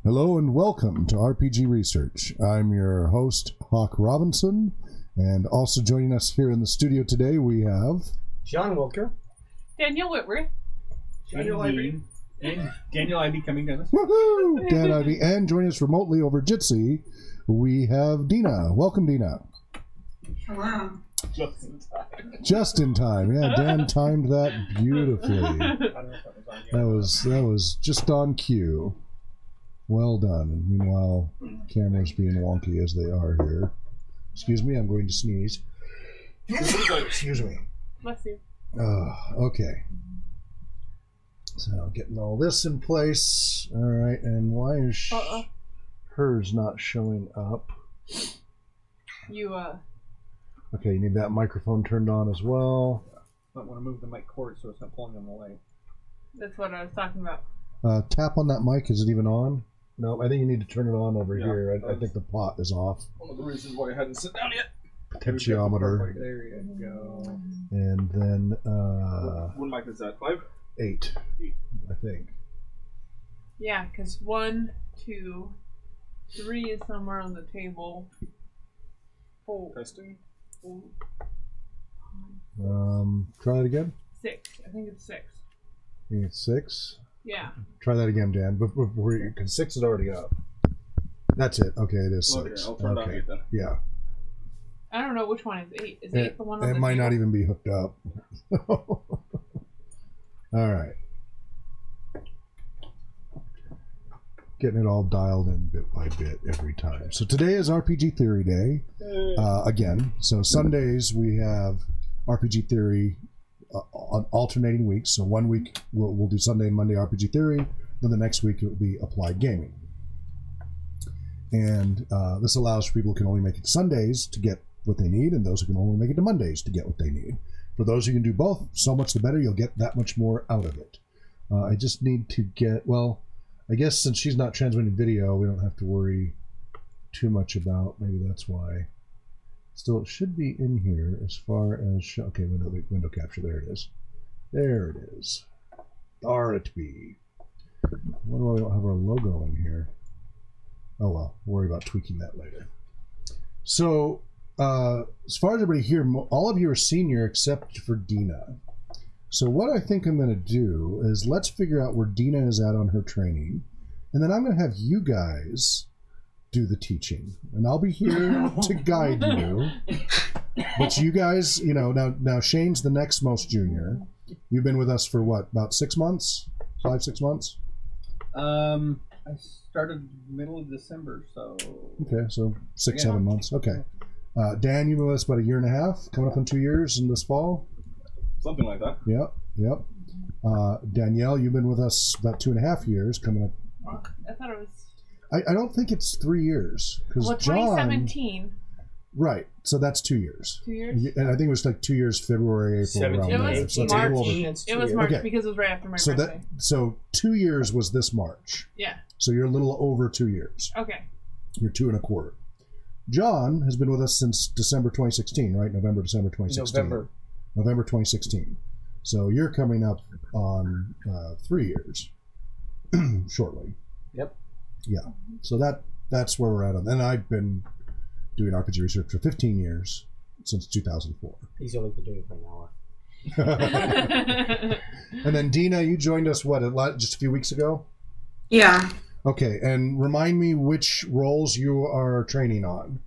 Hello and welcome to RPG Research. I'm your host, Hawk Robinson, and also joining us here in the studio today we have... John Wilker. Daniel Whitworth. Daniel Ivy. And Daniel Ivy coming down this. Woohoo! Dan Ivy. And joining us remotely over Jitsi, we have Dina. Welcome, Dina. Hello. Just in time. Just in time. Yeah, Dan timed that beautifully. I don't know if that was on here. That was just on cue. Well done. And meanwhile, cameras being wonky as they are here. Excuse me, I'm going to sneeze. Excuse me. Bless you. Okay. So, getting all this in place. All right, and why is hers not showing up? Okay, you need that microphone turned on as well. Might want to move the mic cord so it's not pulling on the way. That's what I was talking about. Tap on that mic. Is it even on? No, I think you need to turn it on over here. I think the pot is off. One of the reasons why I hadn't sit down yet. Potentiometer. There you go. And then... what mic is that? 5? 8, I think. Yeah, because 1, 2, 3 is somewhere on the table. 4. Testing. 4. Try it again. 6. I think it's 6. I think it's 6. Yeah. Try that again, Dan. Because 6 is already up. That's it. Okay, it is 6. Okay, I'll turn it on 8 then. Yeah. I don't know which one is 8. Is 8 the one on the It might table? not even be hooked up. All right. Getting it all dialed in bit by bit every time. So today is RPG Theory Day. Again. So Sundays we have RPG Theory on alternating weeks. So one week we'll do Sunday and Monday RPG Theory. Then the next week it will be Applied Gaming. And this allows for people who can only make it to Sundays to get what they need, and those who can only make it to Mondays to get what they need. For those who can do both, so much the better. You'll get that much more out of it. I just need to get, well, I guess since she's not transmitting video, we don't have to worry too much about, maybe that's why. Still, it should be in here as far as, okay, window capture, there it is. There it is. There it be. I wonder why we don't have our logo in here. Oh well, we'll worry about tweaking that later. So, as far as everybody here, all of you are senior except for Dina. So what I think I'm going to do is let's figure out where Dina is at on her training, and then I'm going to have you guys do the teaching, and I'll be here to guide you. But you guys, you know, now Shane's the next most junior. You've been with us for what, about 6 months? 5, 6 months? I started middle of December, so... Okay, so 6, 7 months. Okay. Dan, you've been with us about 1.5 years, coming up on 2 years in this fall. Something like that. Yep. Danielle, you've been with us about 2.5 years, coming up. I thought it was... I don't think it's 3 years. Well, John, 2017. Right, so that's 2 years. 2 years? And I think it was like 2 years, February, April, around It there. was So it's a little over. It was March Okay. because it was right after my So birthday. so 2 years was this March. Yeah. So you're a little over 2 years. Okay. You're 2.25. John has been with us since December 2016, right? November, December 2016. November 2016. So you're coming up on 3 years shortly. Yep. Yeah. So that's where we're at. And I've been doing RPG research for 15 years, since 2004. He's only been doing it for an hour. And then Dina, you joined us, just a few weeks ago? Yeah. Okay, and remind me which roles you are training on.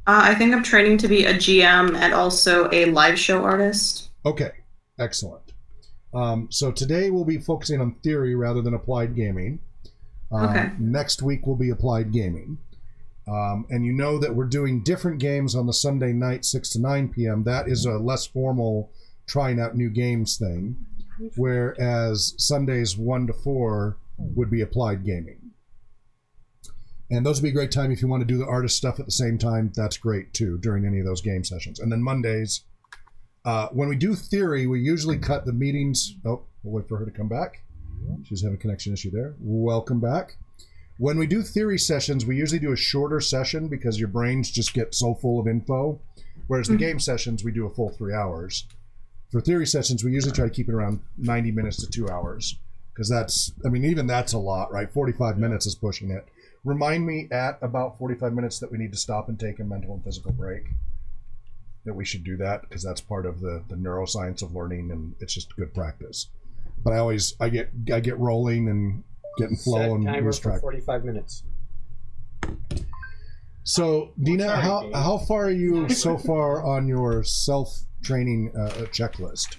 I think I'm training to be a GM and also a live show artist. Okay, excellent. So today we'll be focusing on theory rather than applied gaming. Okay. Next week will be applied gaming. And you know that we're doing different games on the Sunday night, 6 to 9 p.m. That is a less formal trying out new games thing, whereas Sundays 1 to 4 would be applied gaming. And those would be a great time if you want to do the artist stuff at the same time. That's great too during any of those game sessions. And then Mondays, when we do theory, we usually cut the meetings. Oh, we'll wait for her to come back. She's having a connection issue there. Welcome back. When we do theory sessions, we usually do a shorter session because your brains just get so full of info. Whereas the game sessions, we do a full 3 hours. For theory sessions, we usually try to keep it around 90 minutes to 2 hours. because even that's a lot, right? 45 minutes is pushing it. Remind me at about 45 minutes that we need to stop and take a mental and physical break. That we should do that because that's part of the neuroscience of learning, and it's just good practice. But I get rolling and getting flow and timer lose for track. 45 minutes. So, Dina, how far are you so far on your self-training checklist?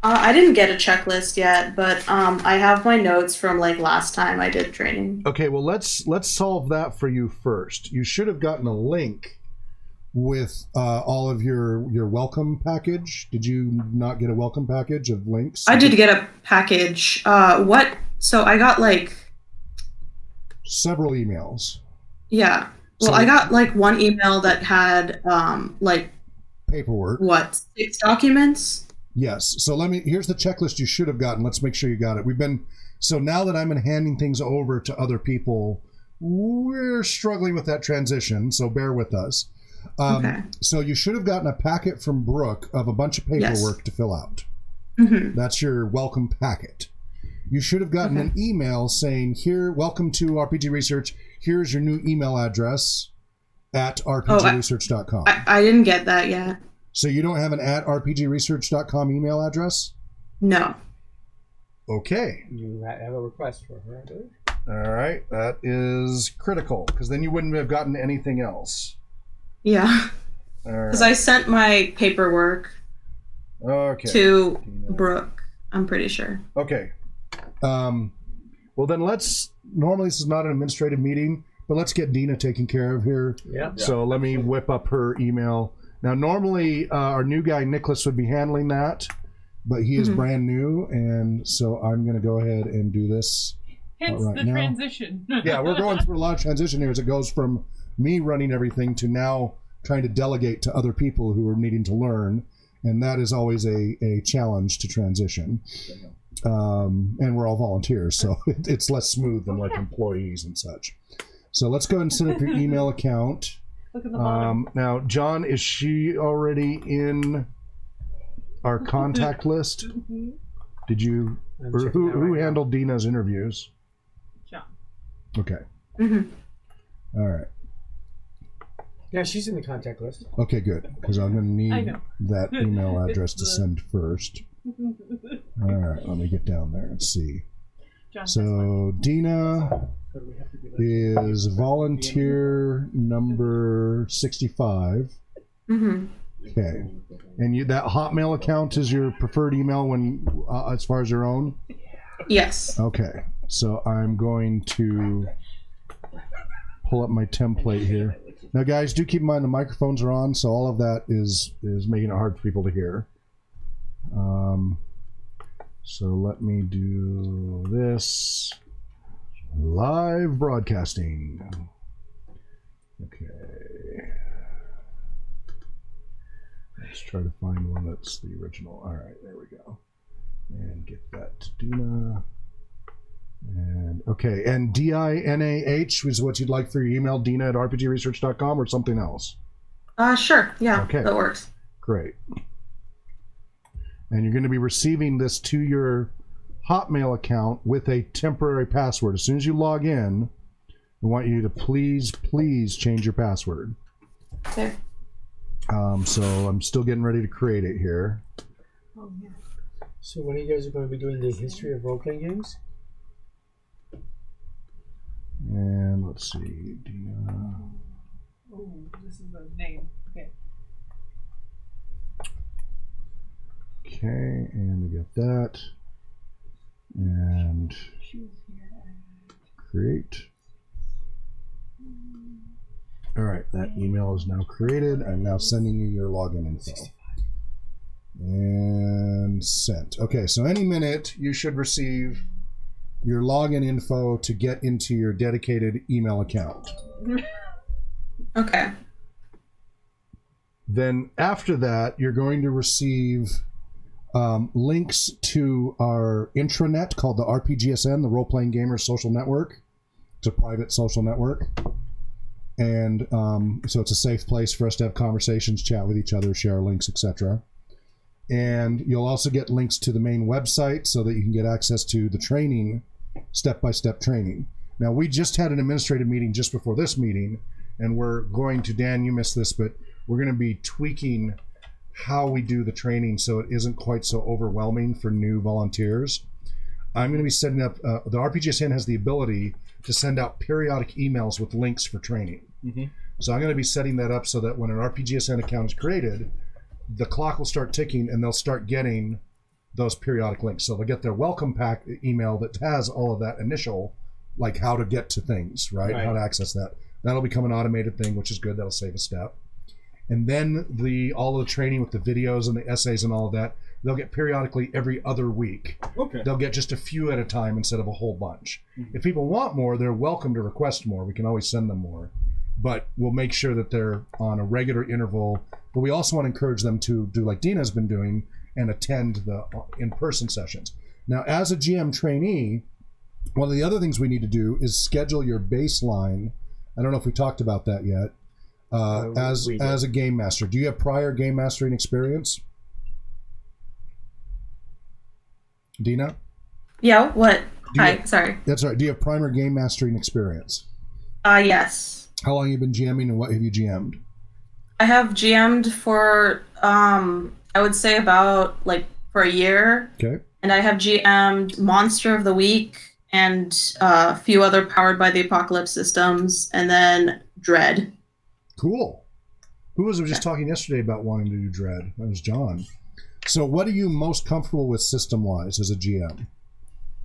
I didn't get a checklist yet, but I have my notes from like last time I did training. Okay, well let's solve that for you first. You should have gotten a link with all of your welcome package. Did you not get a welcome package of links? I did get a package. So I got like several emails. Yeah. Well, So- I got like one email that had like Paperwork. 6 documents. Yes. So here's the checklist you should have gotten. Let's make sure you got it. So now that I'm handing things over to other people, we're struggling with that transition. So bear with us. Okay. So you should have gotten a packet from Brooke of a bunch of paperwork to fill out. Mm-hmm. That's your welcome packet. You should have gotten an email saying, welcome to RPG Research. Here's your new email address at rpgresearch.com. I didn't get that yet. So you don't have an at rpgresearch.com email address? No. Okay. You have a request for her, I believe. All right. That is critical because then you wouldn't have gotten anything else. Yeah. All right. Because I sent my paperwork to Brooke, I'm pretty sure. Okay. Well, then normally this is not an administrative meeting, but let's get Dina taken care of here. Yeah. So let me whip up her email. Now, normally our new guy, Nicholas, would be handling that, but he is brand new, and so I'm going to go ahead and do this Hence right the now. transition. Yeah, we're going through a lot of transition here as it goes from me running everything to now trying to delegate to other people who are needing to learn, and that is always a challenge to transition. And we're all volunteers, so it's less smooth than like employees and such. So let's go ahead and set up your email account. Look at the bottom. Now, John, is she already in our contact list? Did you? I'm Or checking that who right now. handled Dina's interviews? John. Okay. Mm-hmm. All right. Yeah, she's in the contact list. Okay, good. Because I'm going to I need know. that email address to It's send first. All right, let me get down there and see. John, So Dina So do we have to do that? is volunteer number 65. Mm-hmm. Okay. And that Hotmail account is your preferred email when, as far as your own? Yes. Okay. So I'm going to pull up my template here. Now, guys, do keep in mind the microphones are on, so all of that is making it hard for people to hear. So let me do this. Live broadcasting. Okay. Let's try to find one that's the original. All right, there we go. And get that to Dina. And okay, and DINAH is what you'd like for your email, Dina at rpgresearch.com, or something else? Sure. Yeah, Okay. that works. Great. And you're going to be receiving this to your Hotmail account with a temporary password. As soon as you log in, I want you to please change your password. Okay. So I'm still getting ready to create it here. Oh, yeah. So when are you guys going to be doing the history of role-playing games? And let's see, Dina. Oh, this is the name. Okay. Okay, and we got that. And She was here. create. All right, that email is now created. I'm now sending you your login info. And sent. Okay, so any minute you should receive your login info to get into your dedicated email account. Okay. Then after that, you're going to receive links to our intranet called the RPGSN, the Role Playing Gamers Social Network. It's a private social network. And so it's a safe place for us to have conversations, chat with each other, share links, etc. And you'll also get links to the main website so that you can get access to the training, step-by-step training. Now, we just had an administrative meeting just before this meeting, and we're going to, Dan, you missed this, but we're going to be tweaking how we do the training so it isn't quite so overwhelming for new volunteers. I'm going to be setting up, the RPGSN has the ability to send out periodic emails with links for training. Mm-hmm. So I'm going to be setting that up so that when an RPGSN account is created, the clock will start ticking and they'll start getting those periodic links. So they'll get their welcome pack email that has all of that initial, like how to get to things, right? How to access that. That'll become an automated thing, which is good. That'll save a step. And then all of the training with the videos and the essays and all of that, they'll get periodically every other week. Okay. They'll get just a few at a time instead of a whole bunch. Mm-hmm. If people want more, they're welcome to request more. We can always send them more. But we'll make sure that they're on a regular interval. But we also want to encourage them to do like Dina's been doing and attend the in-person sessions. Now, as a GM trainee, one of the other things we need to do is schedule your baseline. I don't know if we talked about that yet. As a game master, do you have prior game mastering experience, Dina? Yeah. What? Hi. Sorry. That's right. Do you have prior game mastering experience? Yes. How long have you been GMing, and what have you GM'd? I have GM'd for I would say about for a year. Okay. And I have GM'd Monster of the Week and a few other Powered by the Apocalypse systems, and then Dread. Cool. Who was just talking yesterday about wanting to do Dread? That was John. So what are you most comfortable with system-wise as a GM?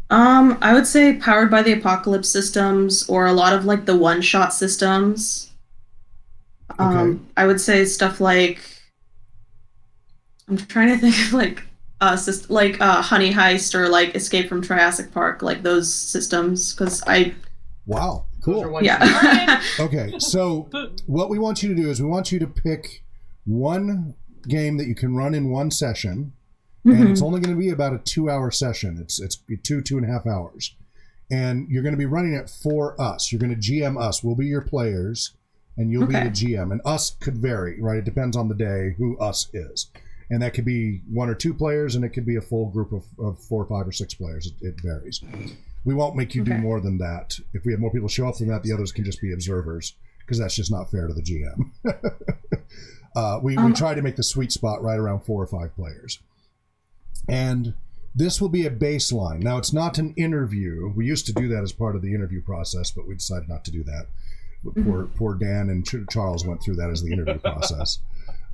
I would say Powered by the Apocalypse systems, or a lot of the one-shot systems. Okay. I would say stuff like, I'm trying to think of Honey Heist or Escape from Triassic Park, those systems, because Wow. Cool. Yeah. Okay, so what we want you to do is we want you to pick one game that you can run in one session, and it's only going to be about a 2-hour session. It's 2.5 hours. And you're going to be running it for us. You're going to GM us. We'll be your players, and you'll be the GM. And us could vary, right? It depends on the day who us is. And that could be 1 or 2 players, and it could be a full group of 4, 5, or 6 players. It varies. We won't make you do more than that. If we have more people show up than that, the others can just be observers, because that's just not fair to the GM. We try to make the sweet spot right around 4 or 5 players. And this will be a baseline. Now, it's not an interview. We used to do that as part of the interview process, but we decided not to do that. Poor Dan and Charles went through that as the interview process.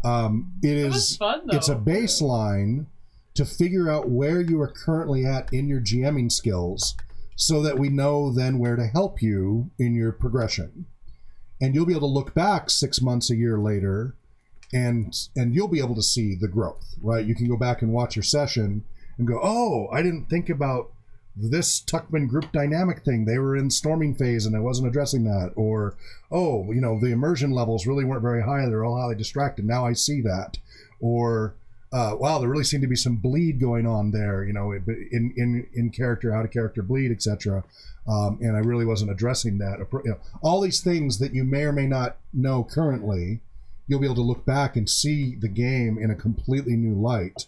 Was fun, though. It's a baseline to figure out where you are currently at in your GMing skills, so that we know then where to help you in your progression. And you'll be able to look back 6 months, a year later, and you'll be able to see the growth, right? You can go back and watch your session and go, oh, I didn't think about this Tuckman group dynamic thing. They were in storming phase and I wasn't addressing that. Or, oh, the immersion levels really weren't very high. They're all highly distracted. Now I see that. Or, wow, there really seemed to be some bleed going on there, in character, out of character bleed, etc. And I really wasn't addressing that. All these things that you may or may not know currently, you'll be able to look back and see the game in a completely new light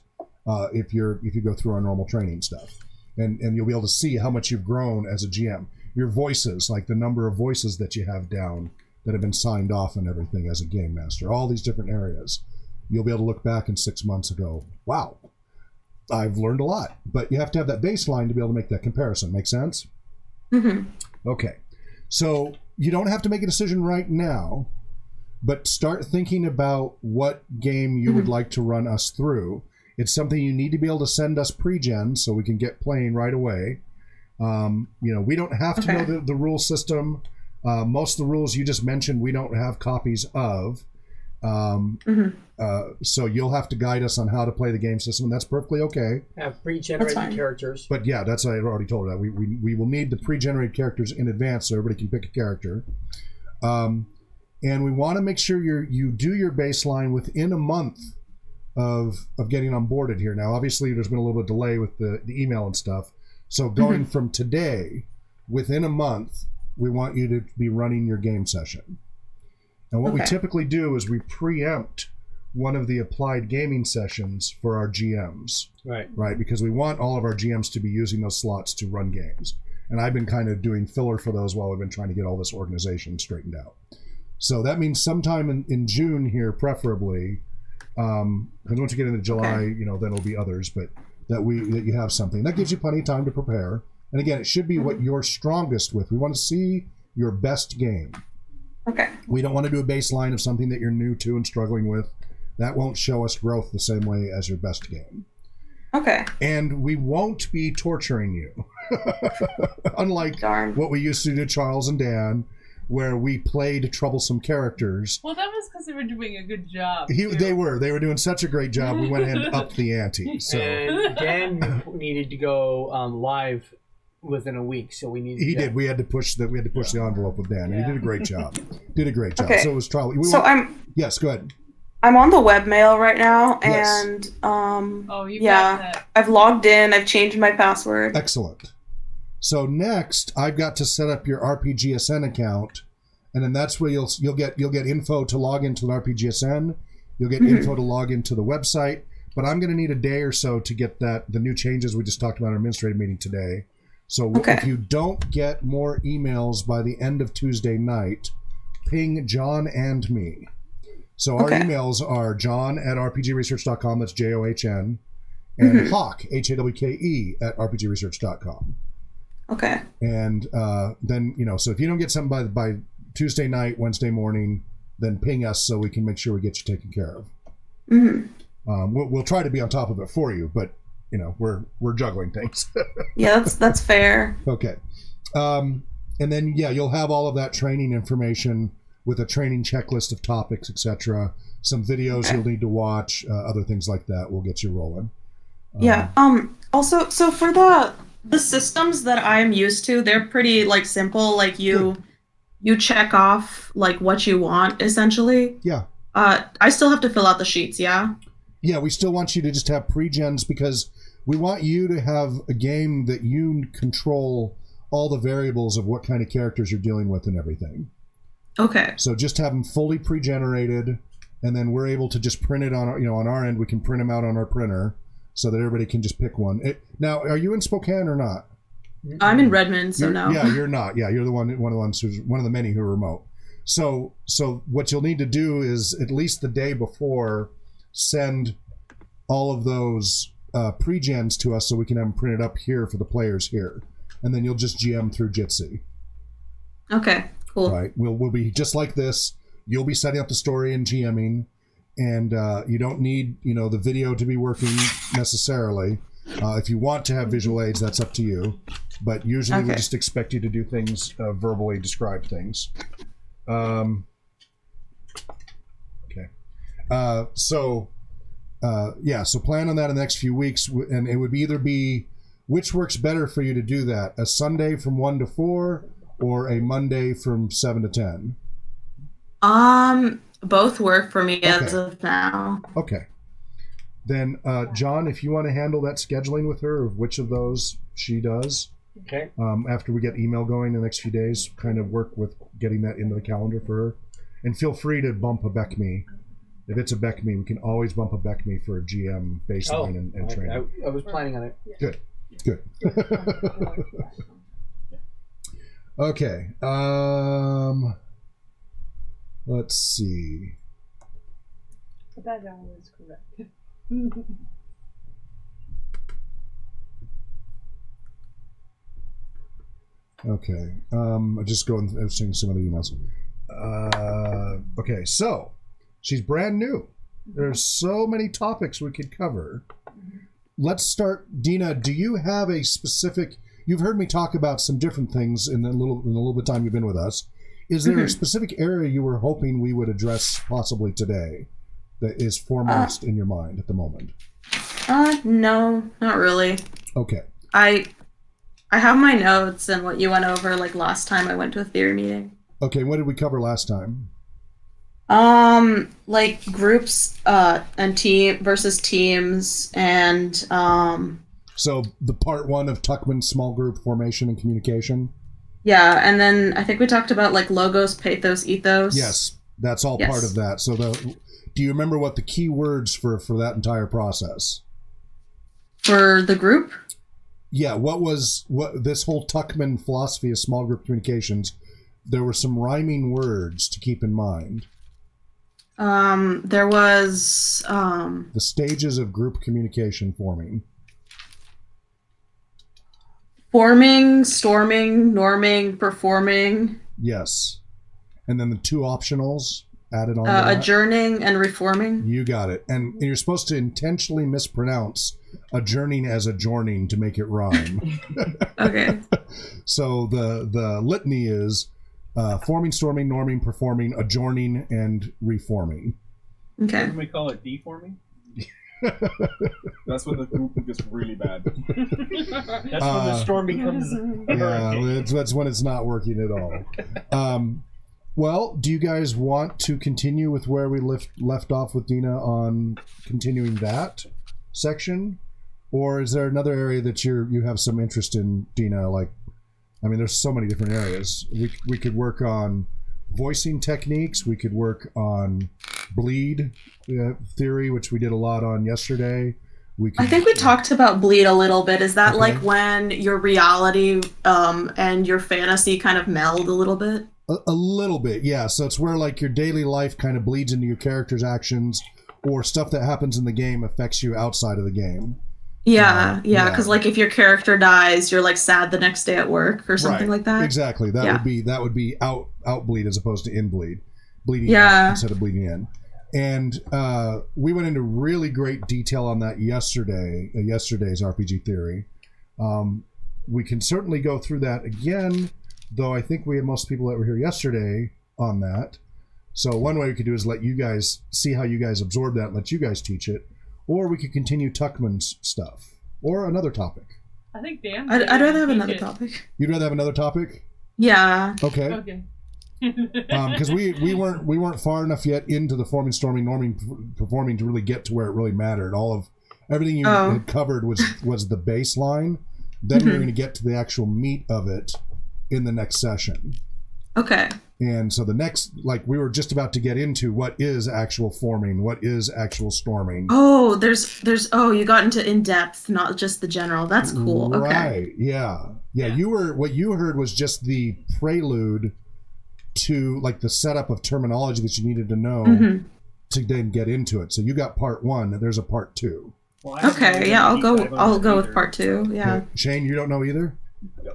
if you go through our normal training stuff. And you'll be able to see how much you've grown as a GM. Your voices, like the number of voices that you have down that have been signed off and everything as a game master, all these different areas. You'll be able to look back in 6 months and go, wow, I've learned a lot. But you have to have that baseline to be able to make that comparison. Make sense? Mm-hmm. Okay. So you don't have to make a decision right now, but start thinking about what game you would like to run us through. It's something you need to be able to send us pre-gen so we can get playing right away. We don't have to know the rule system. Most of the rules you just mentioned, we don't have copies of. So you'll have to guide us on how to play the game system, and that's perfectly okay. Have pre-generated characters. But yeah, I already told her that. We will need the pre-generated characters in advance so everybody can pick a character. And we want to make sure you do your baseline within a month of getting onboarded here. Now, obviously, there's been a little bit of delay with the email and stuff. So going from today, within a month, we want you to be running your game session. And what we typically do is we preempt one of the applied gaming sessions for our GMs. Right, because we want all of our GMs to be using those slots to run games. And I've been kind of doing filler for those while we've been trying to get all this organization straightened out. So that means sometime in June here, preferably, because once you get into July, you know, then it'll be others, but that you have something. That gives you plenty of time to prepare. And again, it should be what you're strongest with. We want to see your best game. Okay. We don't want to do a baseline of something that you're new to and struggling with. That won't show us growth the same way as your best game. Okay. And we won't be torturing you. Unlike what we used to do, Charles and Dan, where we played troublesome characters. Well, that was because they were doing a good job. They were doing such a great job. We went ahead and upped the ante. So. And Dan needed to go live within a week, so we needed. He did. We had to push the envelope with Dan, and he did a great job. Okay. So it was trial. Yes, go ahead. I'm on the webmail right now, Yes. and got that. I've logged in. I've changed my password. Excellent. So next, I've got to set up your RPGSN account, and then that's where you'll get info to log into the RPGSN. You'll get info to log into the website. But I'm going to need a day or so to get the new changes we just talked about in our administrative meeting today. So if you don't get more emails by the end of Tuesday night, ping John and me. So our emails are john@rpgresearch.com, that's JOHN, and Hawk, HAWKE, @rpgresearch.com. Okay. And then, you know, so if you don't get something by Tuesday night, Wednesday morning, then ping us so we can make sure we get you taken care of. We'll try to be on top of it for you, but, you know, we're juggling things. Yeah, that's fair. Okay. And then, you'll have all of that training information with a training checklist of topics, etc. Some videos you'll need to watch, other things like that. We'll get you rolling. Also, so for the systems that I'm used to, they're pretty like simple. Like you check off like what you want essentially. Yeah. I still have to fill out the sheets. Yeah. Yeah, we still want you to just have pre-gens because we want you to have a game that you control all the variables of what kind of characters you're dealing with and everything. Okay. So just have them fully pre-generated, and then we're able to just print it on our end. We can print them out on our printer so that everybody can just pick one. Now, are you in Spokane or not? I'm in Redmond, so no. Yeah, you're not. Yeah, you're one of the ones who's one of the many who are remote. So what you'll need to do is at least the day before send all of those pre-gens to us so we can have them printed up here for the players here, and then you'll just GM through Jitsi. Okay. Cool. Right. We'll be just like this. You'll be setting up the story and GMing, and you don't need the video to be working necessarily. If you want to have visual aids, that's up to you. But usually we just expect you to do things verbally, describe things. Okay. So plan on that in the next few weeks, and it would either be which works better for you to do that: a Sunday from 1 to 4. Or a Monday from 7 to 10? Both work for me as of now. Okay. Then, John, if you want to handle that scheduling with her, of which of those she does. Okay. After we get email going in the next few days, kind of work with getting that into the calendar for her. And feel free to bump a BECME. If it's a BECME, we can always bump a BECME for a GM baseline and training. I was planning on it. Good. Okay. Let's see. That is correct. Okay. I'm just going and seeing some of the emails. Okay, so she's brand new. There's so many topics we could cover. Let's start. Dina, do you have a specific? You've heard me talk about some different things in the little bit of time you've been with us. Is there a specific area you were hoping we would address possibly today that is foremost in your mind at the moment? No, not really. Okay. I have my notes and what you went over like last time I went to a theory meeting. Okay, what did we cover last time? Like groups and team versus teams and So the part 1 of Tuckman's small group formation and communication? Yeah, and then I think we talked about like logos, pathos, ethos. Yes, that's all part of that. So Do you remember what the key words for that entire process? For the group? Yeah, what this whole Tuckman philosophy of small group communications, there were some rhyming words to keep in mind. There was the stages of group communication forming. Forming, storming, norming, performing. Yes. And then the 2 optionals added on to that. Adjourning and reforming. You got it. And you're supposed to intentionally mispronounce adjourning as adjourning to make it rhyme. Okay. So the litany is forming, storming, norming, performing, adjourning, and reforming. Okay. Can we call it deforming? That's when the group gets really bad. That's when the storm becomes. Yeah, that's when it's not working at all. Well, do you guys want to continue with where we left off with Dina on continuing that section? Or is there another area that you have some interest in, Dina? Like, I mean, there's so many different areas. We could work on voicing techniques. We could work on bleed theory, which we did a lot on yesterday. I think we talked about bleed a little bit. Is that like when your reality and your fantasy kind of meld a little bit? A little bit, yeah. So it's where like your daily life kind of bleeds into your character's actions, or stuff that happens in the game affects you outside of the game. Yeah. Because like if your character dies, you're like sad the next day at work or something like that. Exactly. That would be out bleed as opposed to in bleed, bleeding out instead of bleeding in. And we went into really great detail on that yesterday's RPG theory. We can certainly go through that again, though I think we had most people that were here yesterday on that. So one way we could do is let you guys see how you guys absorb that and let you guys teach it. Or we could continue Tuckman's stuff. Or another topic. I think Dan. I'd rather have another topic. You'd rather have another topic? Yeah. Okay. Because we weren't far enough yet into the forming, storming, norming, performing to really get to where it really mattered. Everything you had covered was the baseline. Then we're going to get to the actual meat of it in the next session. Okay. And so the next, like, we were just about to get into what is actual forming, what is actual storming. Oh, you got into in-depth, not just the general. That's cool. Right. Okay. Yeah. What you heard was just the prelude to like the setup of terminology that you needed to know to then get into it. So you got part 1, and there's a part 2. Well, okay. Yeah, I'll go with part 2. Yeah. Okay. Shane, you don't know either?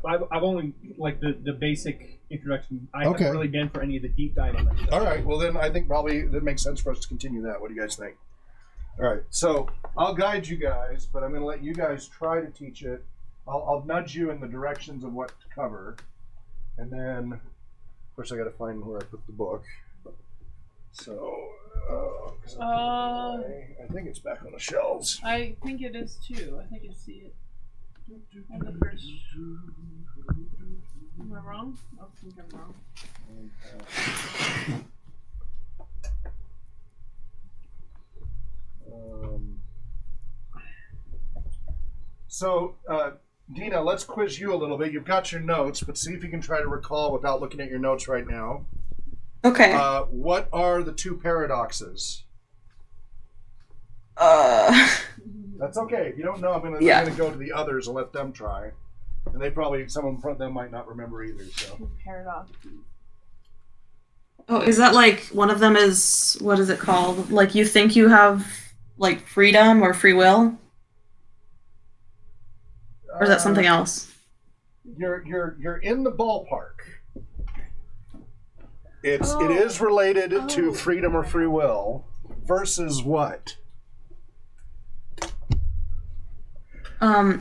I've only like the basic introduction. I haven't really been for any of the deep dive on that. All right. Well, then I think probably that makes sense for us to continue that. What do you guys think? All right. So I'll guide you guys, but I'm going to let you guys try to teach it. I'll nudge you in the directions of what to cover, and then, of course, I got to find where I put the book. So, I think it's back on the shelves. I think it is too. I think I see it. On the first. Am I wrong? I think I'm wrong. So, Dina, let's quiz you a little bit. You've got your notes, but see if you can try to recall without looking at your notes right now. Okay. What are the 2 paradoxes? That's okay. If you don't know, I'm gonna go to the others and let them try. And they probably, some of them might not remember either. So. Paradox. Oh, is that like one of them is, what is it called? Like you think you have like freedom or free will? Or is that something else? You're in the ballpark. It is related to freedom or free will versus what?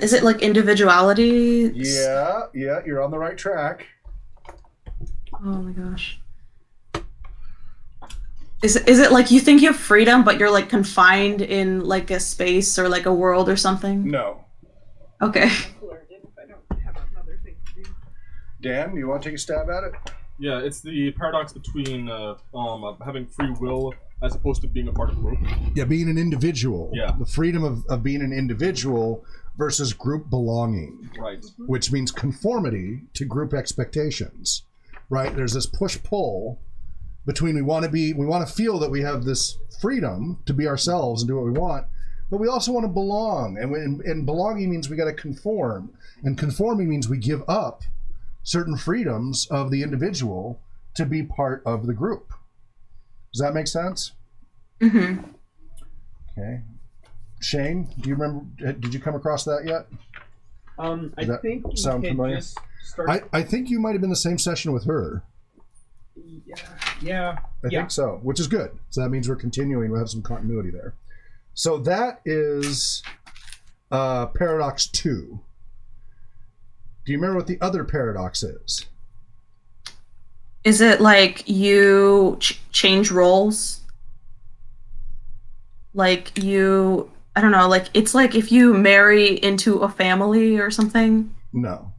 Is it like individuality? Yeah, you're on the right track. Oh my gosh. Is it like you think you have freedom, but you're like confined in like a space or like a world or something? No. Okay. Dan, you want to take a stab at it? Yeah, it's the paradox between having free will as opposed to being a part of a group. Yeah, being an individual. Yeah. The freedom of being an individual versus group belonging. Right. Which means conformity to group expectations. Right? There's this push-pull between we want to feel that we have this freedom to be ourselves and do what we want, but we also want to belong. And belonging means we got to conform. And conforming means we give up certain freedoms of the individual to be part of the group. Does that make sense? Mm-hmm. Okay. Shane, do you remember, did you come across that yet? I think you sound could familiar? just start. I think you might have been the same session with her. Yeah. I think so, which is good. So that means we're continuing. We'll have some continuity there. So that is paradox 2. Do you remember what the other paradox is? Is it like you change roles? Like you, I don't know, like it's like if you marry into a family or something? No.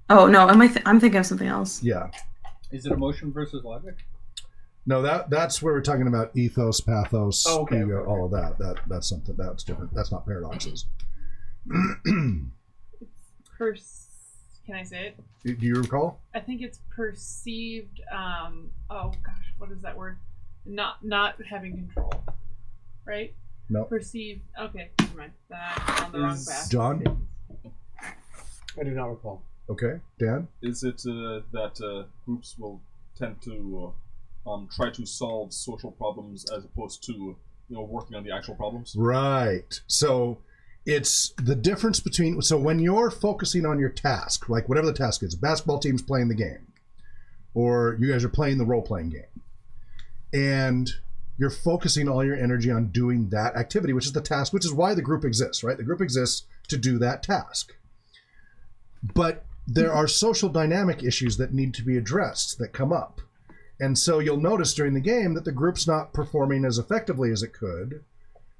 Oh, no, I'm thinking of something else. Yeah. Is it emotion versus logic? No, that's where we're talking about ethos, pathos, okay, ego, okay. all of that. That's something that's different. That's not paradoxes. Can I say it? Do you recall? I think it's perceived. Oh gosh, what is that word? Not having control, right? No. Perceived. Okay, never mind. I'm on the wrong path. John? I do not recall. Okay. Dan? Is it that groups will tend to try to solve social problems as opposed to working on the actual problems? Right. So it's the difference between, so when you're focusing on your task, like whatever the task is, basketball team's playing the game, or you guys are playing the role-playing game, and you're focusing all your energy on doing that activity, which is the task, which is why the group exists, right? The group exists to do that task. But there are social dynamic issues that need to be addressed that come up. And so you'll notice during the game that the group's not performing as effectively as it could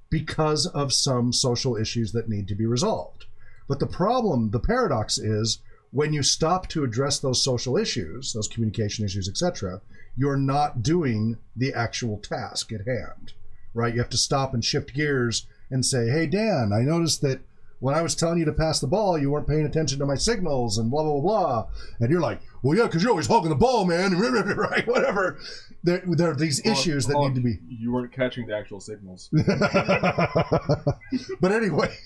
because of some social issues that need to be resolved. But the problem, the paradox is when you stop to address those social issues, those communication issues, etc., you're not doing the actual task at hand, right? You have to stop and shift gears and say, hey, Dan, I noticed that when I was telling you to pass the ball, you weren't paying attention to my signals and blah, blah, blah, blah. And you're like, well, yeah, because you're always hogging the ball, man. Right, whatever. There are these issues that need to be... You weren't catching the actual signals. But anyway,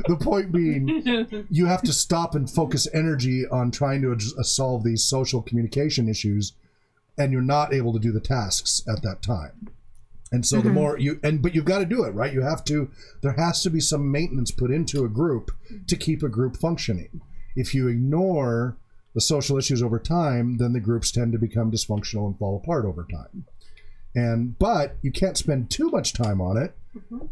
the point being, you have to stop and focus energy on trying to solve these social communication issues, and you're not able to do the tasks at that time. And so the more but you've got to do it, right? There has to be some maintenance put into a group to keep a group functioning. If you ignore the social issues over time, then the groups tend to become dysfunctional and fall apart over time. But you can't spend too much time on it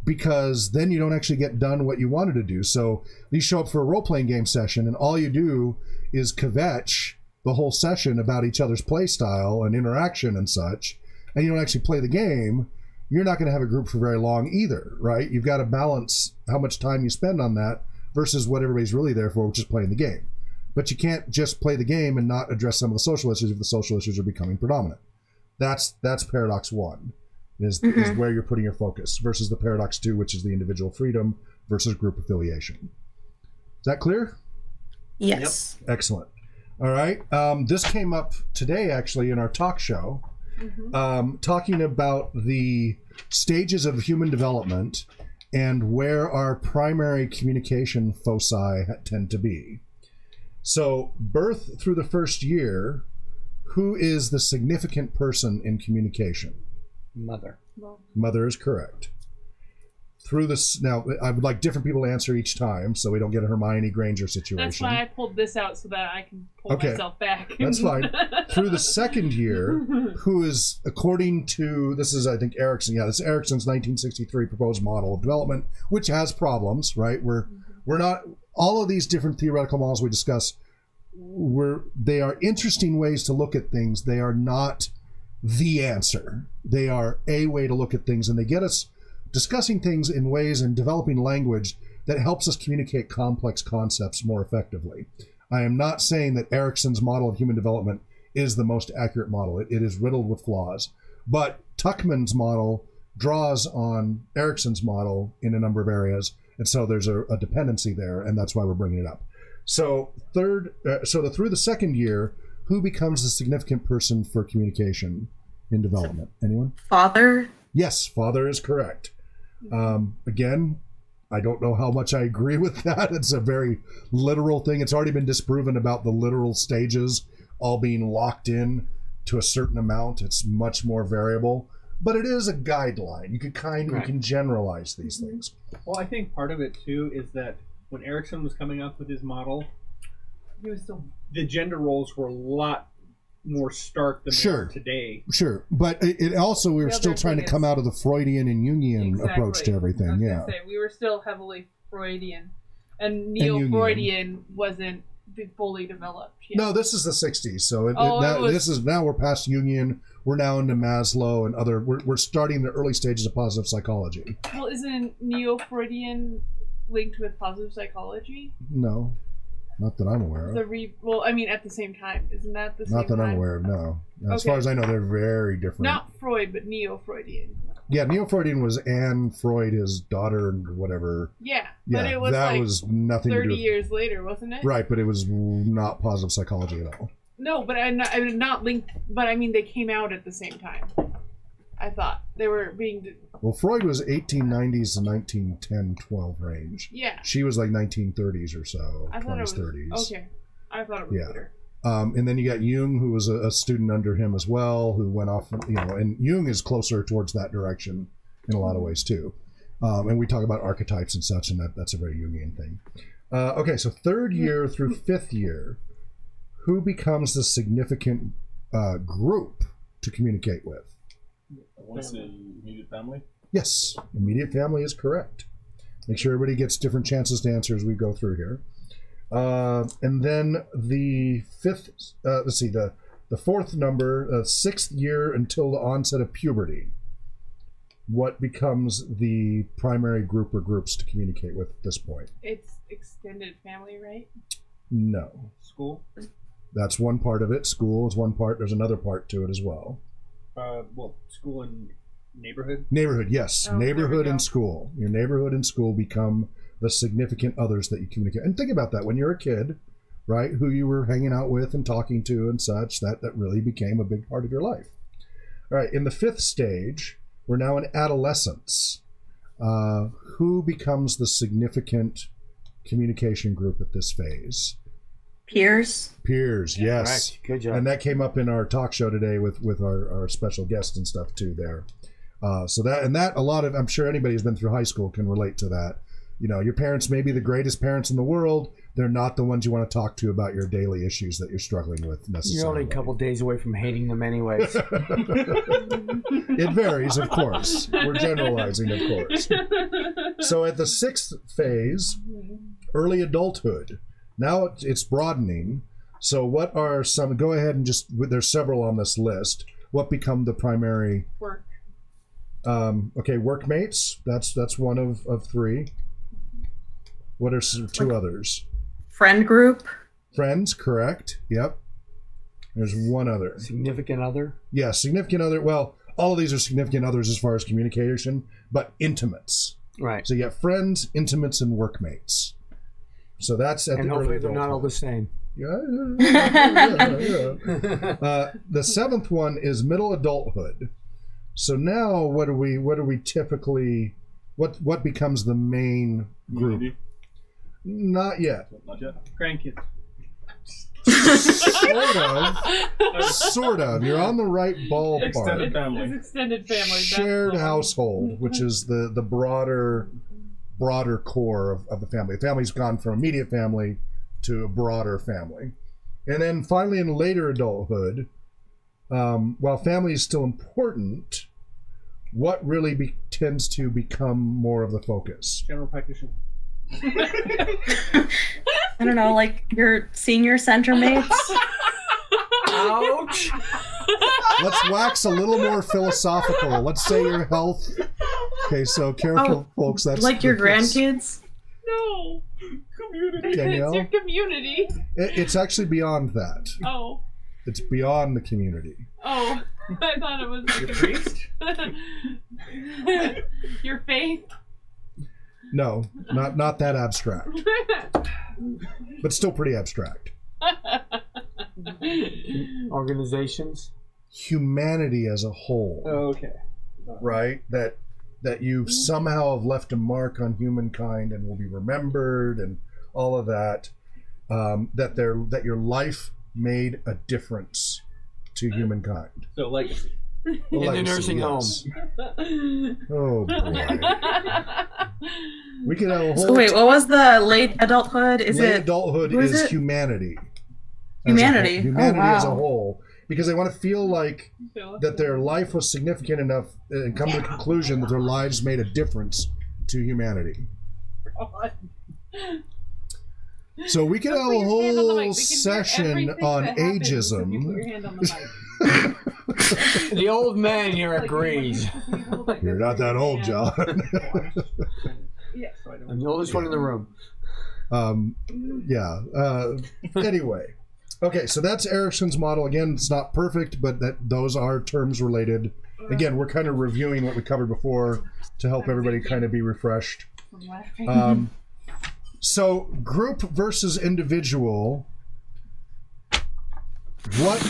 because then you don't actually get done what you wanted to do. So you show up for a role-playing game session and all you do is kvetch the whole session about each other's play style and interaction and such, and you don't actually play the game. You're not going to have a group for very long either, right? You've got to balance how much time you spend on that versus what everybody's really there for, which is playing the game. But you can't just play the game and not address some of the social issues if the social issues are becoming predominant. That's paradox 1, is where you're putting your focus, versus the paradox 2, which is the individual freedom versus group affiliation. Is that clear? Yes. Yep. Excellent. All right. This came up today, actually, in our talk show. Talking about the stages of human development and where our primary communication foci tend to be. So, birth through the first year, who is the significant person in communication? Mother. Mother is correct. Through this, now I would like different people to answer each time, so we don't get a Hermione Granger situation. That's why I pulled this out so that I can pull myself back. That's fine. Through the second year, who is, according to, this is, I think, Erickson. Yeah, this is Erickson's 1963 proposed model of development, which has problems, right? We're not, all of these different theoretical models we discuss, they are interesting ways to look at things. They are not the answer. They are a way to look at things, and they get us discussing things in ways and developing language that helps us communicate complex concepts more effectively. I am not saying that Erickson's model of human development is the most accurate model. It is riddled with flaws. But Tuckman's model draws on Erickson's model in a number of areas, and so there's a dependency there, and that's why we're bringing it up. So through the second year, who becomes the significant person for communication in development? Anyone? Father. Yes, father is correct. Again, I don't know how much I agree with that. It's a very literal thing. It's already been disproven about the literal stages all being locked in to a certain amount. It's much more variable, but it is a guideline. You could you can generalize these things. Well, I think part of it too is that when Erickson was coming up with his model, He was still. the gender roles were a lot more stark than they are today. Sure, but it also, we were The still other trying to thing come is- out of the Freudian and Jungian approach to I everything. was Yeah. gonna say, we were still heavily Freudian, and Jungian. Neo-Freudian wasn't fully developed yet. No, this is the 60s. So was- now we're past Jungian. We're now into Maslow and other. We're starting the early stages of positive psychology. Well, isn't Neo-Freudian linked with positive psychology? No, not that I'm aware of. Well, I mean, at the same time, isn't that the same Not that time? I'm aware of. No. As Okay. far as I know, they're very different. Not Freud, but Neo-Freudian. Yeah, Neo-Freudian was Anne Freud, his daughter, and whatever. Yeah, Yeah, but it was that like was nothing to 30 do with, years later, wasn't it? right, but it was not positive psychology at all. No, but I'm not linked. But I mean, they came out at the same time. I thought they were being. Well, Freud was 1890s to 1910-12 range. Yeah, She was like 1930s or so, I thought 20s, it was 30s. okay. I thought it was Yeah. later. And then you got Jung, who was a student under him as well, who went off, and Jung is closer towards that direction in a lot of ways too. And we talk about archetypes and such, and that's a very Jungian thing. Okay, so third year through fifth year, who becomes the significant group to communicate with? I want to say immediate family. Yes, immediate family is correct. Make sure everybody gets different chances to answer as we go through here. And then the fifth, the fourth number, sixth year until the onset of puberty. What becomes the primary group or groups to communicate with at this point? It's extended family, right? No. School? That's one part of it. School is one part. There's another part to it as well. Well, school and neighborhood? Neighborhood, yes. Oh, there we Neighborhood go. and school. Your neighborhood and school become the significant others that you communicate. And think about that. When you're a kid, right, who you were hanging out with and talking to and such, that really became a big part of your life. All right, in the fifth stage, we're now in adolescence. Who becomes the significant communication group at this phase? Peers. Peers, yes. Correct. Good job. And that came up in our talk show today with our special guests and stuff too there. So that a lot of, I'm sure anybody who's been through high school can relate to that. You know, your parents may be the greatest parents in the world. They're not the ones you want to talk to about your daily issues that you're struggling with necessarily. You're only a couple days away from hating them anyways. It varies, of course. We're generalizing, of course. So at the sixth phase, early adulthood. Now it's broadening. So what are some, go ahead and just, there's several on this list. What become the primary? Work. Okay, workmates. That's one of three. What are two others? Friend group. Friends, correct. Yep. There's one other. Significant other? Yeah, significant other. Well, all of these are significant others as far as communication, but intimates. Right. So you got friends, intimates, and workmates. So that's at And the hopefully early they're not all the adulthood. same. Yeah. The seventh one is middle adulthood. So now what do we typically, what becomes the main group? Community? Not yet. Not yet. Grandkids. Sort of. You're on the right ballpark. Extended family. It's extended family. that's Shared the one. household, which is the broader core of the family. The family's gone from immediate family to a broader family. And then finally in later adulthood, while family is still important, what really tends to become more of the focus? General practitioner. I don't know, like your senior center mates. Ouch! Let's wax a little more philosophical. Let's say your health. Okay, so careful, folks. That's Like your that's- grandkids. No. Community. Danielle? It's your community. It's actually beyond that. Oh. It's beyond the community. Oh. I thought it was Your priest? your faith. No, not that abstract, but still pretty abstract. Organizations? humanity as a whole. Okay. Right? That you somehow have left a mark on humankind and will be remembered and all of that. That your life made a difference to humankind. So legacy. In the nursing home. Oh boy. We could have a whole. So wait, what was the late adulthood? Adulthood is humanity. Humanity. Humanity wow. as a whole, because they want to feel like that their life was significant enough and come to the conclusion that their lives made a difference to humanity. God. So we could have a whole session on ageism. The old man here agrees. You're not that old, John. I'm the oldest one in the room. Anyway. Okay, so that's Erickson's model. Again, it's not perfect, but those are terms related. Again, we're kind of reviewing what we covered before to help everybody kind of be refreshed. So group versus individual, what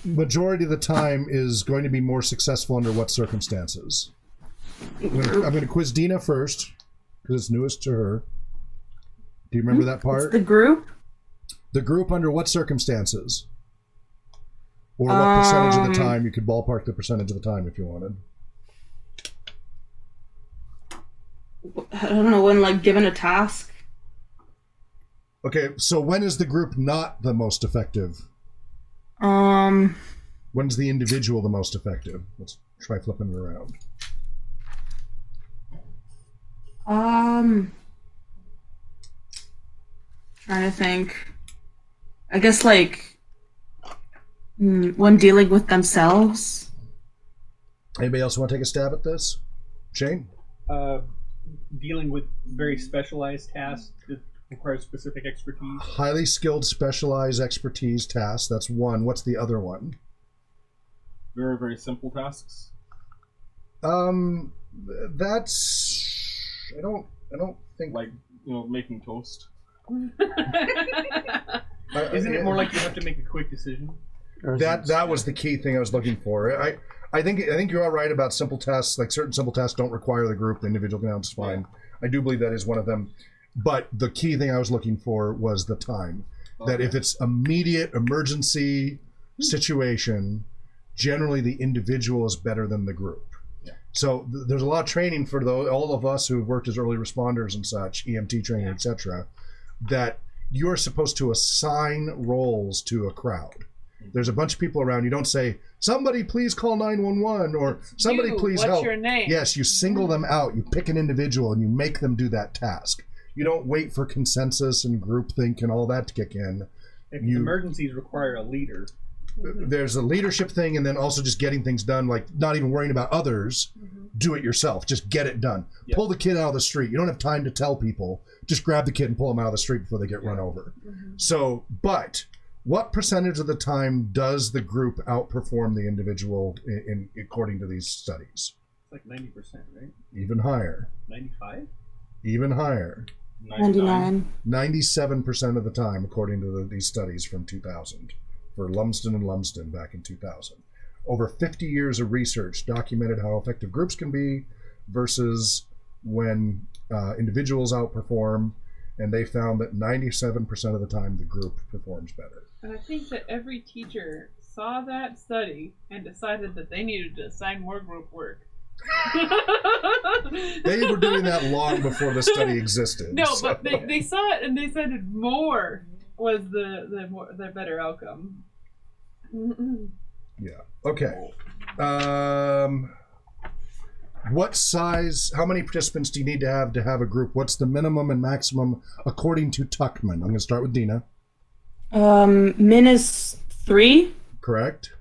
majority of the time is going to be more successful under what circumstances? I'm going to quiz Dina first because it's newest to her. Do you remember that part? It's the group? The group under what circumstances? Or what percentage of the time? You could ballpark the percentage of the time if you wanted. I don't know, when like given a task. Okay, so when is the group not the most effective? When's the individual the most effective? Let's try flipping it around. Trying to think. I guess like when dealing with themselves. Anybody else want to take a stab at this? Shane? Dealing with very specialized tasks that require specific expertise. Highly skilled, specialized expertise tasks. That's one. What's the other one? Very, very simple tasks. That's. I don't think like making toast. Isn't it more like you have to make a quick decision? That was the key thing I was looking for. I think you're all right about simple tasks. Like certain simple tasks don't require the group. The individual can handle fine. Yeah. I do believe that is one of them. But the key thing I was looking for was the time. Okay. That if it's immediate emergency situation, generally the individual is better than the group. Yeah. So there's a lot of training for all of us who have worked as early responders and such, EMT training, etc., that you're supposed to assign roles to a crowd. There's a bunch of people around. You don't say, somebody please call 911 or somebody please help. What's your name? Yes, you single them out. You pick an individual and you make them do that task. You don't wait for consensus and groupthink and all that to kick in. Emergencies require a leader. There's a leadership thing, and then also just getting things done, like not even worrying about others. Do it yourself. Just get it done. Yep. Pull the kid out of the street. You don't have time to tell people. Just grab the kid and pull them out of the street before they get run over. So, but what percentage of the time does the group outperform the individual according to these studies? It's like 90%, right? Even higher. 95? Even higher. 99. 97% of the time, according to these studies from 2000, for Lumsden and Lumsden back in 2000. Over 50 years of research documented how effective groups can be versus when individuals outperform, and they found that 97% of the time the group performs better. And I think that every teacher saw that study and decided that they needed to assign more group work. They were doing that long before the study existed. No, so. But they saw it and they decided more was the better outcome. Yeah. Okay. What size? How many participants do you need to have a group? What's the minimum and maximum according to Tuckman? I'm going to start with Dina. Min is 3. Correct.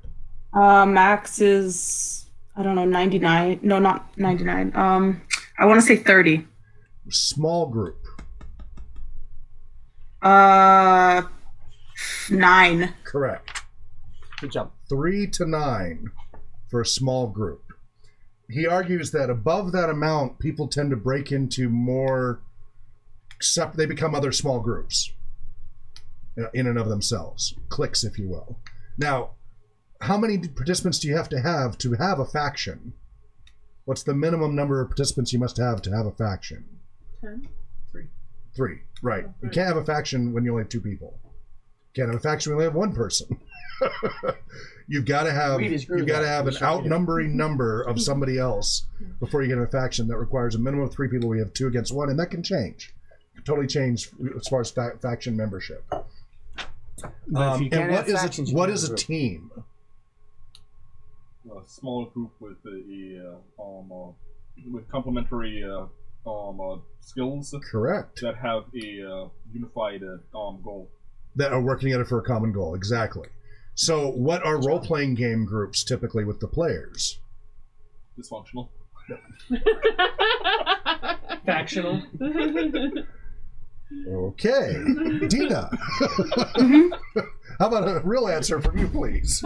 Max is, I don't know, 99. No, not 99. I want to say 30. Small group. 9. Correct. Good job. 3 to 9 for a small group. He argues that above that amount, people tend to break into more, they become other small groups in and of themselves, cliques, if you will. Now, how many participants do you have to have a faction? What's the minimum number of participants you must have to have a faction? 10? 3, right. You can't have a faction when you only have 2 people. You can't have a faction when you only have 1 person. You've got to have an outnumbering number of somebody else before you get a faction that requires a minimum of 3 people. We have 2 against 1, and that can change. It can totally change as far as faction membership. And what is a team? A small group with complementary skills. Correct. That have a unified goal. That are working together for a common goal. Exactly. So, what are role-playing game groups typically with the players? Dysfunctional. Factional. Okay, Dina. How about a real answer from you, please?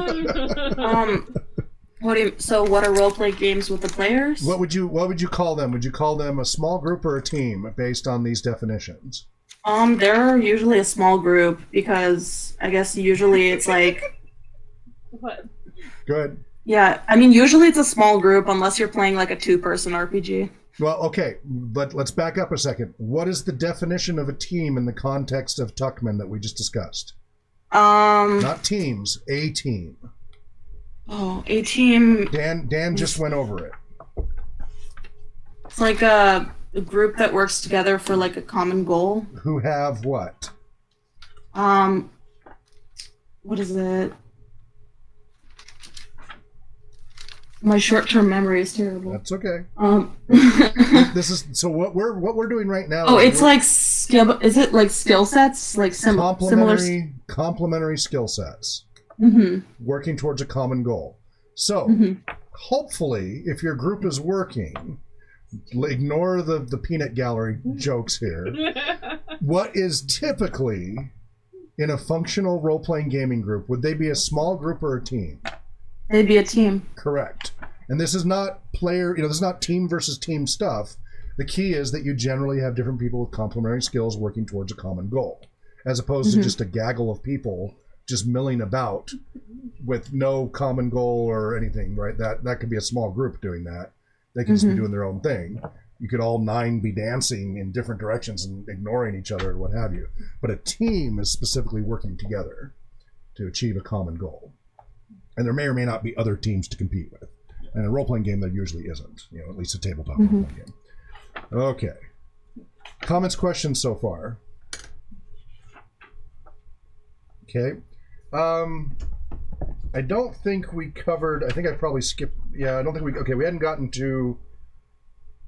What are role-play games with the players? What would you call them? Would you call them a small group or a team based on these definitions? They're usually a small group because I guess usually it's like. What? Good. Yeah, I mean usually it's a small group unless you're playing like a 2-person RPG. Well, okay, but let's back up a second. What is the definition of a team in the context of Tuckman that we just discussed? Not teams, a team. Oh, a team. Dan just went over it. It's like a group that works together for like a common goal. Who have what? What is it? My short-term memory is terrible. That's okay. This is so what we're doing right now. Oh, it's like skill. Is it like skill sets, like similar? Complementary skill sets. Mm-hmm. Working towards a common goal. So, hopefully, if your group is working, ignore the peanut gallery jokes here. What is typically in a functional role-playing gaming group? Would they be a small group or a team? They'd be a team. Correct. And this is not this is not team versus team stuff. The key is that you generally have different people with complementary skills working towards a common goal, as opposed to just a gaggle of people just milling about with no common goal or anything, right? That could be a small group doing that. They can just be doing their own thing. You could all 9 be dancing in different directions and ignoring each other and what have you. But a team is specifically working together to achieve a common goal. And there may or may not be other teams to compete with. And in a role-playing game, there usually isn't. At least a tabletop role-playing game. Okay. Comments, questions so far? Okay. I don't think we covered, I think I probably skipped, I don't think we hadn't gotten to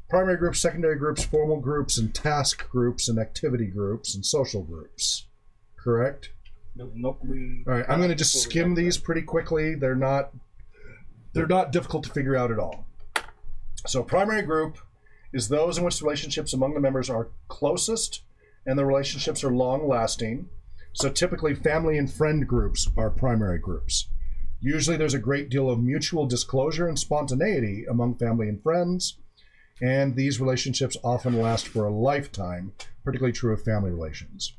primary groups, secondary groups, formal groups, and task groups, and activity groups, and social groups. Correct? Nope. All right, I'm going to just skim these pretty quickly. They're not difficult to figure out at all. So primary group is those in which relationships among the members are closest and the relationships are long-lasting. So typically family and friend groups are primary groups. Usually there's a great deal of mutual disclosure and spontaneity among family and friends, and these relationships often last for a lifetime, particularly true of family relations.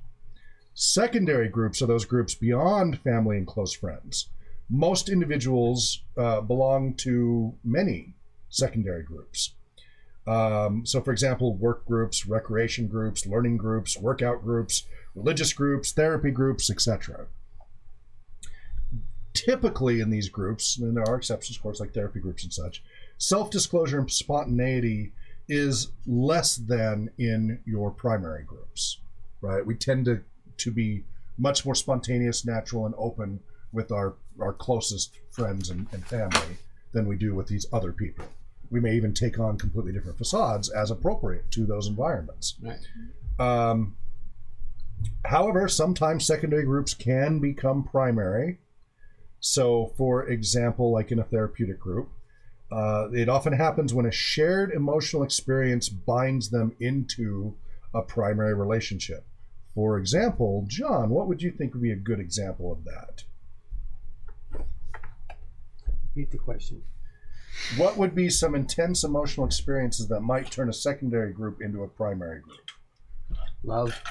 Secondary groups are those groups beyond family and close friends. Most individuals belong to many secondary groups. So for example, work groups, recreation groups, learning groups, workout groups, religious groups, therapy groups, etc. Typically in these groups, and there are exceptions, of course, like therapy groups and such, self-disclosure and spontaneity is less than in your primary groups, right? We tend to be much more spontaneous, natural, and open with our closest friends and family than we do with these other people. We may even take on completely different facades as appropriate to those environments. Right. However, sometimes secondary groups can become primary. So, for example, like in a therapeutic group, it often happens when a shared emotional experience binds them into a primary relationship. For example, John, what would you think would be a good example of that? Repeat the question. What would be some intense emotional experiences that might turn a secondary group into a primary group? Love.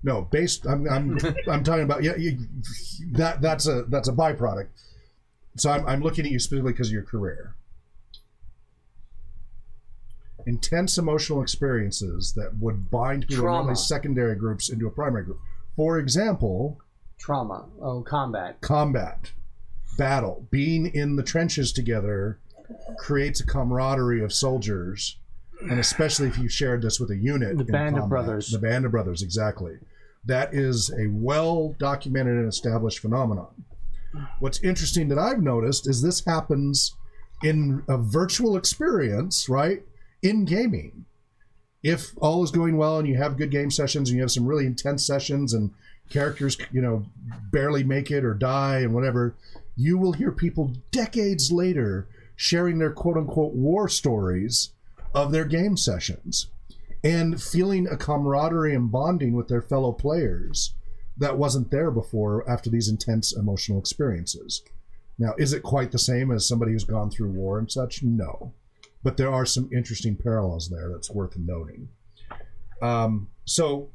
No, I'm talking about that's a byproduct. So I'm looking at you specifically because of your career. Intense emotional experiences that would bind people in only secondary groups into a primary group. For example, trauma. Oh, combat. Battle. Being in the trenches together creates a camaraderie of soldiers, and especially if you shared this with a unit. The Band of Brothers. The Band of Brothers, exactly. That is a well-documented and established phenomenon. What's interesting that I've noticed is this happens in a virtual experience, right? In gaming. If all is going well and you have good game sessions and you have some really intense sessions and characters, barely make it or die and whatever, you will hear people decades later sharing their quote-unquote war stories of their game sessions and feeling a camaraderie and bonding with their fellow players that wasn't there before after these intense emotional experiences. Now, is it quite the same as somebody who's gone through war and such? No. But there are some interesting parallels there that's worth noting. So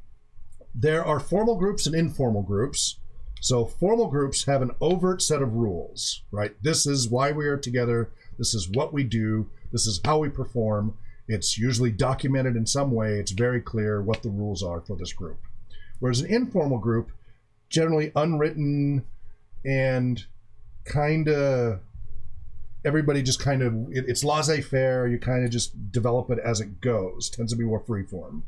there are formal groups and informal groups. So formal groups have an overt set of rules, right? This is why we are together. This is what we do. This is how we perform. It's usually documented in some way. It's very clear what the rules are for this group. Whereas an informal group, generally unwritten and kind of, everybody just kind of, it's laissez-faire. You kind of just develop it as it goes. Tends to be more freeform.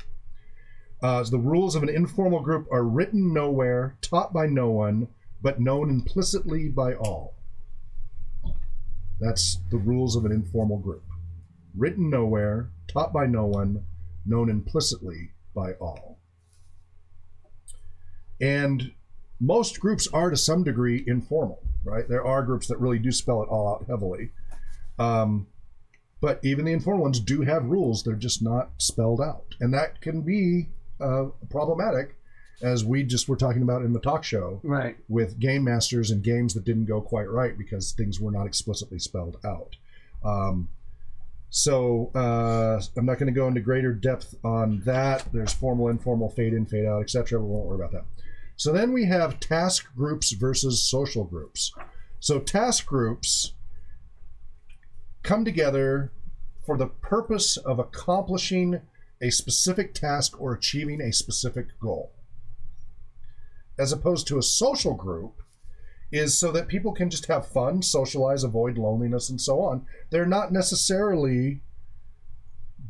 So the rules of an informal group are written nowhere, taught by no one, but known implicitly by all. That's the rules of an informal group. Written nowhere, taught by no one, known implicitly by all. And most groups are to some degree informal, right? There are groups that really do spell it all out heavily. But even the informal ones do have rules. They're just not spelled out. And that can be problematic, as we just were talking about in the talk show, right, with game masters and games that didn't go quite right because things were not explicitly spelled out. So I'm not going to go into greater depth on that. There's formal, informal, fade in, fade out, etc. We won't worry about that. So then we have task groups versus social groups. So task groups come together for the purpose of accomplishing a specific task or achieving a specific goal. As opposed to a social group is so that people can just have fun, socialize, avoid loneliness, and so on. They're not necessarily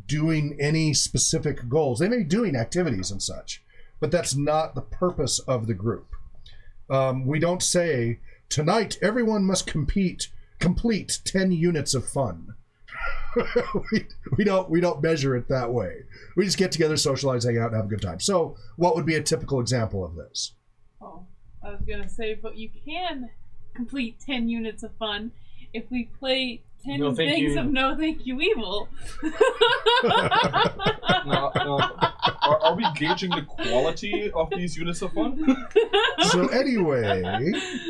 doing any specific goals. They may be doing activities and such, but that's not the purpose of the group. We don't say, tonight everyone must complete 10 units of fun. we don't measure it that way. We just get together, socialize, hang out, and have a good time. So what would be a typical example of this? Oh, I was going to say, but you can complete 10 units of fun if we play 10 things of No Thank You Evil. No. Are we gauging the quality of these units of fun? So anyway,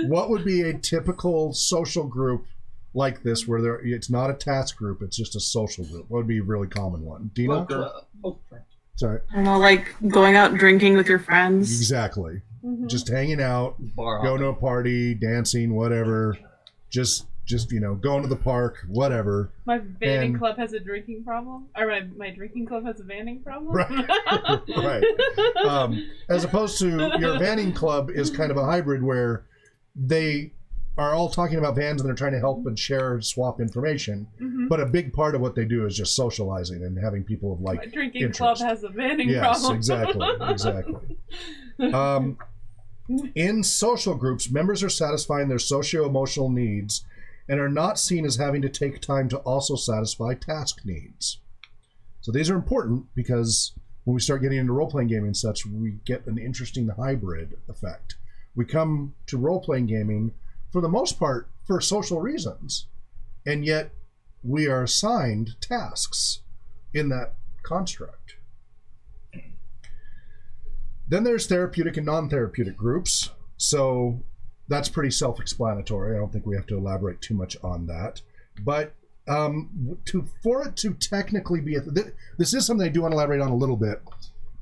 what would be a typical social group like this, where it's not a task group, it's just a social group? What would be a really common one? Dina? Sorry. I don't know, like going out drinking with your friends. Exactly. Mm-hmm. Just hanging out, going to a party, dancing, whatever. Just going to the park, whatever. My vanning club has a drinking problem, or my drinking club has a vanning problem. Right. Right. As opposed to your vanning club is kind of a hybrid where they are all talking about vans and they're trying to help and share, swap information. Mm-hmm. But a big part of what they do is just socializing and having people of like my drinking interest. Club has a vanning problem. Yes, exactly. In social groups, members are satisfying their socio-emotional needs and are not seen as having to take time to also satisfy task needs. So these are important because when we start getting into role-playing gaming and such, we get an interesting hybrid effect. We come to role-playing gaming for the most part for social reasons, and yet we are assigned tasks in that construct. Then there's therapeutic and non-therapeutic groups. So that's pretty self-explanatory. I don't think we have to elaborate too much on that. But for it to technically be, this is something I do want to elaborate on a little bit,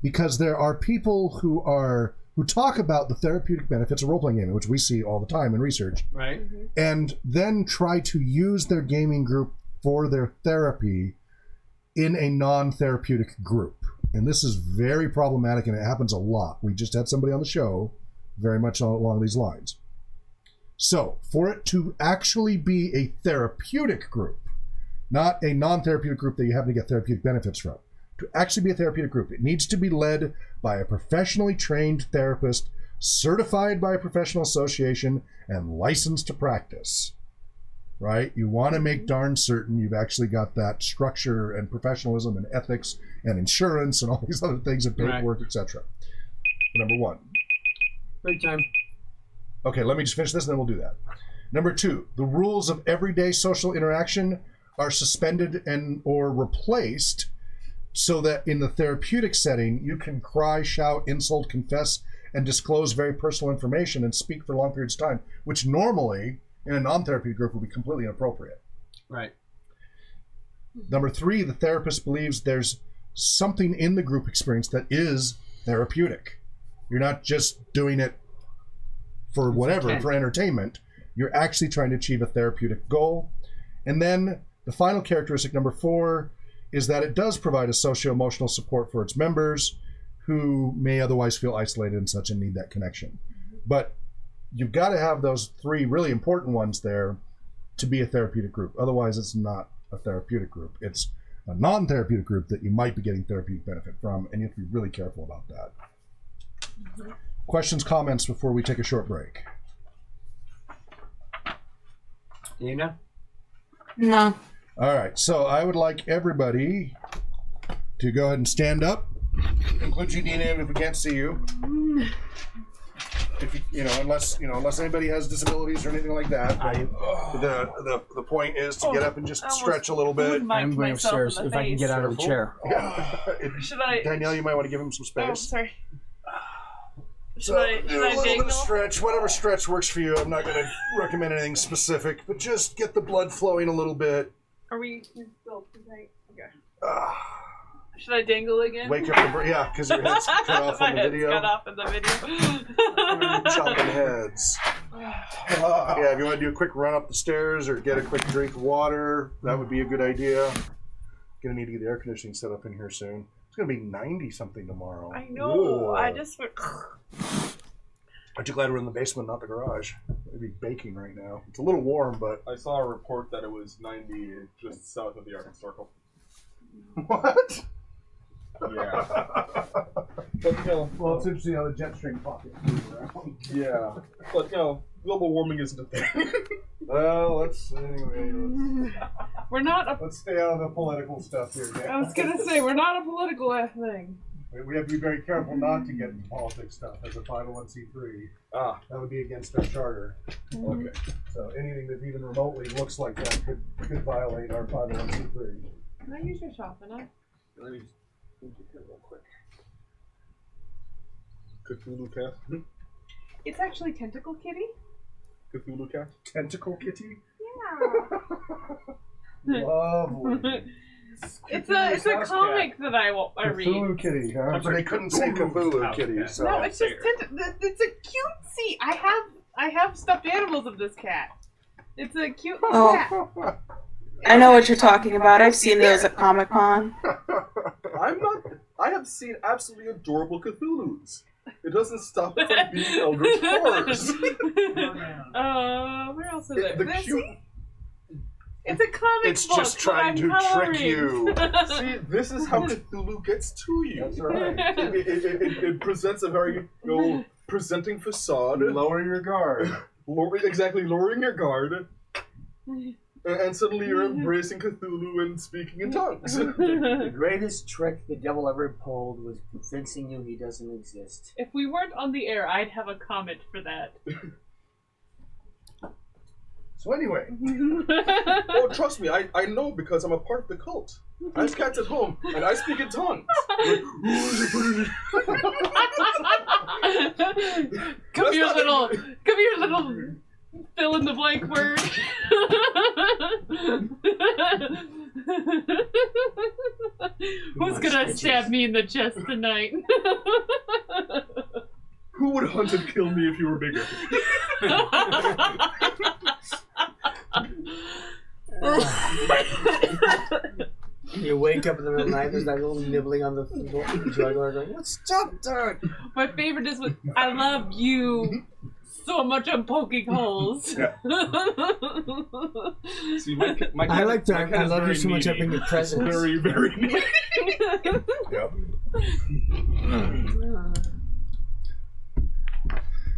because there are people who are who talk about the therapeutic benefits of role-playing gaming, which we see all the time in research, Right. and then try to use their gaming group for their therapy in a non-therapeutic group. And this is very problematic, and it happens a lot. We just had somebody on the show very much along these lines. So, for it to actually be a therapeutic group, not a non-therapeutic group that you happen to get therapeutic benefits from, to actually be a therapeutic group, it needs to be led by a professionally trained therapist, certified by a professional association, and licensed to practice. Right? You want to make darn certain you've actually got that structure and professionalism and ethics and insurance and all these other things and paperwork, etc. Number one. Break time. Okay, let me just finish this and then we'll do that. Number two, the rules of everyday social interaction are suspended and or replaced so that in the therapeutic setting, you can cry, shout, insult, confess, and disclose very personal information and speak for long periods of time, which normally in a non-therapeutic group would be completely inappropriate. Right. Number three, the therapist believes there's something in the group experience that is therapeutic. You're not just doing it for whatever, for entertainment. You're actually trying to achieve a therapeutic goal. And then the final characteristic, number four, is that it does provide a socio-emotional support for its members who may otherwise feel isolated and such and need that connection. But you've got to have those three really important ones there to be a therapeutic group. Otherwise, it's not a therapeutic group. It's a non-therapeutic group that you might be getting therapeutic benefit from, and you have to be really careful about that. Questions, comments before we take a short break? Dana? No. All right, so I would like everybody to go ahead and stand up. Include you, Dina, if we can't see you. If you, unless anybody has disabilities or anything like that. The point is to get up and just stretch a little bit. I'm going upstairs if I can get out of the chair. Yeah. Should I? Danielle, you might want to give him some space. Oh, sorry. So do a little bit dangle? of stretch, whatever stretch works for you. I'm not going to recommend anything specific, but just get the blood flowing a little bit. Are we still tonight? Okay. Should I dangle again? Wake up the because your head's cut off on the video. Cut off in the video. Chopping heads. Yeah, if you want to do a quick run up the stairs or get a quick drink of water, that would be a good idea. Gonna need to get the air conditioning set up in here soon. It's gonna be 90 something tomorrow. I know. Whoa. I just. Aren't you glad we're in the basement, not the garage? It'd be baking right now. It's a little warm, but I saw a report that it was 90 just south of the Arctic Circle. what? Yeah. But well, it's interesting how the jet stream pocket moves around. Yeah. But global warming isn't a thing. Well, let's We're not. Let's stay out of the political stuff here, guys. I was gonna say we're not a political thing. We have to be very careful not to get into politics stuff as a 501c3. That would be against our charter. Okay. So anything that even remotely looks like that could violate our 501c3. Can I use your sharpener? Let me just here real quick. Cthulhu cat. It's actually Tentacle Kitty. Cthulhu cat. Tentacle Kitty? Yeah. Lovely. It's a comic that I read. Cthulhu Kitty, huh? But they couldn't say Cthulhu Kitty, so. No, it's just it's a cutesy. I have stuffed animals of this cat. It's a cute little cat. I know what you're talking about. I've seen those at Comic-Con. I have seen absolutely adorable Cthulhus. It doesn't stop it from being eldritch horrors. Where else is it? It's a comic It's book just trying to trick you. See, this is how Cthulhu gets to you. That's right. It presents a very presenting facade. Lower your guard. Lowering your guard. And suddenly you're embracing Cthulhu and speaking in tongues. The greatest trick the devil ever pulled was convincing you he doesn't exist. If we weren't on the air, I'd have a comment for that. So anyway. Oh, trust me, I know because I'm a part of the cult. I have cats at home, and I speak in tongues. Come here, little fill in the blank word. Who's gonna stab me in the chest tonight? Who would hunt and kill me if you were bigger? You wake up in the middle of the night, there's that little nibbling on the jugular going, "What's up, dude?" My favorite is with, I love you so much I'm poking holes. Yeah. See, my cat, I like that. my cat I is love you very so much needy. up in your presence. Very, very needy. Yep.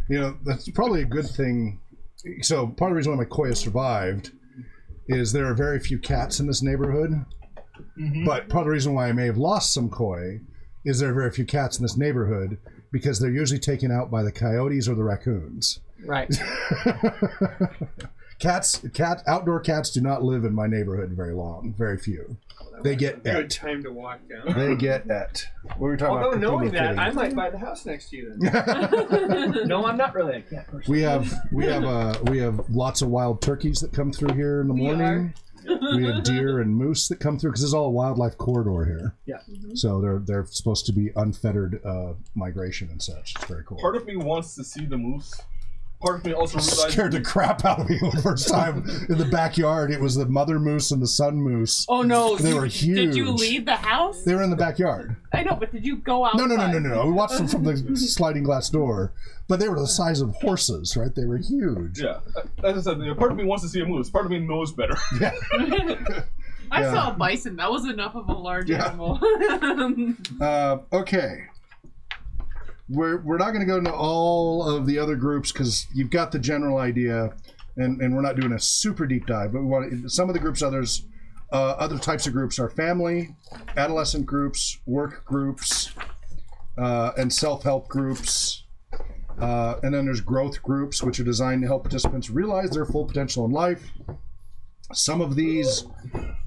You know, that's probably a good thing. So part of the reason why my koi has survived is there are very few cats in this neighborhood. Mm-hmm. But part of the reason why I may have lost some koi is there are very few cats in this neighborhood because they're usually taken out by the coyotes or the raccoons. Right. Outdoor cats do not live in my neighborhood very long. Very few. They get Good et. time to walk down. They get et. What were we talking Although about? knowing that, Cthulhu I Kitty. might buy the house next to you then. No, I'm not really a cat person. We have lots of wild turkeys that come through here in the morning. We have deer and moose that come through because this is all a wildlife corridor here. Yeah. So they're supposed to be unfettered migration and such. It's very cool. Part of me wants to see the moose. Part of me also Scared the crap out of me the first time in the backyard. It was the mother moose and the son moose. Oh no! They were huge. Did you leave the house? They were in the backyard. I know, but did you go outside? No. We watched them from the sliding glass door, but they were the size of horses, right? They were huge. Yeah, as I said, part of me wants to see a moose. Part of me knows better. Yeah. I Yeah. saw a bison. That was enough of a large Yeah. animal. Okay. We're not going to go into all of the other groups because you've got the general idea, and we're not doing a super deep dive. But we want some of the groups. Other types of groups are family, adolescent groups, work groups, and self-help groups. And then there's growth groups, which are designed to help participants realize their full potential in life. Some of these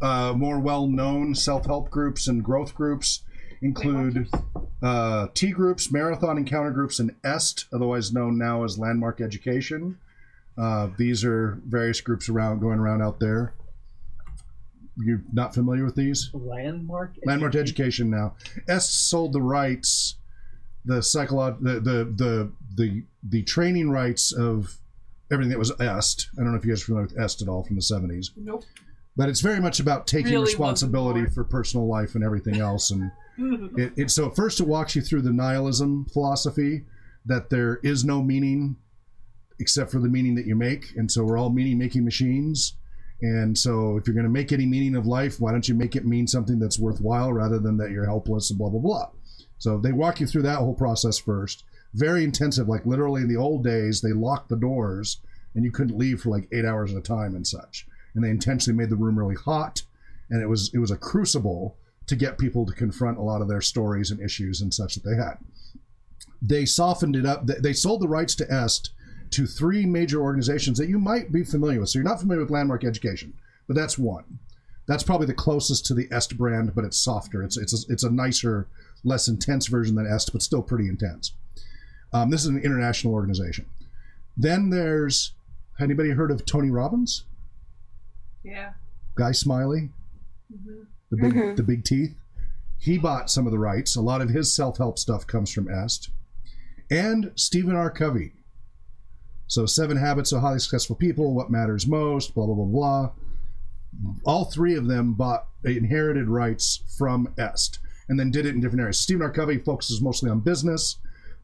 more well-known self-help groups and growth groups include T groups, marathon encounter groups, and EST, otherwise known now as Landmark Education. These are various groups going around out there. You're not familiar with these? Landmark Education now. EST sold the rights, the training rights of everything that was EST. I don't know if you guys are familiar with EST at all from the 70s. Nope. But it's very much about taking Really responsibility wasn't for personal life and everything else. And so at first it walks you through the nihilism philosophy that there is no meaning except for the meaning that you make. And so we're all meaning-making machines. And so if you're going to make any meaning of life, why don't you make it mean something that's worthwhile rather than that you're helpless and blah, blah, blah. So they walk you through that whole process first. Very intensive. Like literally in the old days, they locked the doors and you couldn't leave for like 8 hours at a time and such. And they intentionally made the room really hot. And it was a crucible to get people to confront a lot of their stories and issues and such that they had. They softened it up. They sold the rights to EST to 3 major organizations that you might be familiar with. So you're not familiar with Landmark Education, but that's one. That's probably the closest to the EST brand, but it's softer. It's a nicer, less intense version than EST, but still pretty intense. This is an international organization. Then there's, anybody heard of Tony Robbins? Yeah. Guy Smiley? Mm-hmm. The big teeth. He bought some of the rights. A lot of his self-help stuff comes from EST. And Stephen R. Covey. So 7 Habits of Highly Successful People, What Matters Most, blah, blah, blah, blah. All 3 of them inherited rights from EST and then did it in different areas. Stephen R. Covey focuses mostly on business.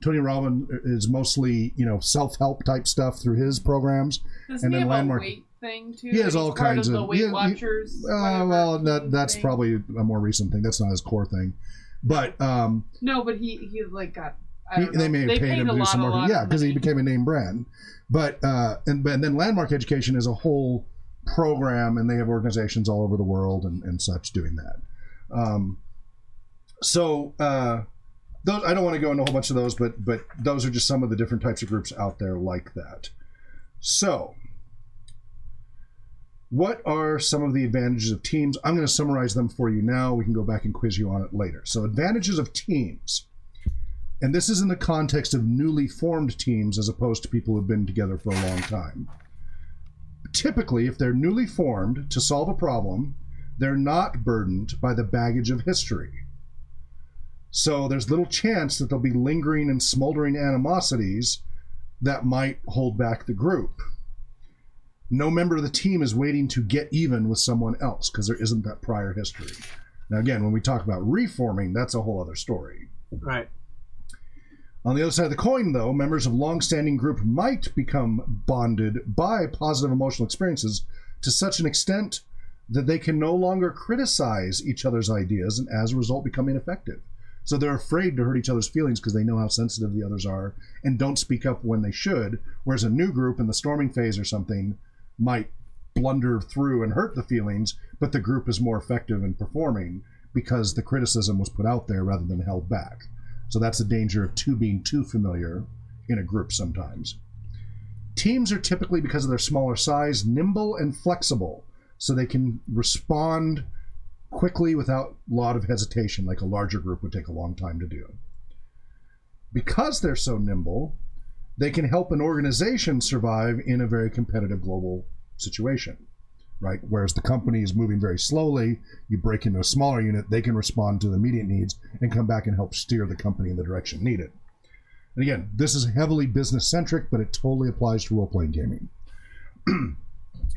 Tony Robbins is mostly, self-help type stuff through his programs. Doesn't he have a weight thing too? He has all kinds of the Weight Watchers. That's thing. probably a more recent thing. That's not his core thing, but no, but he like got. I don't know. They may have paid him to do some marketing. Yeah, because he became a name brand. But and then Landmark Education is a whole program, and they have organizations all over the world and such doing that. Those, I don't want to go into a whole bunch of those, but those are just some of the different types of groups out there like that. So, what are some of the advantages of teams? I'm going to summarize them for you now. We can go back and quiz you on it later. So, advantages of teams. And this is in the context of newly formed teams as opposed to people who've been together for a long time. Typically, if they're newly formed to solve a problem, they're not burdened by the baggage of history. So there's little chance that there'll be lingering and smoldering animosities that might hold back the group. No member of the team is waiting to get even with someone else because there isn't that prior history. Now, again, when we talk about reforming, that's a whole other story. Right. On the other side of the coin, though, members of long-standing group might become bonded by positive emotional experiences to such an extent that they can no longer criticize each other's ideas and as a result become ineffective. So they're afraid to hurt each other's feelings because they know how sensitive the others are and don't speak up when they should, whereas a new group in the storming phase or something might blunder through and hurt the feelings, but the group is more effective in performing because the criticism was put out there rather than held back. So that's the danger of being too familiar in a group sometimes. Teams are typically, because of their smaller size, nimble and flexible, so they can respond quickly without a lot of hesitation, like a larger group would take a long time to do. Because they're so nimble, they can help an organization survive in a very competitive global situation, right? Whereas the company is moving very slowly, you break into a smaller unit, they can respond to the immediate needs and come back and help steer the company in the direction needed. And again, this is heavily business-centric, but it totally applies to role-playing gaming.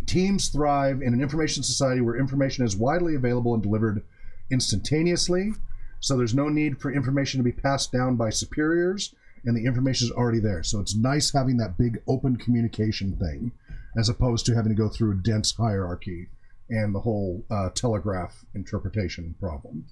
Teams thrive in an information society where information is widely available and delivered instantaneously, so there's no need for information to be passed down by superiors, and the information is already there. So it's nice having that big open communication thing, as opposed to having to go through a dense hierarchy and the whole telegraph interpretation problem.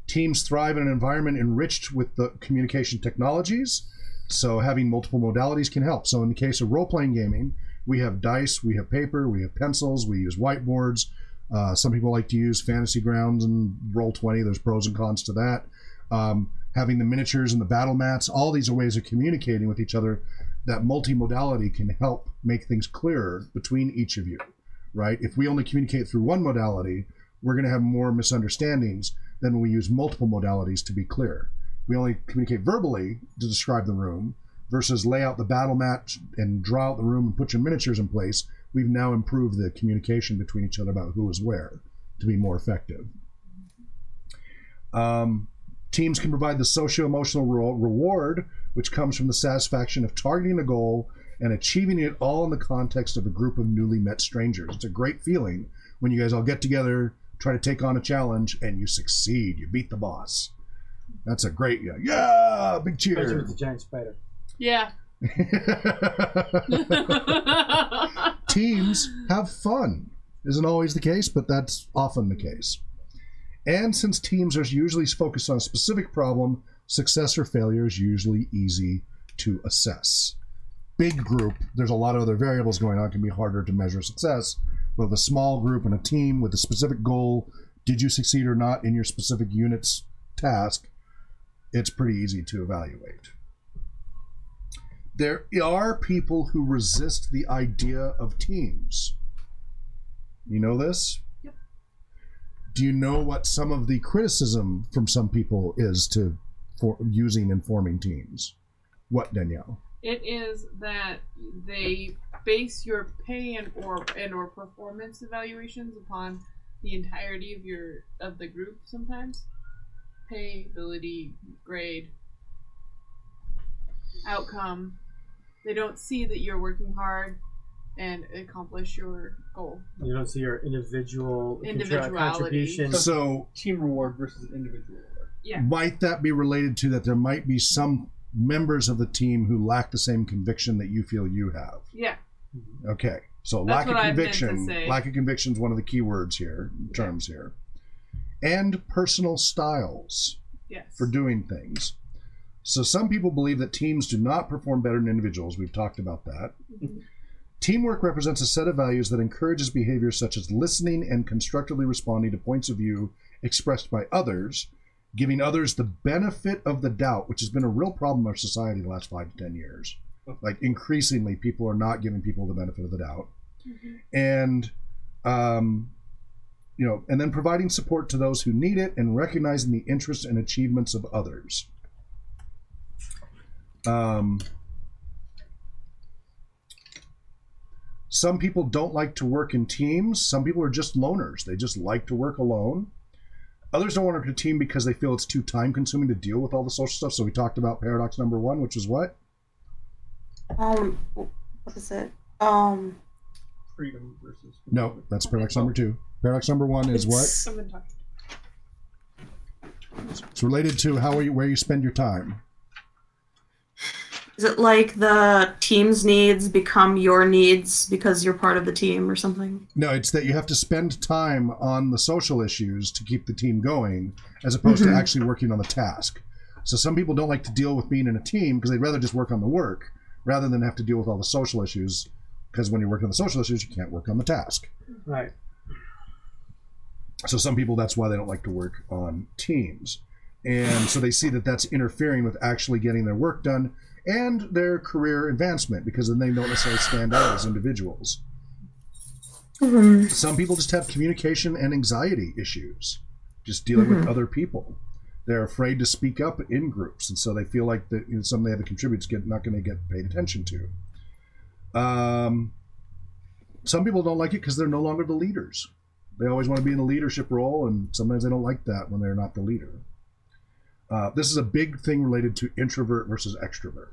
Teams thrive in an environment enriched with the communication technologies, so having multiple modalities can help. So in the case of role-playing gaming, we have dice, we have paper, we have pencils, we use whiteboards. Some people like to use fantasy grounds and Roll20. There's pros and cons to that. Having the miniatures and the battle mats, all these are ways of communicating with each other. That multimodality can help make things clearer between each of you, right? If we only communicate through one modality, we're going to have more misunderstandings than when we use multiple modalities to be clear. We only communicate verbally to describe the room versus lay out the battle mat and draw out the room and put your miniatures in place. We've now improved the communication between each other about who is where to be more effective. Teams can provide the socio-emotional reward, which comes from the satisfaction of targeting a goal and achieving it all in the context of a group of newly met strangers. It's a great feeling when you guys all get together, try to take on a challenge, and you succeed. You beat the boss. That's a great, yeah, big cheer. Especially with the giant spider. Yeah. Teams have fun. Isn't always the case, but that's often the case. And since teams are usually focused on a specific problem, success or failure is usually easy to assess. Big group, there's a lot of other variables going on. It can be harder to measure success. But with a small group and a team with a specific goal, did you succeed or not in your specific unit's task, it's pretty easy to evaluate. There are people who resist the idea of teams. You know this? Yep. Do you know what some of the criticism from some people is for using and forming teams? What, Danielle? It is that they base your pay and or performance evaluations upon the entirety of the group sometimes. Pay, ability, grade, outcome. They don't see that you're working hard and accomplish your goal. You don't see your individuality. Contribution. So team reward versus individual reward. Yeah. Might that be related to that there might be some members of the team who lack the same conviction that you feel you have? Yeah. Okay. So That's lack of conviction is one of the key words here, terms here. And personal styles for doing things. So some people believe that teams do not perform better than individuals. We've talked about that. Mm-hmm. Teamwork represents a set of values that encourages behaviors such as listening and constructively responding to points of view expressed by others, giving others the benefit of the doubt, which has been a real problem in our society the last 5 to 10 years. Like increasingly, people are not giving people the benefit of the doubt. Mm-hmm. And, and then providing support to those who need it and recognizing the interests and achievements of others. Some people don't like to work in teams. Some people are just loners. They just like to work alone. Others don't want to work in a team because they feel it's too time-consuming to deal with all the social stuff. So we talked about paradox number 1, which is what? What is it? Freedom versus. No, that's paradox number 2. Paradox number 1 is what? Someone talk. It's related to where you spend your time. Is it like the team's needs become your needs because you're part of the team or something? No, it's that you have to spend time on the social issues to keep the team going, as opposed to actually working on the task. So some people don't like to deal with being in a team because they'd rather just work on the work rather than have to deal with all the social issues, because when you're working on the social issues, you can't work on the task. Right. So some people, that's why they don't like to work on teams. And so they see that that's interfering with actually getting their work done and their career advancement, because then they don't necessarily stand out as individuals. Some people just have communication and anxiety issues, just dealing with other people. They're afraid to speak up in groups, and so they feel like that something they have to contribute is not going to get paid attention to. Some people don't like it because they're no longer the leaders. They always want to be in a leadership role, and sometimes they don't like that when they're not the leader. This is a big thing related to introvert versus extrovert,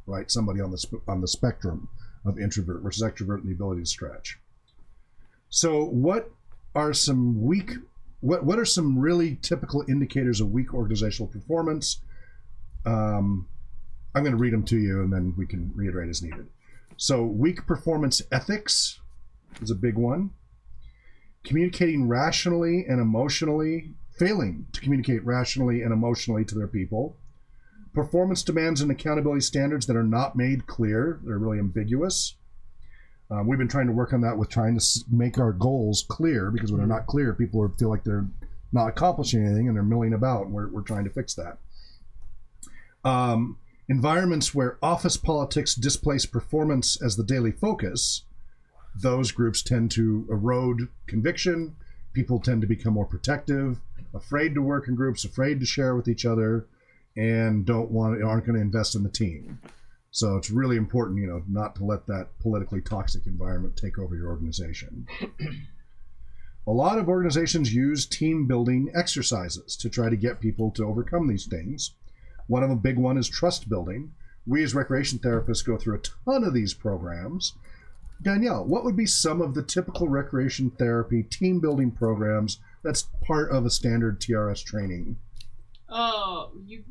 right? Somebody on the spectrum of introvert versus extrovert and the ability to stretch. So what are some really typical indicators of weak organizational performance? I'm going to read them to you, and then we can reiterate as needed. So weak performance ethics is a big one. Communicating rationally and emotionally, failing to communicate rationally and emotionally to their people. Performance demands and accountability standards that are not made clear. They're really ambiguous. We've been trying to work on that with trying to make our goals clear, because when they're not clear, people feel like they're not accomplishing anything and they're milling about, and we're trying to fix that. Environments where office politics displace performance as the daily focus, those groups tend to erode conviction. People tend to become more protective, afraid to work in groups, afraid to share with each other, and aren't going to invest in the team. So it's really important, not to let that politically toxic environment take over your organization. A lot of organizations use team building exercises to try to get people to overcome these things. One of a big one is trust building. We as recreation therapists go through a ton of these programs. Danielle, what would be some of the typical recreation therapy team building programs that's part of a standard TRS training? You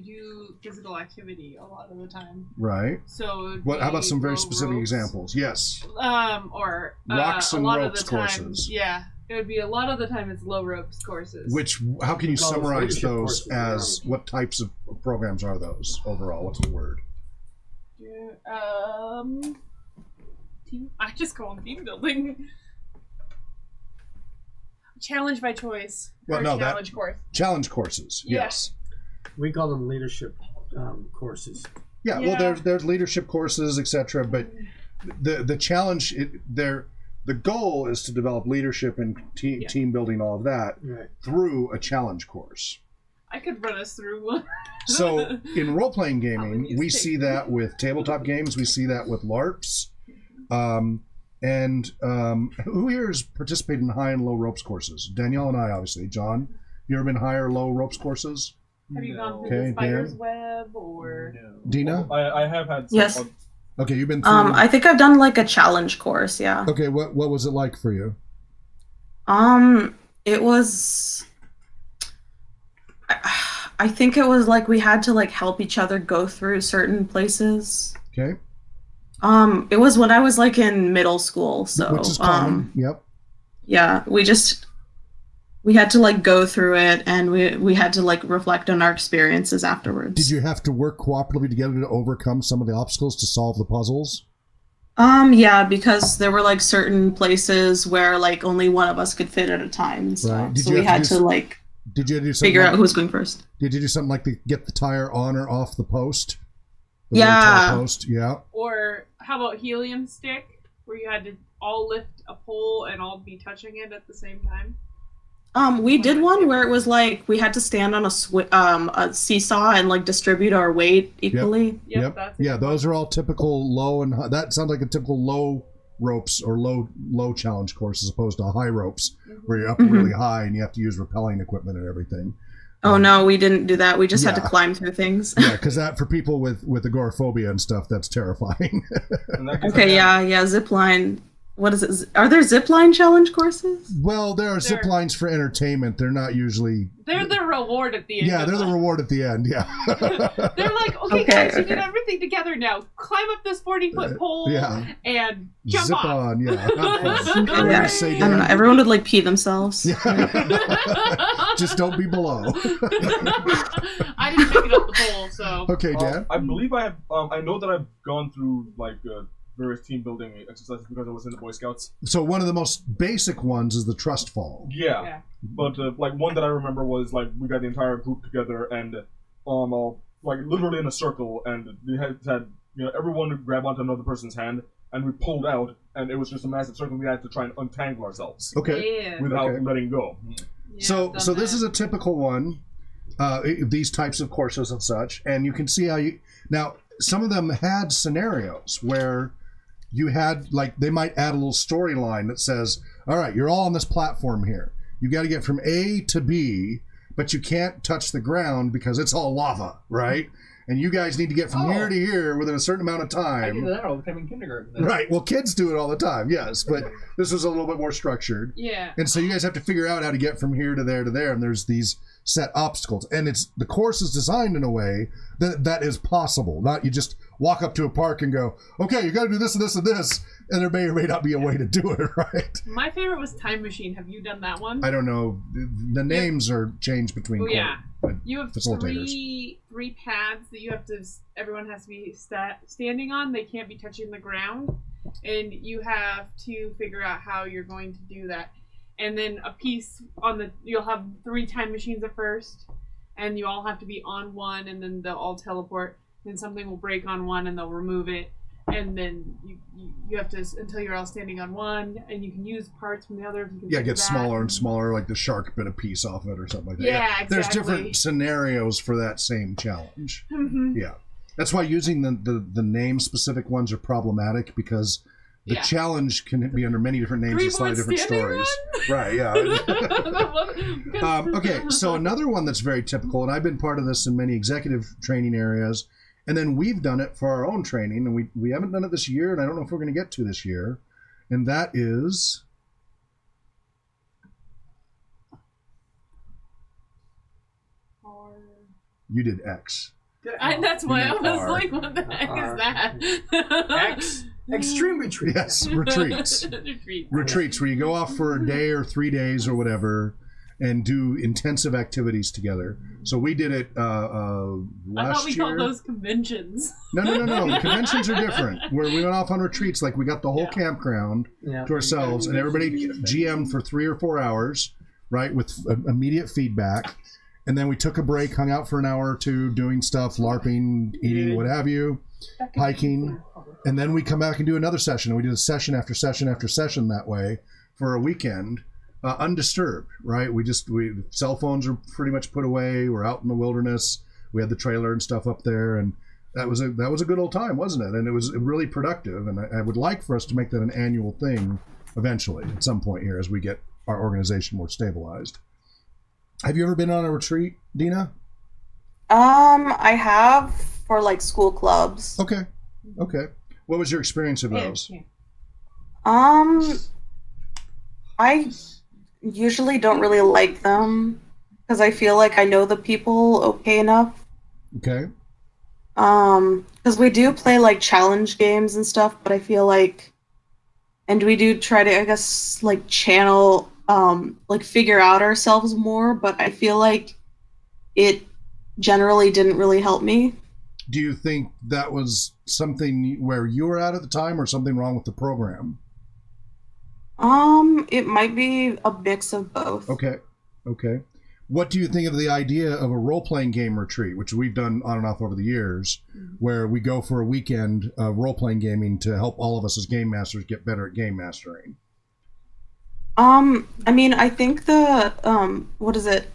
do physical activity a lot of the time. Right. So how about some very specific ropes. examples? Yes. Or rocks and a lot ropes of the time, courses. Yeah, it would be a lot of the time it's low ropes courses. How can you summarize those courses, as what types of programs are those overall? What's the word? I just call them team building. Challenge by choice. Well, no, challenge course. Challenge courses. Yeah. Yes. We call them leadership courses. Yeah. Well, there's leadership courses, etc. But the challenge, the goal is to develop leadership and team building, all of that, through a challenge course. I could run us through one. So in role-playing gaming, we see that with tabletop games. We see that with LARPs. Who here has participated in high and low ropes courses? Danielle and I, obviously. John, you ever been high or low ropes courses? Have you gone through the spider's web or? No. Dina? I have had some. Yes. Okay, you've been through. I think I've done like a challenge course, yeah. Okay, what was it like for you? It was. I think it was like we had to like help each other go through certain places. Okay. It was when I was like in middle school, so which is common. Yep. Yeah, we had to like go through it, and we had to like reflect on our experiences afterwards. Did you have to work cooperatively together to overcome some of the obstacles to solve the puzzles? Yeah, because there were like certain places where like only one of us could fit at a time and stuff. Right. So we had to like figure out who's going first. Did you do something like get the tire on or off the post? Yeah. Post? Yeah. Or how about helium stick, where you had to all lift a pole and all be touching it at the same time? We did one where it was like we had to stand on a seesaw and like distribute our weight equally. Yep. That's yeah, those are all typical low and high. That sounds like a typical low ropes or low challenge course as opposed to high ropes where you're up really high and you have to use rappelling equipment and everything. Oh no, we didn't do that. We just had to climb through things. Yeah, because that for people with agoraphobia and stuff, that's terrifying. Okay, yeah, zip line. What is it? Are there zip line challenge courses? Well, there are zip lines for entertainment. They're not usually. They're the reward at the end. Yeah, they're the reward at the end. Yeah. They're like, okay, guys, you did everything together now. Climb up this 40-foot pole and jump zip off. on. Yeah. I don't know. Everyone would like pee themselves. Yeah. Just don't be below. I didn't make it up the pole, so. Okay, Dan. I believe I have. I know that I've gone through like various team building exercises because I was in the Boy Scouts. So one of the most basic ones is the trust fall. Yeah. But like one that I remember was like we got the entire group together and like literally in a circle, and we had everyone would grab onto another person's hand and we pulled out, and it was just a massive circle. We had to try and untangle ourselves. Okay. Without letting go. Yeah, so this is a typical one. These types of courses and such, and you can see how now some of them had scenarios where you had, like, they might add a little storyline that says, all right, you're all on this platform here. You got to get from A to B, but you can't touch the ground because it's all lava, right? And you guys need to get from here to here within a certain amount of time. I do that all the time in kindergarten. Right. Well, kids do it all the time, yes, but this was a little bit more structured. Yeah. And so you guys have to figure out how to get from here to there, and there's these set obstacles. And the course is designed in a way that is possible. Not you just walk up to a park and go, okay, you got to do this and this and this, and there may or may not be a way to do it, right? My favorite was Time Machine. Have you done that one? I don't know. The names are changed between you have three pads that everyone has to be standing on. They can't be touching the ground, and you have to figure out how you're going to do that. And then a piece you'll have 3 time machines at first, and you all have to be on one, and then they'll all teleport. Then something will break on one, and they'll remove it. And then you have to, until you're all standing on one, and you can use parts from the other. It gets smaller and smaller, like the shark bit a piece off of it or something like that. Yeah, exactly. There's different scenarios for that same challenge. Mm-hmm. Yeah. That's why using the name-specific ones are problematic, because the challenge can be under many different names and slightly different stories. Right, yeah. Okay, so another one that's very typical, and I've been part of this in many executive training areas, and then we've done it for our own training, and we haven't done it this year, and I don't know if we're going to get to this year, and that is... You did X. That's why I was like, what the heck is that? X. Extreme retreat. Yes, retreats. Retreats where you go off for a day or 3 days or whatever and do intensive activities together. So we did it last year. I thought we called those conventions. No. Conventions are different. Where we went off on retreats, like we got the whole campground to ourselves, and everybody GM'd for 3 or 4 hours, right, with immediate feedback. And then we took a break, hung out for an hour or two, doing stuff, LARPing, eating, what have you, hiking. And then we come back and do another session. And we did a session after session after session that way for a weekend, undisturbed, right? Cell phones are pretty much put away. We're out in the wilderness. We had the trailer and stuff up there. And that was a good old time, wasn't it? And it was really productive. And I would like for us to make that an annual thing eventually at some point here as we get our organization more stabilized. Have you ever been on a retreat, Dina? I have for like school clubs. Okay. What was your experience of those? I usually don't really like them because I feel like I know the people okay enough. Okay. Because we do play like challenge games and stuff, but I feel like, and we do try to, I guess, like channel, like figure out ourselves more, but I feel like it generally didn't really help me. Do you think that was something where you were at the time, or something wrong with the program? It might be a mix of both. Okay. What do you think of the idea of a role-playing game retreat, which we've done on and off over the years, where we go for a weekend of role-playing gaming to help all of us as game masters get better at game mastering? I mean, I think the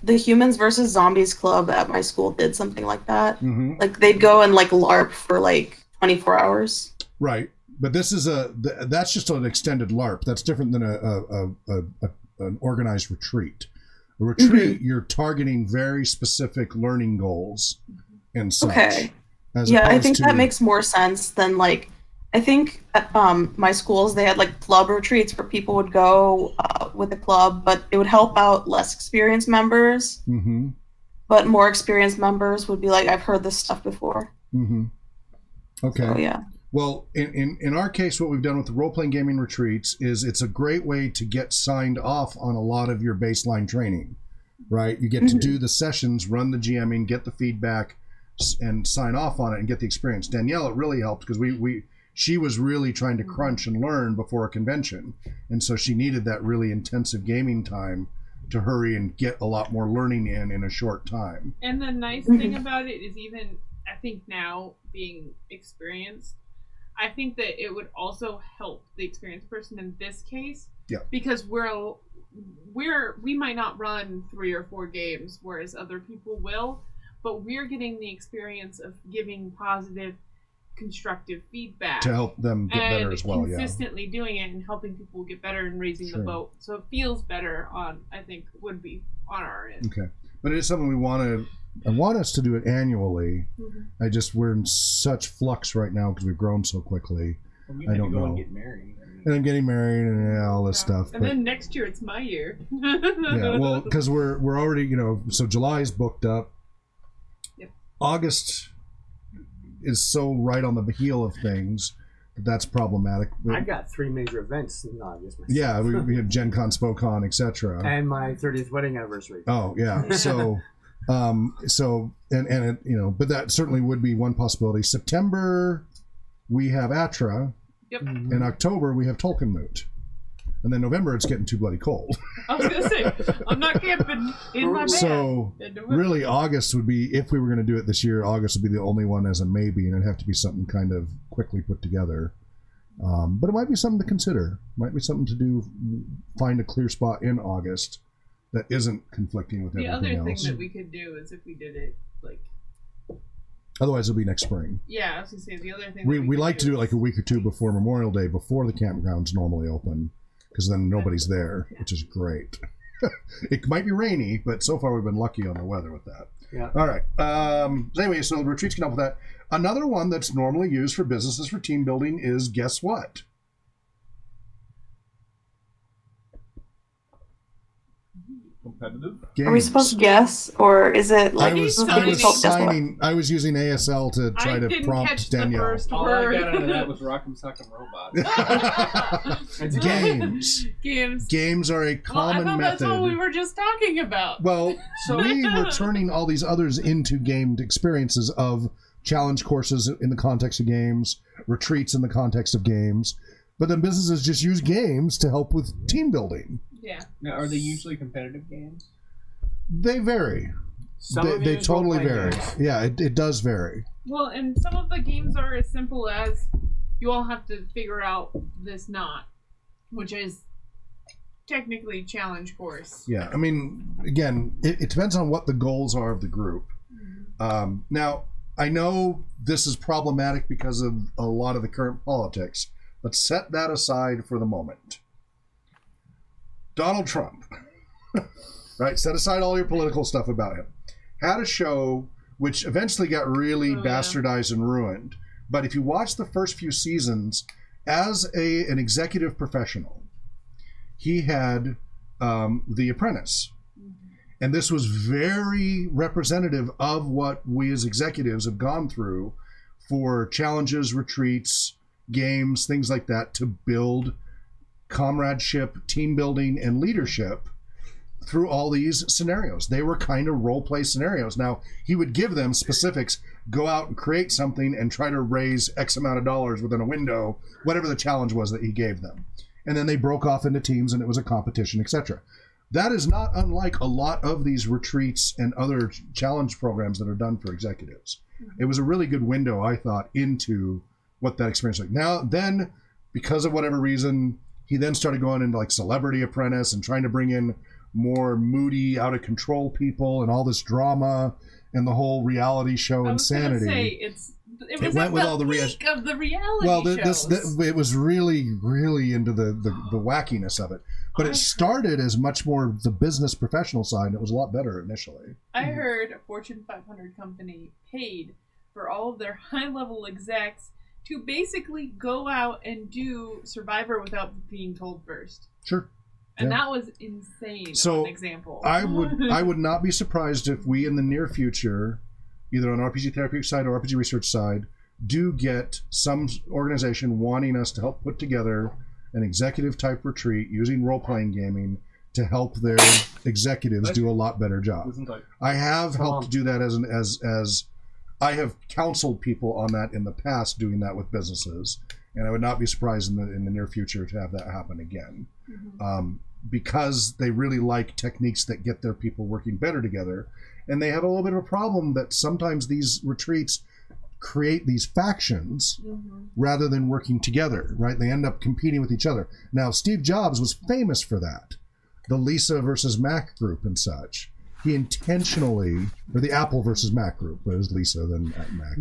the Humans versus Zombies Club at my school did something like that. Mm-hmm. Like they'd go and like LARP for like 24 hours. Right. But this is that's just an extended LARP. That's different than an organized retreat. A retreat, you're targeting very specific learning goals and such. Okay. I think that makes more sense than like, I think at my schools, they had like club retreats where people would go with a club, but it would help out less experienced members. Mm-hmm. But more experienced members would be like, I've heard this stuff before. Mm-hmm. Okay. So, yeah. Well, in our case, what we've done with the role-playing gaming retreats is it's a great way to get signed off on a lot of your baseline training, right? You get to do the sessions, run the GMing, get the feedback, and sign off on it and get the experience. Danielle, it really helped because she was really trying to crunch and learn before a convention. And so she needed that really intensive gaming time to hurry and get a lot more learning in a short time. And the nice thing about it is, even I think now being experienced, I think that it would also help the experienced person in this case. Yeah. Because we might not run 3 or 4 games, whereas other people will, but we're getting the experience of giving positive, constructive feedback to help them get better as well. Consistently doing it and helping people get better and raising the boat, so it feels better I think would be on our end. Okay, but it is something I want us to do it annually. We're in such flux right now because we've grown so quickly. Well, I don't know. And get married. And I'm getting married and all this stuff. And then next year it's my year. Yeah, well, because we're already, so July is booked up. Yep. August is so right on the heel of things that's problematic. I got 3 major events in August myself. Yeah, we have Gen Con, SpoCon, etc. And my 30th wedding anniversary. Oh yeah, so but that certainly would be one possibility. September we have Atra. Yep. In October we have Tolkien Moot. And then November it's getting too bloody cold. I was gonna say, I'm not camping in my van. So really August would be, if we were going to do it this year, August would be the only one as a maybe, and it'd have to be something kind of quickly put together. But it might be something to consider. Might be something to do, find a clear spot in August that isn't conflicting with everything else. The other thing that we could do is if we did it like... Otherwise it'll be next spring. Yeah, I was going to say, the other thing we like to do it like a week or two before Memorial Day, before the campgrounds normally open, because then nobody's there, which is great. It might be rainy, but so far we've been lucky on the weather with that. Yeah. All right. Anyway, so the retreats can help with that. Another one that's normally used for businesses for team building is, guess what? Competitive? Games. Are we supposed to guess, or is it like I was using ASL to try to prompt Danielle. All I got out of that was Rock'em Sock'em Robot. Games are a common method. That's what we were just talking about. Well, we were turning all these others into gamed experiences of challenge courses in the context of games, retreats in the context of games, but then businesses just use games to help with team building. Yeah. Now, are they usually competitive games? They vary. They totally vary. Games. Yeah, it does vary. Well, and some of the games are as simple as you all have to figure out this knot, which is technically challenge course. Yeah, I mean, again, it depends on what the goals are of the group. Now, I know this is problematic because of a lot of the current politics, but set that aside for the moment. Donald Trump, right? Set aside all your political stuff about him. Had a show which eventually got really bastardized and ruined. But if you watch the first few seasons, as an executive professional, he had The Apprentice. And this was very representative of what we as executives have gone through for challenges, retreats, games, things like that, to build comradeship, team building, and leadership through all these scenarios. They were kind of role play scenarios. Now, he would give them specifics, go out and create something and try to raise X amount of dollars within a window, whatever the challenge was that he gave them. And then they broke off into teams and it was a competition, etc. That is not unlike a lot of these retreats and other challenge programs that are done for executives. It was a really good window, I thought, into what that experience was like. Now, then, because of whatever reason, he then started going into like Celebrity Apprentice and trying to bring in more moody, out of control people and all this drama and the whole reality show insanity. I was gonna say, It went with all the peak of the reality well, shows. it was really, really into the wackiness of it. But it started as much more the business professional side, and it was a lot better initially. I heard a Fortune 500 company paid for all of their high-level execs to basically go out and do Survivor without being told first. Sure. And Yeah. that was insane. So, an example. I would not be surprised if we in the near future, either on RPG Therapeutic side or RPG Research side, do get some organization wanting us to help put together an executive type retreat using role-playing gaming to help their executives do a lot better job. I have helped do that as I have counseled people on that in the past, doing that with businesses, and I would not be surprised in the near future to have that happen again. Because they really like techniques that get their people working better together, and they have a little bit of a problem that sometimes these retreats create these factions rather than working together, right? They end up competing with each other. Now, Steve Jobs was famous for that. The Lisa versus Mac group and such. He intentionally, or the Apple versus Mac group, but it was Lisa then Mac.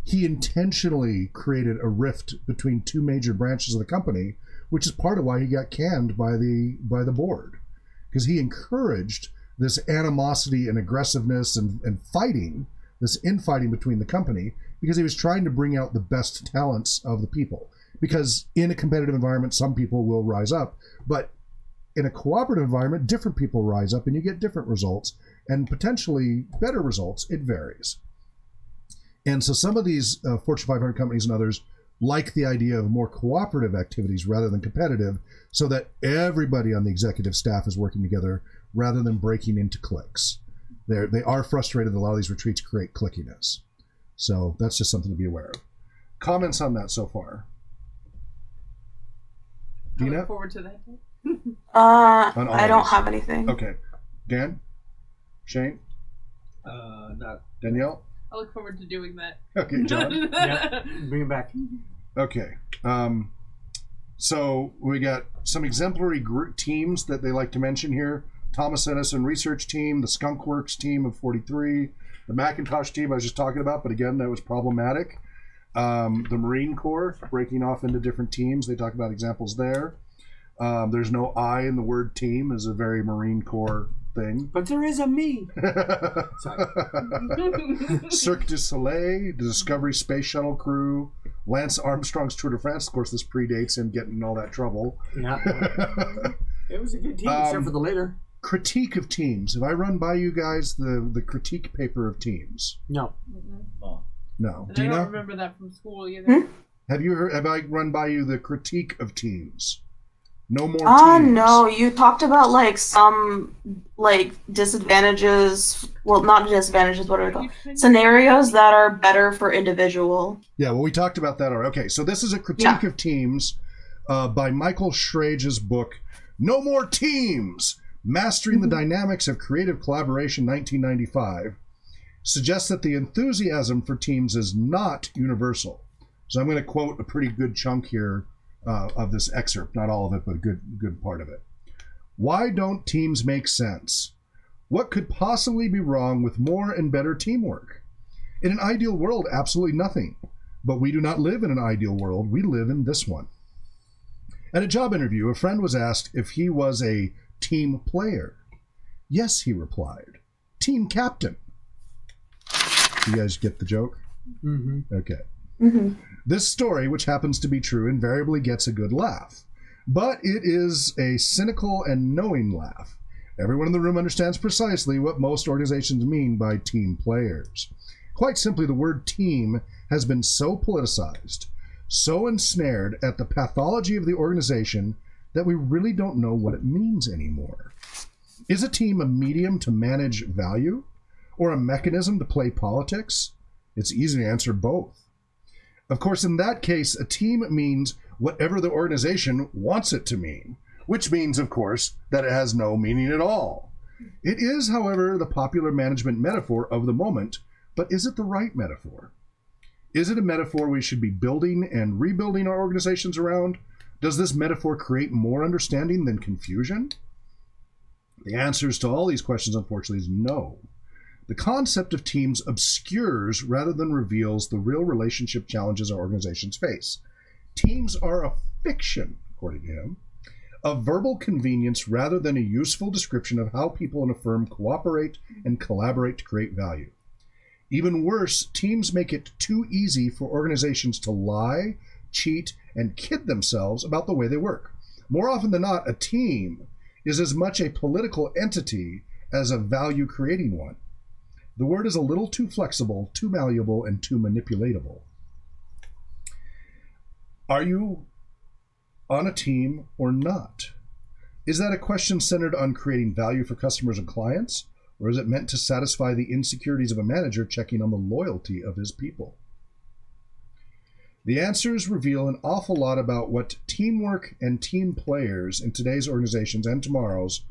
He intentionally created a rift between two major branches of the company, which is part of why he got canned by the board. Because he encouraged this animosity and aggressiveness and fighting, this infighting between the company, because he was trying to bring out the best talents of the people. Because in a competitive environment, some people will rise up, but in a cooperative environment, different people rise up and you get different results and potentially better results. It varies. And so some of these Fortune 500 companies and others like the idea of more cooperative activities rather than competitive, so that everybody on the executive staff is working together rather than breaking into cliques. They are frustrated that a lot of these retreats create clickiness. So that's just something to be aware of. Comments on that so far? I Dina? look forward to that. I don't have anything. Okay. Dan? Shane? Not. Danielle? I look forward to doing that. Okay, John? Yeah, bring it back. Okay. So we got some exemplary teams that they like to mention here. Thomas Edison Research Team, the Skunk Works team of 43, the Macintosh team I was just talking about, but again, that was problematic. The Marine Corps breaking off into different teams. They talk about examples there. There's no I in the word team is a very Marine Corps thing. But there is a me. Sorry. Cirque du Soleil, the Discovery Space Shuttle crew, Lance Armstrong's Tour de France. Of course, this predates him getting in all that trouble. Yeah. It was a good team, except for the later. Critique of teams. Have I run by you guys the critique paper of teams? No. No. And I Dina? don't remember that from school either. Have I run by you the critique of teams? No more teams. No, you talked about like some like disadvantages. Well, not disadvantages, what are they called? Scenarios that are better for individual. Yeah, well, we talked about that already. Okay, so this is a critique of teams by Michael Schrage's book, No More Teams, Mastering the Dynamics of Creative Collaboration, 1995, suggests that the enthusiasm for teams is not universal. So I'm going to quote a pretty good chunk here of this excerpt, not all of it, but a good part of it. Why don't teams make sense? What could possibly be wrong with more and better teamwork? In an ideal world, absolutely nothing. But we do not live in an ideal world. We live in this one. At a job interview, a friend was asked if he was a team player. Yes, he replied. Team captain. You guys get the joke? Mm-hmm. Okay. Mm-hmm. This story, which happens to be true, invariably gets a good laugh. But it is a cynical and knowing laugh. Everyone in the room understands precisely what most organizations mean by team players. Quite simply, the word team has been so politicized, so ensnared at the pathology of the organization that we really don't know what it means anymore. Is a team a medium to manage value or a mechanism to play politics? It's easy to answer both. Of course, in that case, a team means whatever the organization wants it to mean, which means, of course, that it has no meaning at all. It is, however, the popular management metaphor of the moment, but is it the right metaphor? Is it a metaphor we should be building and rebuilding our organizations around? Does this metaphor create more understanding than confusion? The answers to all these questions, unfortunately, is no. The concept of teams obscures rather than reveals the real relationship challenges our organizations face. Teams are a fiction, according to him, a verbal convenience rather than a useful description of how people in a firm cooperate and collaborate to create value. Even worse, teams make it too easy for organizations to lie, cheat, and kid themselves about the way they work. More often than not, a team is as much a political entity as a value-creating one. The word is a little too flexible, too malleable, and too manipulatable. Are you on a team or not? Is that a question centered on creating value for customers and clients, or is it meant to satisfy the insecurities of a manager checking on the loyalty of his people? The answers reveal an awful lot about what teamwork and team players in today's organizations and tomorrow's.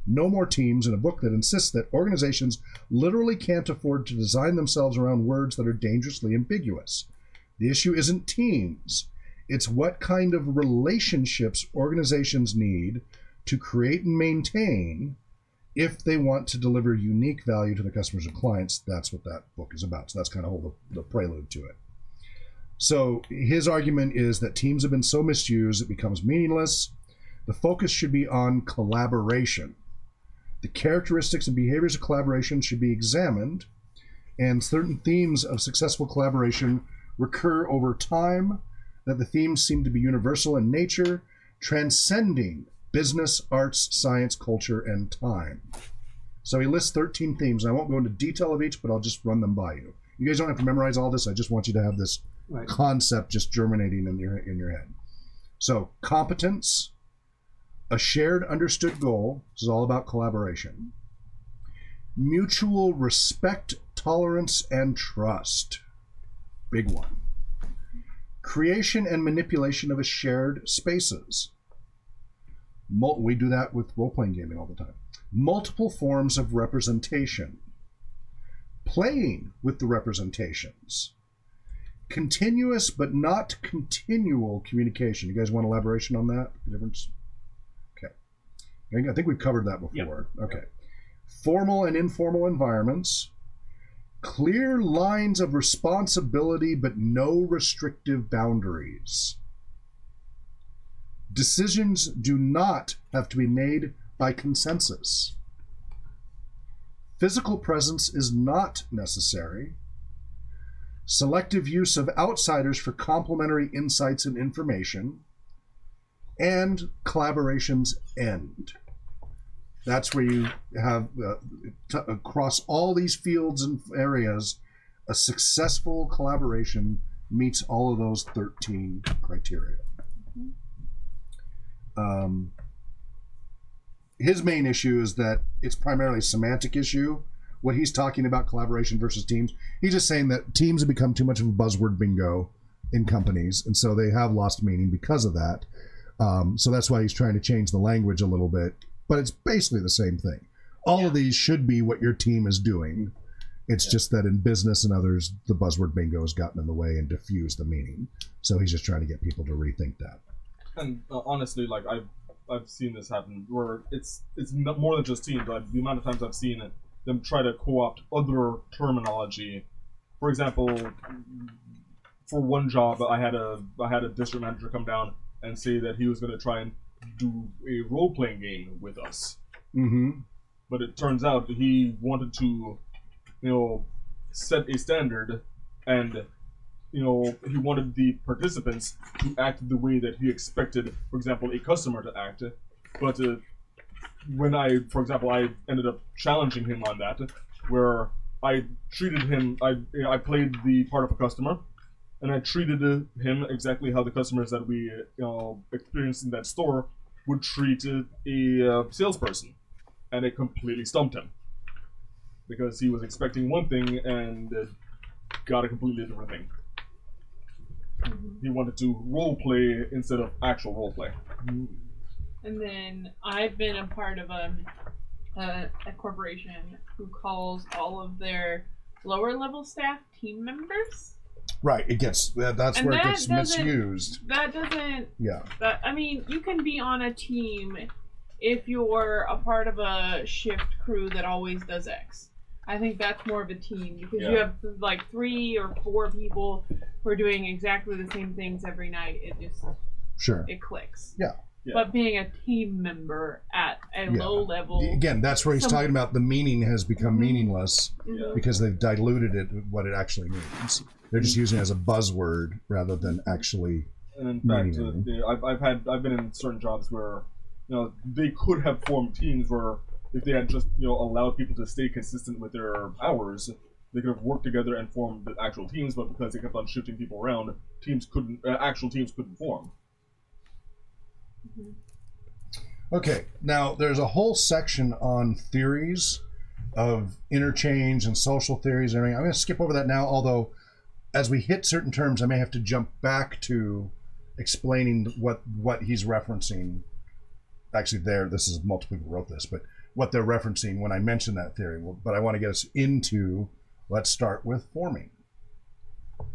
No More Teams, in a book that insists that organizations literally can't afford to design themselves around words that are dangerously ambiguous. The issue isn't teams. It's what kind of relationships organizations need to create and maintain if they want to deliver unique value to their customers and clients. That's what that book is about. So that's kind of the prelude to it. So his argument is that teams have been so misused it becomes meaningless. The focus should be on collaboration. The characteristics and behaviors of collaboration should be examined, and certain themes of successful collaboration recur over time, that the themes seem to be universal in nature, transcending business, arts, science, culture, and time. So he lists 13 themes. I won't go into detail of each, but I'll just run them by you. You guys don't have to memorize all this. I just want you to have this concept just germinating in your head. So competence, a shared understood goal. This is all about collaboration. Mutual respect, tolerance, and trust. Big one. Creation and manipulation of a shared spaces. We do that with role-playing gaming all the time. Multiple forms of representation. Playing with the representations. Continuous but not continual communication. You guys want elaboration on that? The difference? Okay. I think we've covered that before. Yep. Okay. Formal and informal environments. Clear lines of responsibility but no restrictive boundaries. Decisions do not have to be made by consensus. Physical presence is not necessary. Selective use of outsiders for complementary insights and information. And collaborations end. That's where you have, across all these fields and areas, a successful collaboration meets all of those 13 criteria. His main issue is that it's primarily a semantic issue. What he's talking about, collaboration versus teams, he's just saying that teams have become too much of a buzzword bingo in companies, and so they have lost meaning because of that. So that's why he's trying to change the language a little bit, but it's basically the same thing. All of these should be what your team is doing. It's just that in business and others, the buzzword bingo has gotten in the way and diffused the meaning. So he's just trying to get people to rethink that. And honestly, like I've seen this happen where it's not more than just teams. The amount of times I've seen them try to co-opt other terminology. For example, for one job, I had a district manager come down and say that he was going to try and do a role-playing game with us. Mm-hmm. But it turns out he wanted to, set a standard, and he wanted the participants to act the way that he expected, for example, a customer to act. But when I ended up challenging him on that, where I treated him, I played the part of a customer, and I treated him exactly how the customers that we experienced in that store would treat a salesperson, and it completely stumped him because he was expecting one thing and got a completely different thing. Mm-hmm. He wanted to role play instead of actual role play. And then I've been a part of a corporation who calls all of their lower level staff team members. Right, it gets that's where it gets misused. That doesn't. Yeah. You can be on a team if you're a part of a shift crew that always does X. I think that's more of a team because you Yeah. have like 3 or 4 people who are doing exactly the same things every night. It just it clicks. Yeah. Yeah. But being a team member at a low level, Again, that's where he's talking about the meaning has become meaningless Yeah. because they've diluted it what it actually means. They're just using it as a buzzword rather than actually. And in fact, meaning. I've been in certain jobs where, they could have formed teams where if they had just allowed people to stay consistent with their hours, they could have worked together and formed the actual teams. But because they kept on shifting people around, actual teams couldn't form. Okay, now there's a whole section on theories of interchange and social theories and everything. I'm going to skip over that now, although as we hit certain terms, I may have to jump back to explaining what he's referencing. Actually, this is multiple people wrote this, but what they're referencing when I mention that theory. But I want to get us into, let's start with forming.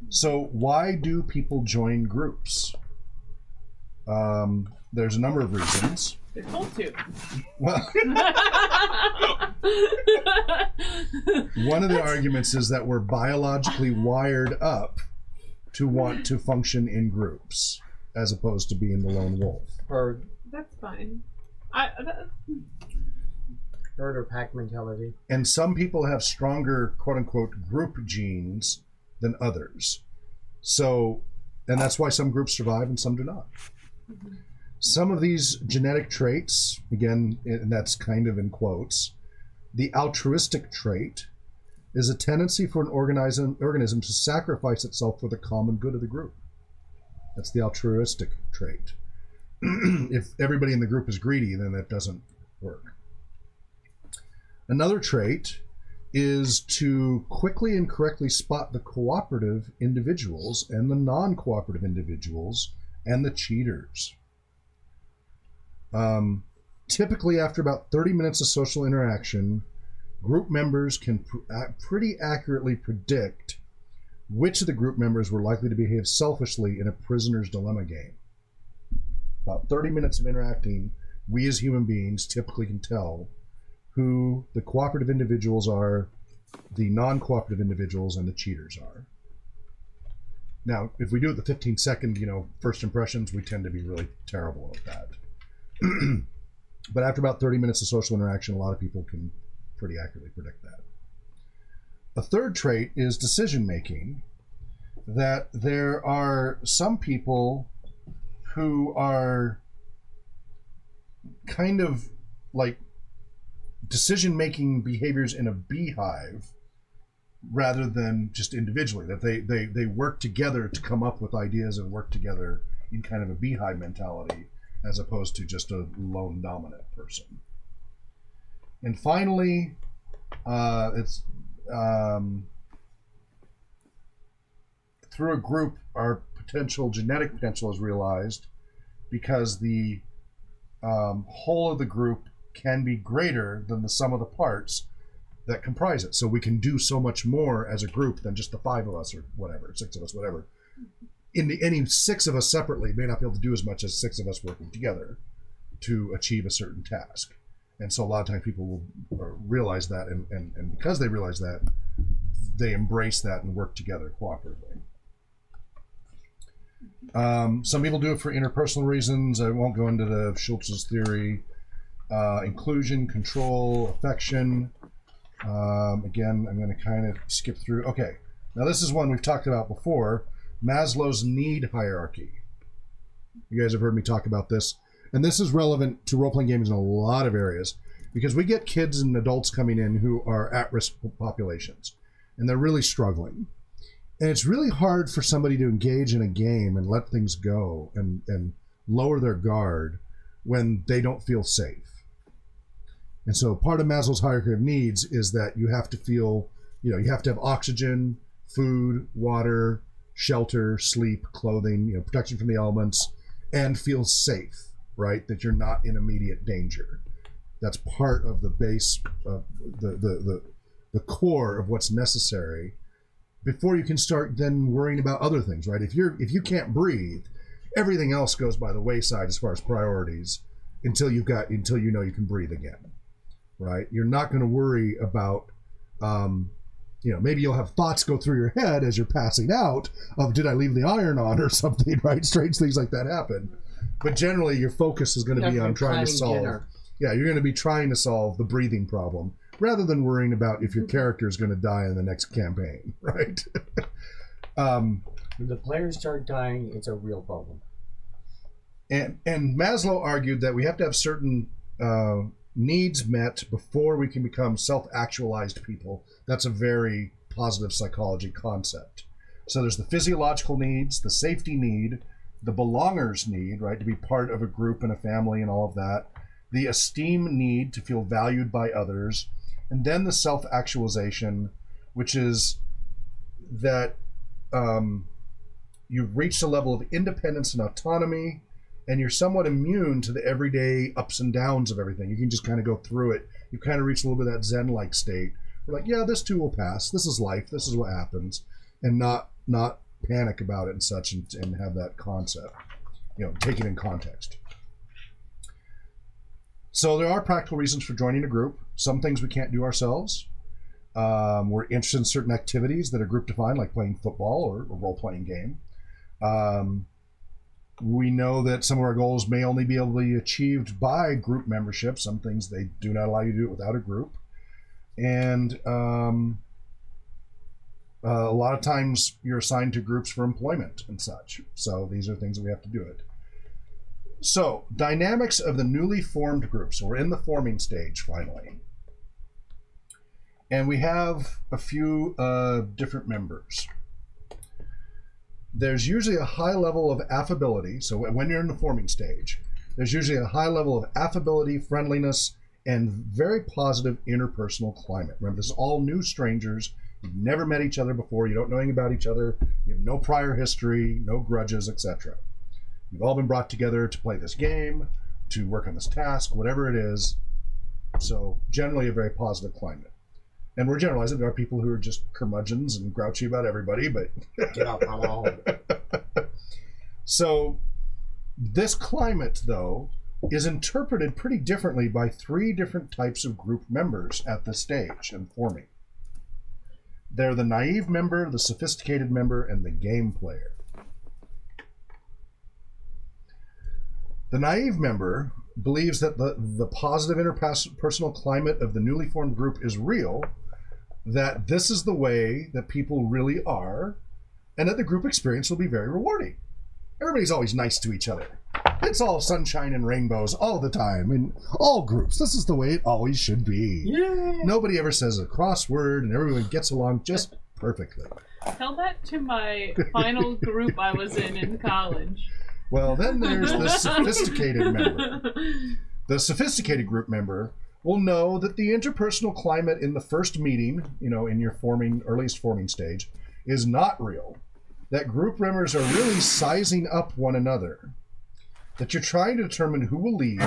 So why do people join groups? There's a number of reasons. they're told to. Well, one of the arguments is that we're biologically wired up to want to function in groups as opposed to being the lone wolf. Or That's fine. herd or pack mentality. And some people have stronger, quote unquote, group genes than others. So, and that's why some groups survive and some do not. Some of these genetic traits, again, and that's kind of in quotes, the altruistic trait is a tendency for an organism to sacrifice itself for the common good of the group. That's the altruistic trait. If everybody in the group is greedy, then that doesn't work. Another trait is to quickly and correctly spot the cooperative individuals and the non-cooperative individuals and the cheaters. Typically, after about 30 minutes of social interaction, group members can pretty accurately predict which of the group members were likely to behave selfishly in a prisoner's dilemma game. About 30 minutes of interacting, we as human beings typically can tell who the cooperative individuals are, the non-cooperative individuals, and the cheaters are. Now, if we do it the 15-second, first impressions, we tend to be really terrible at that. But after about 30 minutes of social interaction, a lot of people can pretty accurately predict that. A third trait is decision making, that there are some people who are kind of like decision making behaviors in a beehive rather than just individually, that they work together to come up with ideas and work together in kind of a beehive mentality as opposed to just a lone dominant person. And finally, through a group, our genetic potential is realized because the whole of the group can be greater than the sum of the parts that comprise it. So we can do so much more as a group than just the 5 of us or whatever, 6 of us, whatever. Any 6 of us separately may not be able to do as much as 6 of us working together to achieve a certain task. And so a lot of times people will realize that, and because they realize that, they embrace that and work together cooperatively. Some people do it for interpersonal reasons. I won't go into the Schultz's theory. Inclusion, control, affection. Again, I'm going to kind of skip through. Okay, now this is one we've talked about before, Maslow's need hierarchy. You guys have heard me talk about this. And this is relevant to role-playing games in a lot of areas because we get kids and adults coming in who are at-risk populations and they're really struggling. And it's really hard for somebody to engage in a game and let things go and lower their guard when they don't feel safe. And so part of Maslow's hierarchy of needs is that you have to feel, you have to have oxygen, food, water, shelter, sleep, clothing, protection from the elements, and feel safe. Right, that you're not in immediate danger. That's part of the base of the core of what's necessary before you can start then worrying about other things. Right, if you can't breathe, everything else goes by the wayside as far as priorities until you know you can breathe again. Right, you're not going to worry about Maybe you'll have thoughts go through your head as you're passing out of, did I leave the iron on or something, right? Strange things like that happen. But generally, your focus is going to be on trying to solve. Dinner. Yeah, you're going to be trying to solve the breathing problem rather than worrying about if your character is going to die in the next campaign, right? When the players start dying, it's a real problem. And Maslow argued that we have to have certain needs met before we can become self-actualized people. That's a very positive psychology concept. So there's the physiological needs, the safety need, the belongers need, right, to be part of a group and a family and all of that, the esteem need to feel valued by others, and then the self-actualization, which is that you've reached a level of independence and autonomy, and you're somewhat immune to the everyday ups and downs of everything. You can just kind of go through it. You kind of reach a little bit of that Zen-like state. We're like, yeah, this too will pass. This is life. This is what happens. And not panic about it and such, and have that concept, take it in context. So there are practical reasons for joining a group. Some things we can't do ourselves. We're interested in certain activities that are group defined, like playing football or a role-playing game. We know that some of our goals may only be able to be achieved by group membership. Some things they do not allow you to do it without a group. And a lot of times you're assigned to groups for employment and such. So these are things that we have to do it. So, dynamics of the newly formed group. So we're in the forming stage finally. And we have a few different members. There's usually a high level of affability. So when you're in the forming stage, there's usually a high level of affability, friendliness, and very positive interpersonal climate. Remember, this is all new strangers. You've never met each other before. You don't know anything about each other. You have no prior history, no grudges, etc. You've all been brought together to play this game, to work on this task, whatever it is. So generally a very positive climate. And we're generalizing. There are people who are just curmudgeons and grouchy about everybody, but Get off my lawn. So this climate, though, is interpreted pretty differently by three different types of group members at this stage in forming. They're the naive member, the sophisticated member, and the game player. The naive member believes that the positive interpersonal climate of the newly formed group is real, that this is the way that people really are, and that the group experience will be very rewarding. Everybody's always nice to each other. It's all sunshine and rainbows all the time in all groups. This is the way it always should be. Yeah. Nobody ever says a cross word, and everyone gets along just perfectly. Tell that to my final group I was in college. Well, then there's the sophisticated member. The sophisticated group member will know that the interpersonal climate in the first meeting, in your earliest forming stage, is not real. That group members are really sizing up one another. That you're trying to determine who will lead,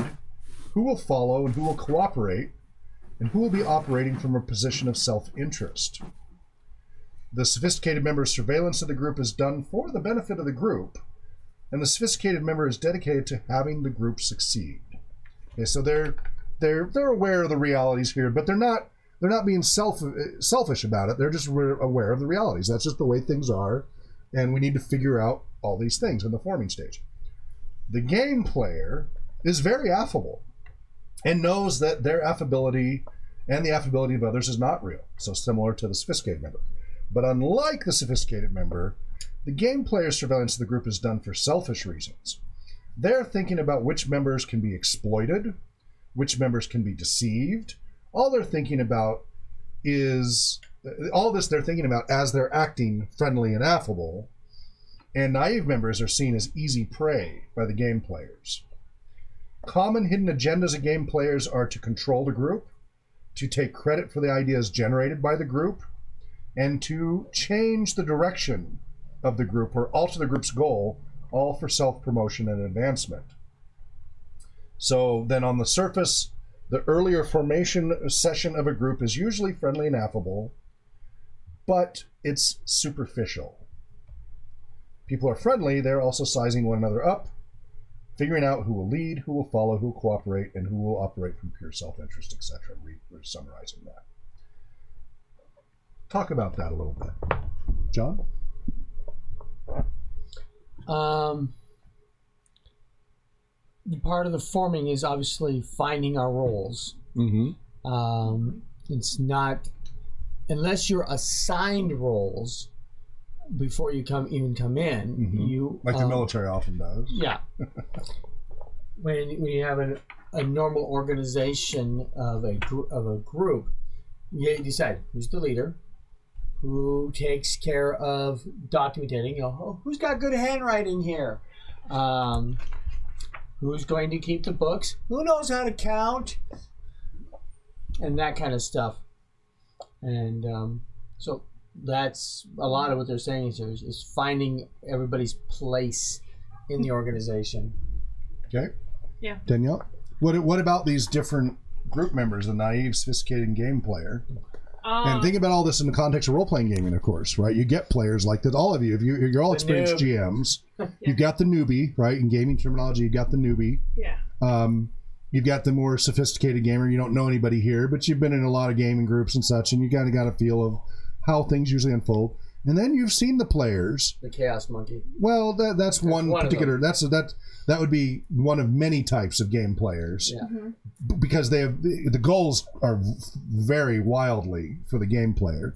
who will follow, and who will cooperate, and who will be operating from a position of self-interest. The sophisticated member's surveillance of the group is done for the benefit of the group, and the sophisticated member is dedicated to having the group succeed. Okay, so they're aware of the realities here, but they're not being selfish about it. They're just aware of the realities. That's just the way things are, and we need to figure out all these things in the forming stage. The game player is very affable and knows that their affability and the affability of others is not real, so similar to the sophisticated member. But unlike the sophisticated member, the game player's surveillance of the group is done for selfish reasons. They're thinking about which members can be exploited, which members can be deceived. All they're thinking about is, all this they're thinking about as they're acting friendly and affable, and naive members are seen as easy prey by the game players. Common hidden agendas of game players are to control the group, to take credit for the ideas generated by the group, and to change the direction of the group or alter the group's goal, all for self-promotion and advancement. So then on the surface, the earlier formation session of a group is usually friendly and affable, but it's superficial. People are friendly, they're also sizing one another up, figuring out who will lead, who will follow, who will cooperate, and who will operate from pure self-interest, etc. We're summarizing that. talk about that a little bit. John? Part of the forming is obviously finding our roles. Mm-hmm. It's not, unless you're assigned roles before you come in, Mm-hmm. you Like the military often does. Yeah. when you have a normal organization of a group, you decide who's the leader, who takes care of documenting. Who's got good handwriting here? Who's going to keep the books? Who knows how to count? And that kind of stuff. And so that's a lot of what they're saying is finding everybody's place in the organization. Okay. Yeah. Danielle? What about these different group members, the naive, sophisticated game player? And think about all this in the context of role-playing gaming, of course, right? You get players like that. All of you, if you're all experienced GMs, you've got the newbie, right? In gaming terminology, you've got the newbie. Yeah. You've got the more sophisticated gamer. You don't know anybody here, but you've been in a lot of gaming groups and such, and you kind of got a feel of how things usually unfold. And then you've seen the players. The Chaos Monkey. Well, that's one particular. That would be one of many types of game players. Yeah. Mm-hmm. Because they have the goals are vary wildly for the game player,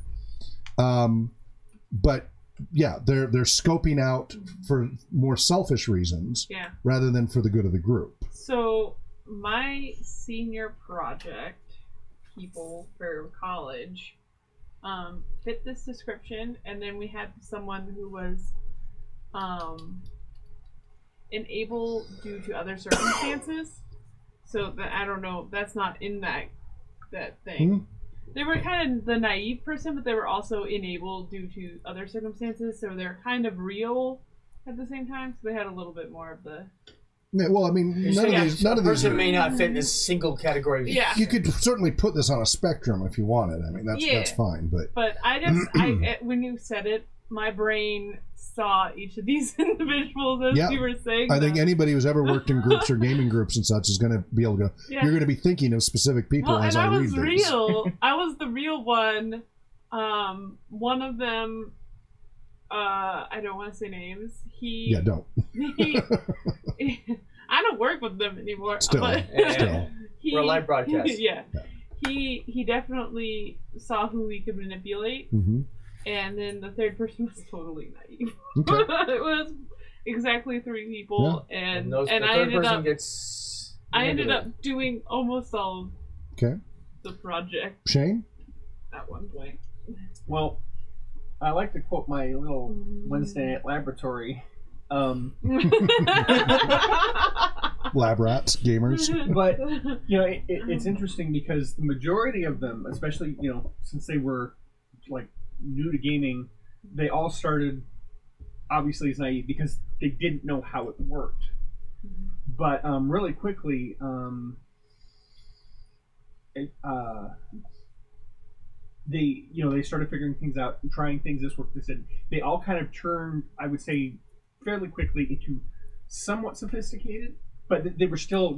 but yeah, they're scoping out for more selfish reasons, rather than for the good of the group. So my senior project people for college fit this description, and then we had someone who was enabled due to other circumstances. So that, I don't know, that's not in that thing. Mm-hmm. They were kind of the naive person, but they were also enabled due to other circumstances. So they're kind of real at the same time. So they had a little bit more of the. Yeah, well, I mean, none of these. A person may not fit in a single category. Yeah. You could certainly put this on a spectrum if you wanted. I mean, that's fine. But I when you said it, my brain saw each of these individuals as you were saying. I think anybody who's ever worked in groups or gaming groups and such is going to be able to go. Yeah. You're going to be thinking of specific people as I read these. I was the real one. One of them. I don't want to say names. Don't. I don't work with them anymore. Still. We're a live broadcast. Yeah. He definitely saw who he could manipulate. Mm-hmm. And then the third person was totally naive. Okay. It was exactly 3 people, and I ended up doing almost all of the project. Shane? At one point. Well, I like to quote my little Wednesday night laboratory. Lab rats, gamers. But it's interesting because the majority of them, especially since they were like new to gaming, they all started obviously as naive because they didn't know how it worked. But really quickly, they started figuring things out and trying things. This worked, this didn't. They all kind of turned, I would say, fairly quickly into somewhat sophisticated, but they were still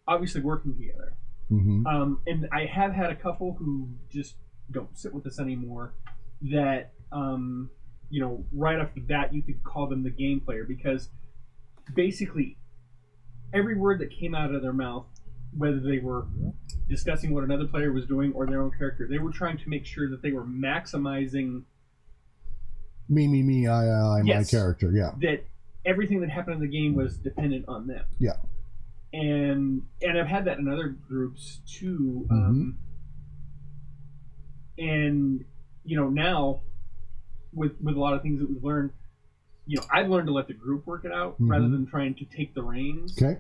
obviously working together. Mm-hmm. And I have had a couple who just don't sit with us anymore. That right off the bat you could call them the game player, because basically every word that came out of their mouth, whether they were discussing what another player was doing or their own character, they were trying to make sure that they were maximizing me, I, my character. Yeah, that everything that happened in the game was dependent on them. Yeah, and I've had that in other groups too. Mm-hmm. And now with a lot of things that we've learned, I've learned to let the group work it out rather than trying to take the reins. Okay.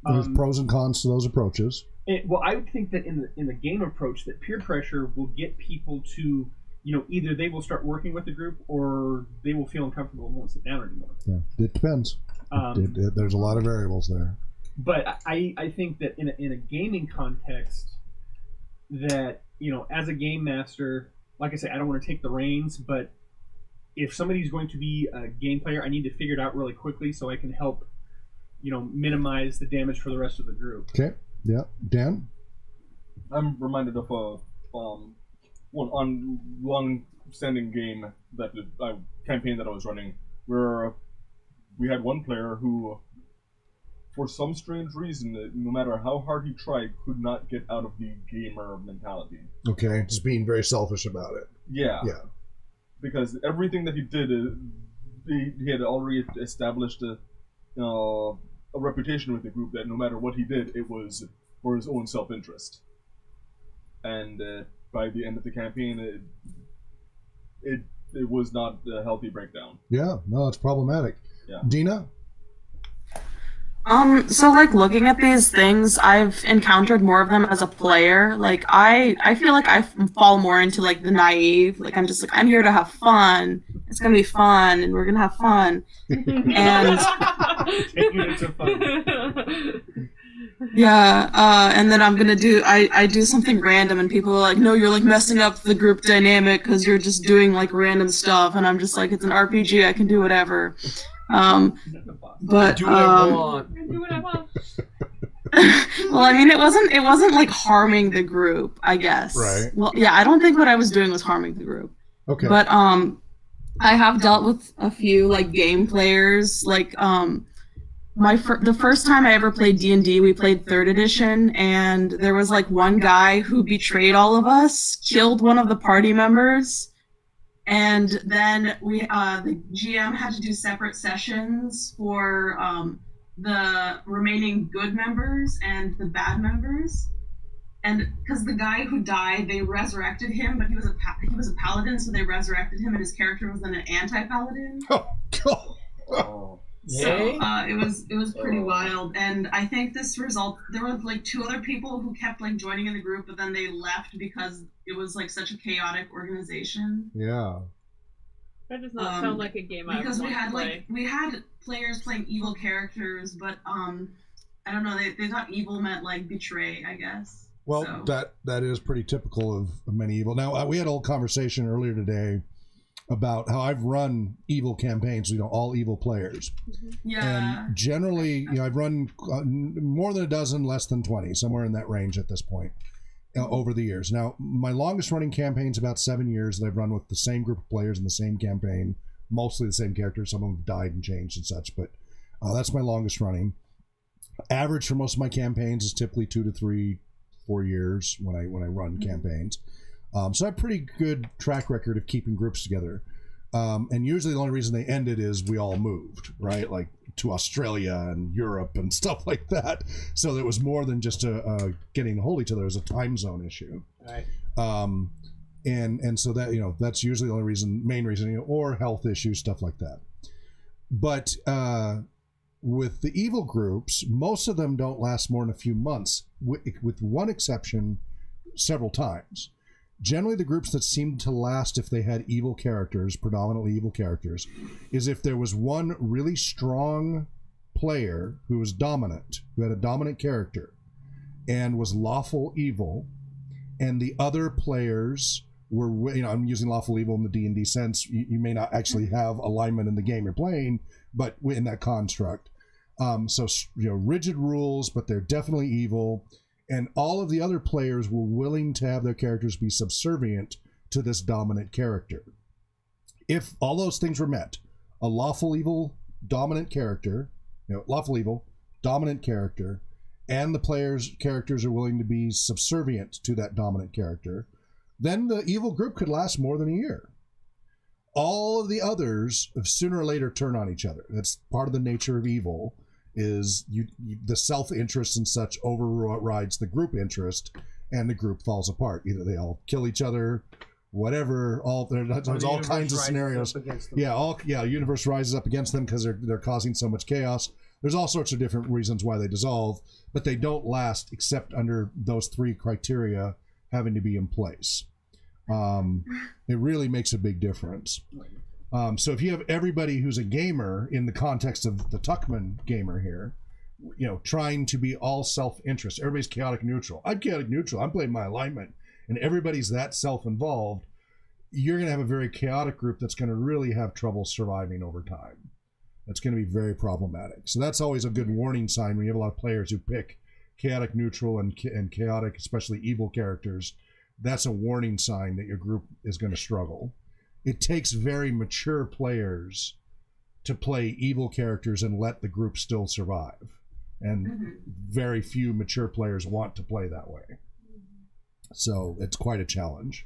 There's pros and cons to those approaches. Well, I would think that in the game approach, that peer pressure will get people to, either they will start working with the group or they will feel uncomfortable and won't sit down anymore. Yeah, it depends. There's a lot of variables there. But I think that in a gaming context, that as a game master, like I say, I don't want to take the reins, but if somebody's going to be a game player, I need to figure it out really quickly so I can help minimize the damage for the rest of the group. Okay. Yeah. Dan? I'm reminded of one long-standing game that campaign that I was running, where we had one player who, for some strange reason, no matter how hard he tried, could not get out of the gamer mentality. Okay, just being very selfish about it. Yeah. Yeah. Because everything that he did, he had already established a reputation with the group that no matter what he did, it was for his own self-interest. And by the end of the campaign, it was not a healthy breakdown. Yeah, no, it's problematic. Yeah. Dina? So like looking at these things, I've encountered more of them as a player. Like I feel like I fall more into like the naive. Like I'm just like, I'm here to have fun. It's gonna be fun, and we're gonna have fun. And Taking it to fun. yeah, and then I'm gonna do I do something random, and people are like, no, you're like messing up the group dynamic because you're just doing like random stuff, and I'm just like, it's an RPG, I can do whatever. But Do what I want. Do what I want. well, I mean, it wasn't like harming the group, I guess. Right. Well, yeah, I don't think what I was doing was harming the group. Okay. But I have dealt with a few like game players. Like the first time I ever played D&D, we played 3rd edition, and there was like one guy who betrayed all of us, killed one of the party members. And then the GM had to do separate sessions for the remaining good members and the bad members. And because the guy who died, they resurrected him, but he was a paladin, so they resurrected him, and his character was then an anti-paladin. Oh. So it was pretty wild, and I think there were like 2 other people who kept like joining in the group, but then they left because it was like such a chaotic organization. Yeah. That does not sound like a game I would because want to play. we had players playing evil characters, but I don't know, they thought evil meant like betray, I guess. Well, so. that is pretty typical of many evil. Now, we had a whole conversation earlier today about how I've run evil campaigns, all evil players. Yeah. And generally, I've run more than a dozen, less than 20, somewhere in that range at this point over the years. Now, my longest running campaign's about 7 years that I've run with the same group of players in the same campaign, mostly the same characters. Some of them died and changed and such, but that's my longest running. Average for most of my campaigns is typically 2 to 3, 4 years when I run campaigns. So I have a pretty good track record of keeping groups together. And usually the only reason they ended is we all moved, right? Like to Australia and Europe and stuff like that. So there was more than just getting to hold each other. It was a time zone issue. Right. And so that, that's usually the only main reason, or health issues, stuff like that. But with the evil groups, most of them don't last more than a few months, with one exception, several times. Generally, the groups that seemed to last if they had evil characters, predominantly evil characters, is if there was one really strong player who was dominant, who had a dominant character, and was lawful evil, and the other players were, I'm using lawful evil in the D&D sense. You may not actually have alignment in the game you're playing, but in that construct. So rigid rules, but they're definitely evil. And all of the other players were willing to have their characters be subservient to this dominant character. If all those things were met, a lawful evil dominant character, lawful evil dominant character, and the players' characters are willing to be subservient to that dominant character, then the evil group could last more than a year. All of the others sooner or later turn on each other. That's part of the nature of evil. Is the self-interest and such overrides the group interest, and the group falls apart. Either they all kill each other, whatever. There's all kinds of scenarios. Universe rises up against them because they're causing so much chaos. There's all sorts of different reasons why they dissolve, but they don't last except under those 3 criteria having to be in place. It really makes a big difference. So if you have everybody who's a gamer in the context of the Tuckman gamer here, trying to be all self-interest, everybody's chaotic neutral. I'm chaotic neutral. I'm playing my alignment, and everybody's that self-involved. You're going to have a very chaotic group that's going to really have trouble surviving over time. That's going to be very problematic. So that's always a good warning sign when you have a lot of players who pick chaotic neutral and chaotic, especially evil characters. That's a warning sign that your group is going to struggle. it takes very mature players to play evil characters and let the group still survive. And very few mature players want to play that way. So it's quite a challenge.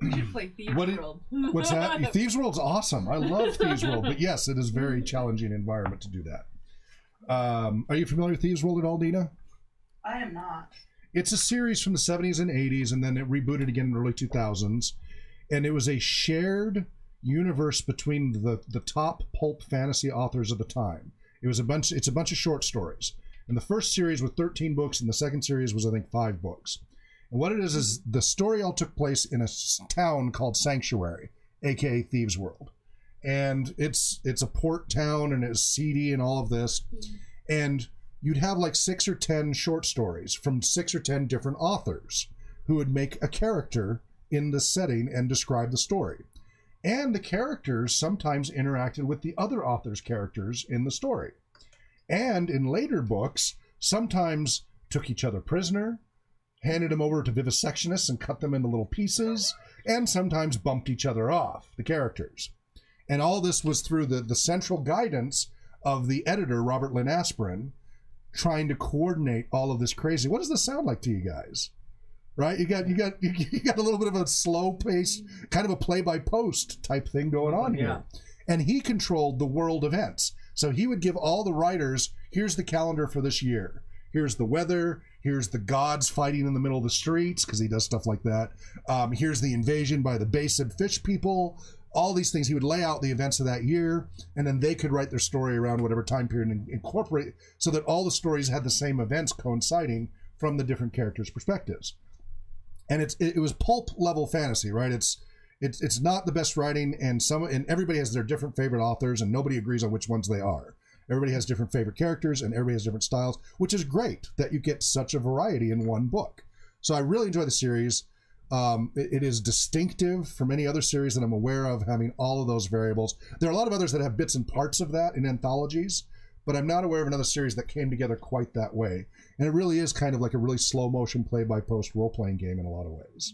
We should play Thieves World. What's that? Thieves World's awesome. I love Thieves World, but yes, it is a very challenging environment to do that. Are you familiar with Thieves World at all, Dina? I am not. It's a series from the 70s and 80s, and then it rebooted again in the early 2000s. And it was a shared universe between the top pulp fantasy authors of the time. It's a bunch of short stories. And the first series was 13 books, and the second series was, I think, 5 books. And what it is the story all took place in a town called Sanctuary, aka Thieves World. And it's a port town, and it's seedy and all of this. And you'd have like 6 or 10 short stories from 6 or 10 different authors who would make a character in the setting and describe the story. And the characters sometimes interacted with the other authors' characters in the story. And in later books, sometimes took each other prisoner, handed them over to vivisectionists and cut them into little pieces, and sometimes bumped each other off, the characters. And all this was through the central guidance of the editor, Robert Lynn Aspirin, trying to coordinate all of this crazy. What does this sound like to you guys? Right? You got a little bit of a slow pace, kind of a play-by-post type thing going on here. And he controlled the world events. So he would give all the writers, here's the calendar for this year. Here's the weather. Here's the gods fighting in the middle of the streets, because he does stuff like that. Here's the invasion by the Basin fish people. All these things. He would lay out the events of that year, and then they could write their story around whatever time period and incorporate so that all the stories had the same events coinciding from the different characters' perspectives. And it was pulp level fantasy, right? It's not the best writing, and everybody has their different favorite authors, and nobody agrees on which ones they are. Everybody has different favorite characters, and everybody has different styles, which is great that you get such a variety in one book. So I really enjoy the series. It is distinctive from any other series that I'm aware of, having all of those variables. There are a lot of others that have bits and parts of that in anthologies, but I'm not aware of another series that came together quite that way. And it really is kind of like a really slow motion play-by-post role-playing game in a lot of ways.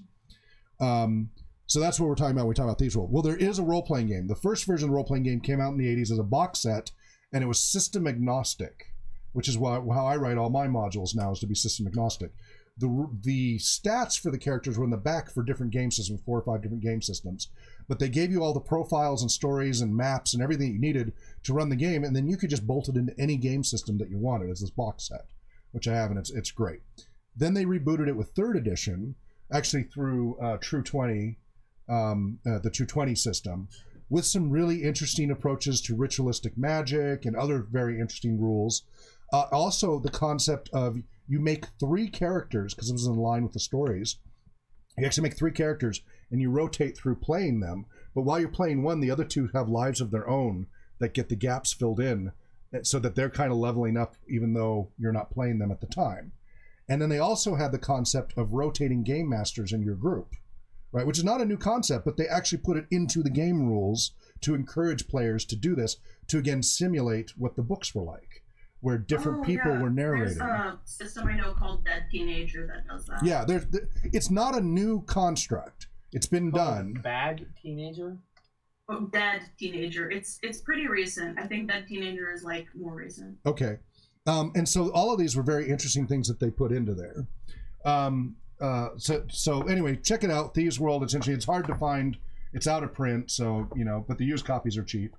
So that's what we're talking about when we talk about Thieves World. Well, there is a role-playing game. The first version of the role-playing game came out in the 80s as a box set, and it was system agnostic, which is how I write all my modules now, is to be system agnostic. The stats for the characters were in the back for different game systems, 4 or 5 different game systems. But they gave you all the profiles and stories and maps and everything you needed to run the game, and then you could just bolt it into any game system that you wanted as this box set, which I have, and it's great. Then they rebooted it with 3rd edition, actually through True 20, the True 20 system, with some really interesting approaches to ritualistic magic and other very interesting rules. Also, the concept of you make 3 characters, because it was in line with the stories. You actually make 3 characters, and you rotate through playing them. But while you're playing one, the other 2 have lives of their own that get the gaps filled in, so that they're kind of leveling up, even though you're not playing them at the time. And then they also had the concept of rotating game masters in your group, right? Which is not a new concept, but they actually put it into the game rules to encourage players to do this, to again simulate what the books were like, where different people were narrating. There's a system I know called Dead Teenager that does that. Yeah, it's not a new construct. It's been done. Bad Teenager? Oh, Dead Teenager. It's pretty recent. I think Dead Teenager is like more recent. Okay. And so all of these were very interesting things that they put into there. So anyway, check it out. Thieves World. It's interesting. It's hard to find. It's out of print, so but the used copies are cheap.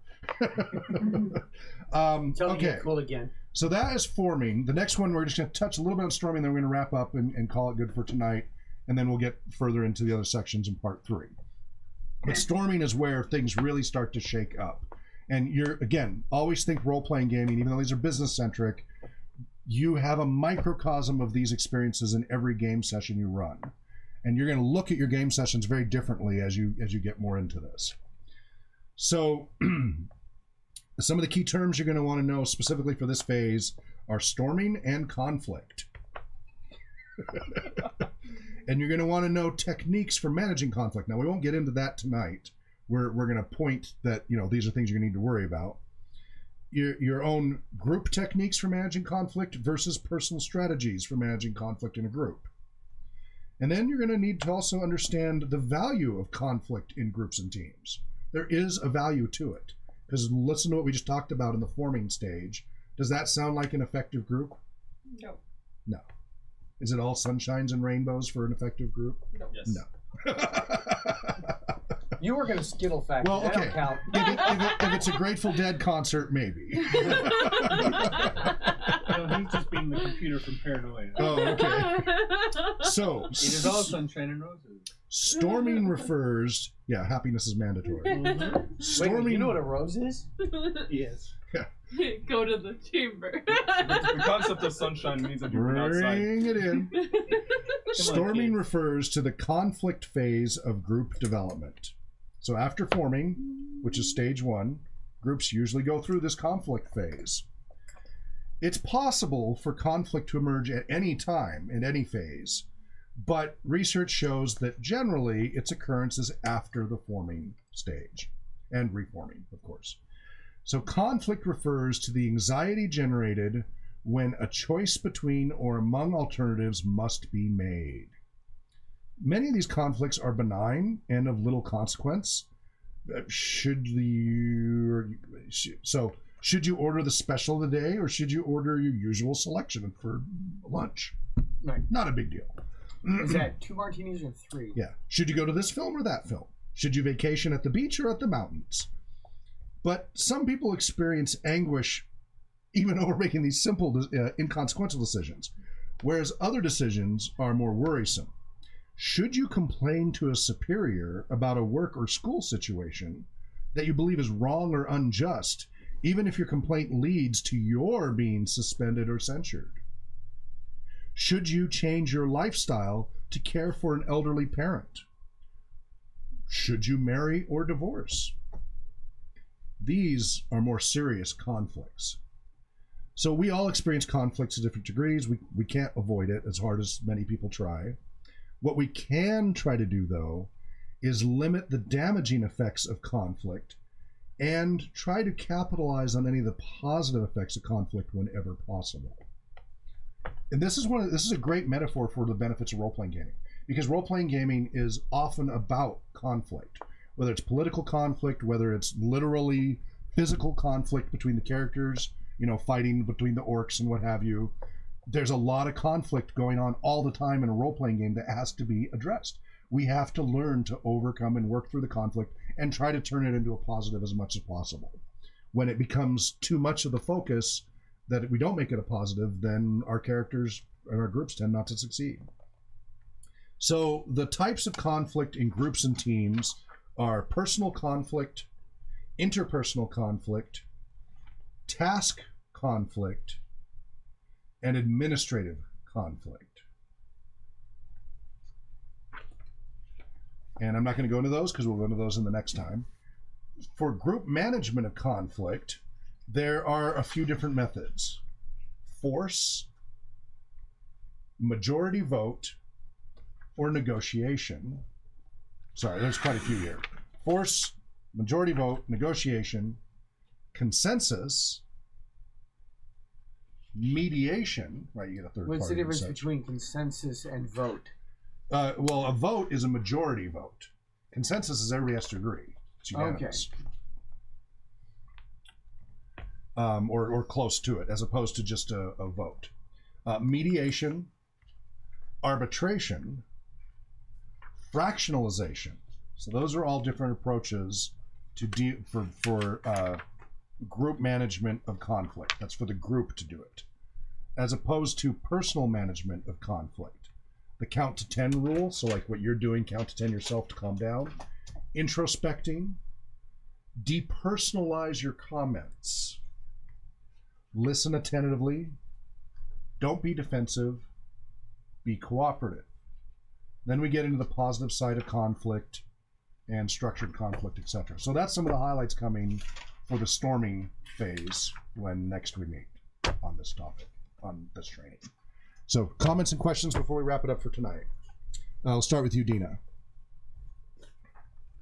Okay. Cool again. So that is forming. The next one, we're just going to touch a little bit on storming, then we're going to wrap up and call it good for tonight, and then we'll get further into the other sections in part 3. But storming is where things really start to shake up. And again, always think role-playing gaming, even though these are business-centric, you have a microcosm of these experiences in every game session you run. And you're going to look at your game sessions very differently as you get more into this. So some of the key terms you're going to want to know specifically for this phase are storming and conflict. And you're going to want to know techniques for managing conflict. Now, we won't get into that tonight. We're going to point that, these are things you're going to need to worry about. Your own group techniques for managing conflict versus personal strategies for managing conflict in a group. And then you're going to need to also understand the value of conflict in groups and teams. There is a value to it. Because listen to what we just talked about in the forming stage. Does that sound like an effective group? No. No. Is it all sunshines and rainbows for an effective group? No. Yes. No. You work at a Skittle factory. Well, That okay. don't count. If it's a Grateful Dead concert, maybe. No, he's just being the computer from Paranoia. Oh, okay. So, It is all sunshine and roses. storming refers... Yeah, happiness is mandatory. Storming... Wait, you know what a rose is? Yes. Go to the chamber. The concept of sunshine means that you've been outside. Bring it in. Storming kids. refers to the conflict phase of group development. So after forming, which is stage 1, groups usually go through this conflict phase. It's possible for conflict to emerge at any time, in any phase, but research shows that generally its occurrence is after the forming stage, and reforming, of course. So conflict refers to the anxiety generated when a choice between or among alternatives must be made. Many of these conflicts are benign and of little consequence. Should you order the special of the day, or should you order your usual selection for lunch? Right. Not a big deal. Is that 2 martinis or 3? Yeah. Should you go to this film or that film? Should you vacation at the beach or at the mountains? But some people experience anguish even over making these simple, inconsequential decisions, whereas other decisions are more worrisome. Should you complain to a superior about a work or school situation that you believe is wrong or unjust, even if your complaint leads to your being suspended or censured? Should you change your lifestyle to care for an elderly parent? Should you marry or divorce? These are more serious conflicts. So we all experience conflicts to different degrees. We can't avoid it as hard as many people try. What we can try to do, though, is limit the damaging effects of conflict and try to capitalize on any of the positive effects of conflict whenever possible. And this is a great metaphor for the benefits of role-playing gaming, because role-playing gaming is often about conflict, whether it's political conflict, whether it's literally physical conflict between the characters, fighting between the orcs and what have you. There's a lot of conflict going on all the time in a role-playing game that has to be addressed. We have to learn to overcome and work through the conflict and try to turn it into a positive as much as possible. When it becomes too much of the focus that we don't make it a positive, then our characters and our groups tend not to succeed. So the types of conflict in groups and teams are personal conflict, interpersonal conflict, task conflict, and administrative conflict. And I'm not going to go into those because we'll go into those in the next time. For group management of conflict, there are a few different methods. Force, majority vote, or negotiation. Sorry, there's quite a few here. Force, majority vote, negotiation, consensus, mediation, right, you get a third What's the party difference consent. between consensus and vote? Well, a vote is a majority vote. Consensus is everybody has to agree. It's unanimous. Or close to it, as opposed to just a vote. Mediation, arbitration, fractionalization. So those are all different approaches to for group management of conflict. That's for the group to do it, as opposed to personal management of conflict. The count to 10 rule, so like what you're doing, count to 10 yourself to calm down. Introspecting, depersonalize your comments. Listen attentively. Don't be defensive. Be cooperative. Then we get into the positive side of conflict and structured conflict, etc. So that's some of the highlights coming for the storming phase when next we meet on this topic, on this training. So comments and questions before we wrap it up for tonight. I'll start with you, Dina.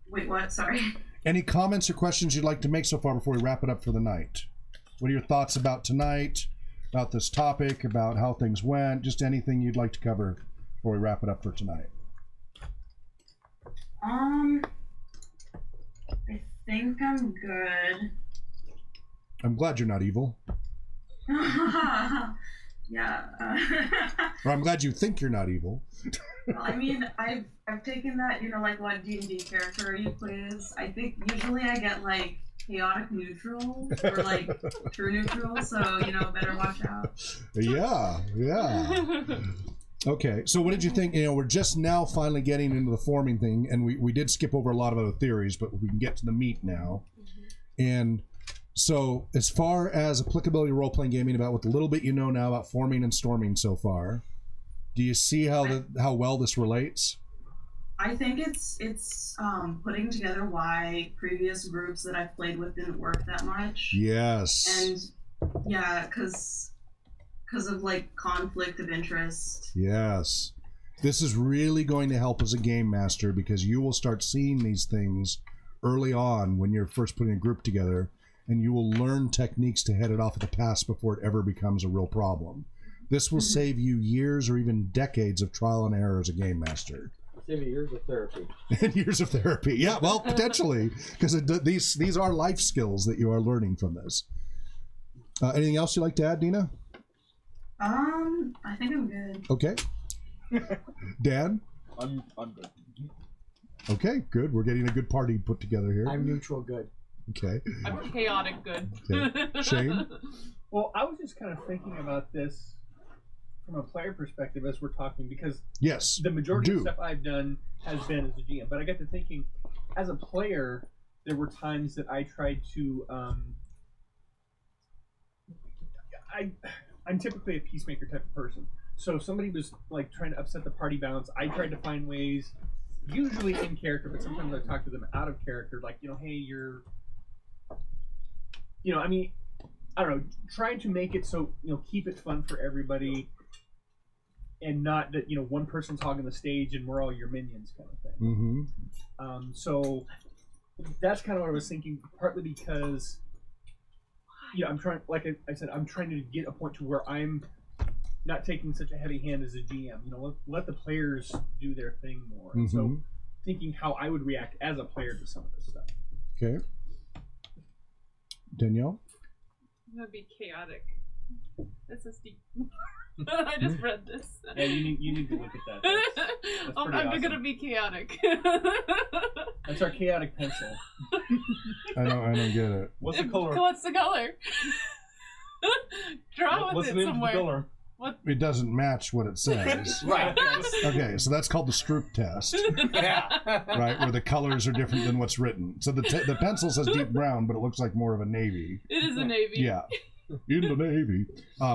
Wait, what? Sorry. Any comments or questions you'd like to make so far before we wrap it up for the night? What are your thoughts about tonight, about this topic, about how things went, just anything you'd like to cover before we wrap it up for tonight? I think I'm good. I'm glad you're not evil. Yeah. Or I'm glad you think you're not evil. Well, I mean, I've taken that, like what D&D character you quiz. I think usually I get like chaotic neutral or like true neutral, so better watch out. Yeah. Okay, so what did you think? We're just now finally getting into the forming thing, and we did skip over a lot of other theories, but we can get to the meat now. And so, as far as applicability role-playing gaming, about what the little bit you know now about forming and storming so far, do you see how well this relates? I think it's putting together why previous groups that I've played with didn't work that much. Yes. And yeah, because of like conflict of interest. Yes. This is really going to help as a game master, because you will start seeing these things early on when you're first putting a group together, and you will learn techniques to head it off at the pass before it ever becomes a real problem. This will save you years or even decades of trial and error as a game master. Save you years of therapy. And years of therapy. Yeah, well, potentially, because these are life skills that you are learning from this. Anything else you'd like to add, Dina? I think I'm good. Okay. Dan? I'm good. Okay, good. We're getting a good party put together here. I'm neutral good. Okay. I'm chaotic good. Okay. Shane? Well, I was just kind of thinking about this from a player perspective as we're talking, because Yes. the majority of stuff I've done has been as a GM. But I got to thinking, as a player, there were times that I tried to. I'm typically a peacemaker type of person. So if somebody was like trying to upset the party balance, I tried to find ways, usually in character, but sometimes I talk to them out of character, like, hey, you're. I don't know, trying to make it so, keep it fun for everybody, and not that, one person's hogging the stage and we're all your minions kind of thing. Mm-hmm. So that's kind of what I was thinking, partly because, I'm trying, like I said, I'm trying to get a point to where I'm not taking such a heavy hand as a GM. Let the players do their thing more. And so thinking how I would react as a player to some of this stuff. Okay. Danielle? I'm gonna be chaotic. This is deep. I just read this. Yeah, you need to look at that. That's I'm awesome. gonna be chaotic. That's our chaotic pencil. I don't get it. What's the color? What's the color? Draw What's with the it name somewhere. of the color? What? It doesn't match what it says. Right. Okay, so that's called the Stroop Test, Yeah. right? Where the colors are different than what's written. So the pencil says deep brown, but it looks like more of a navy. It is a navy. Yeah. In the Navy.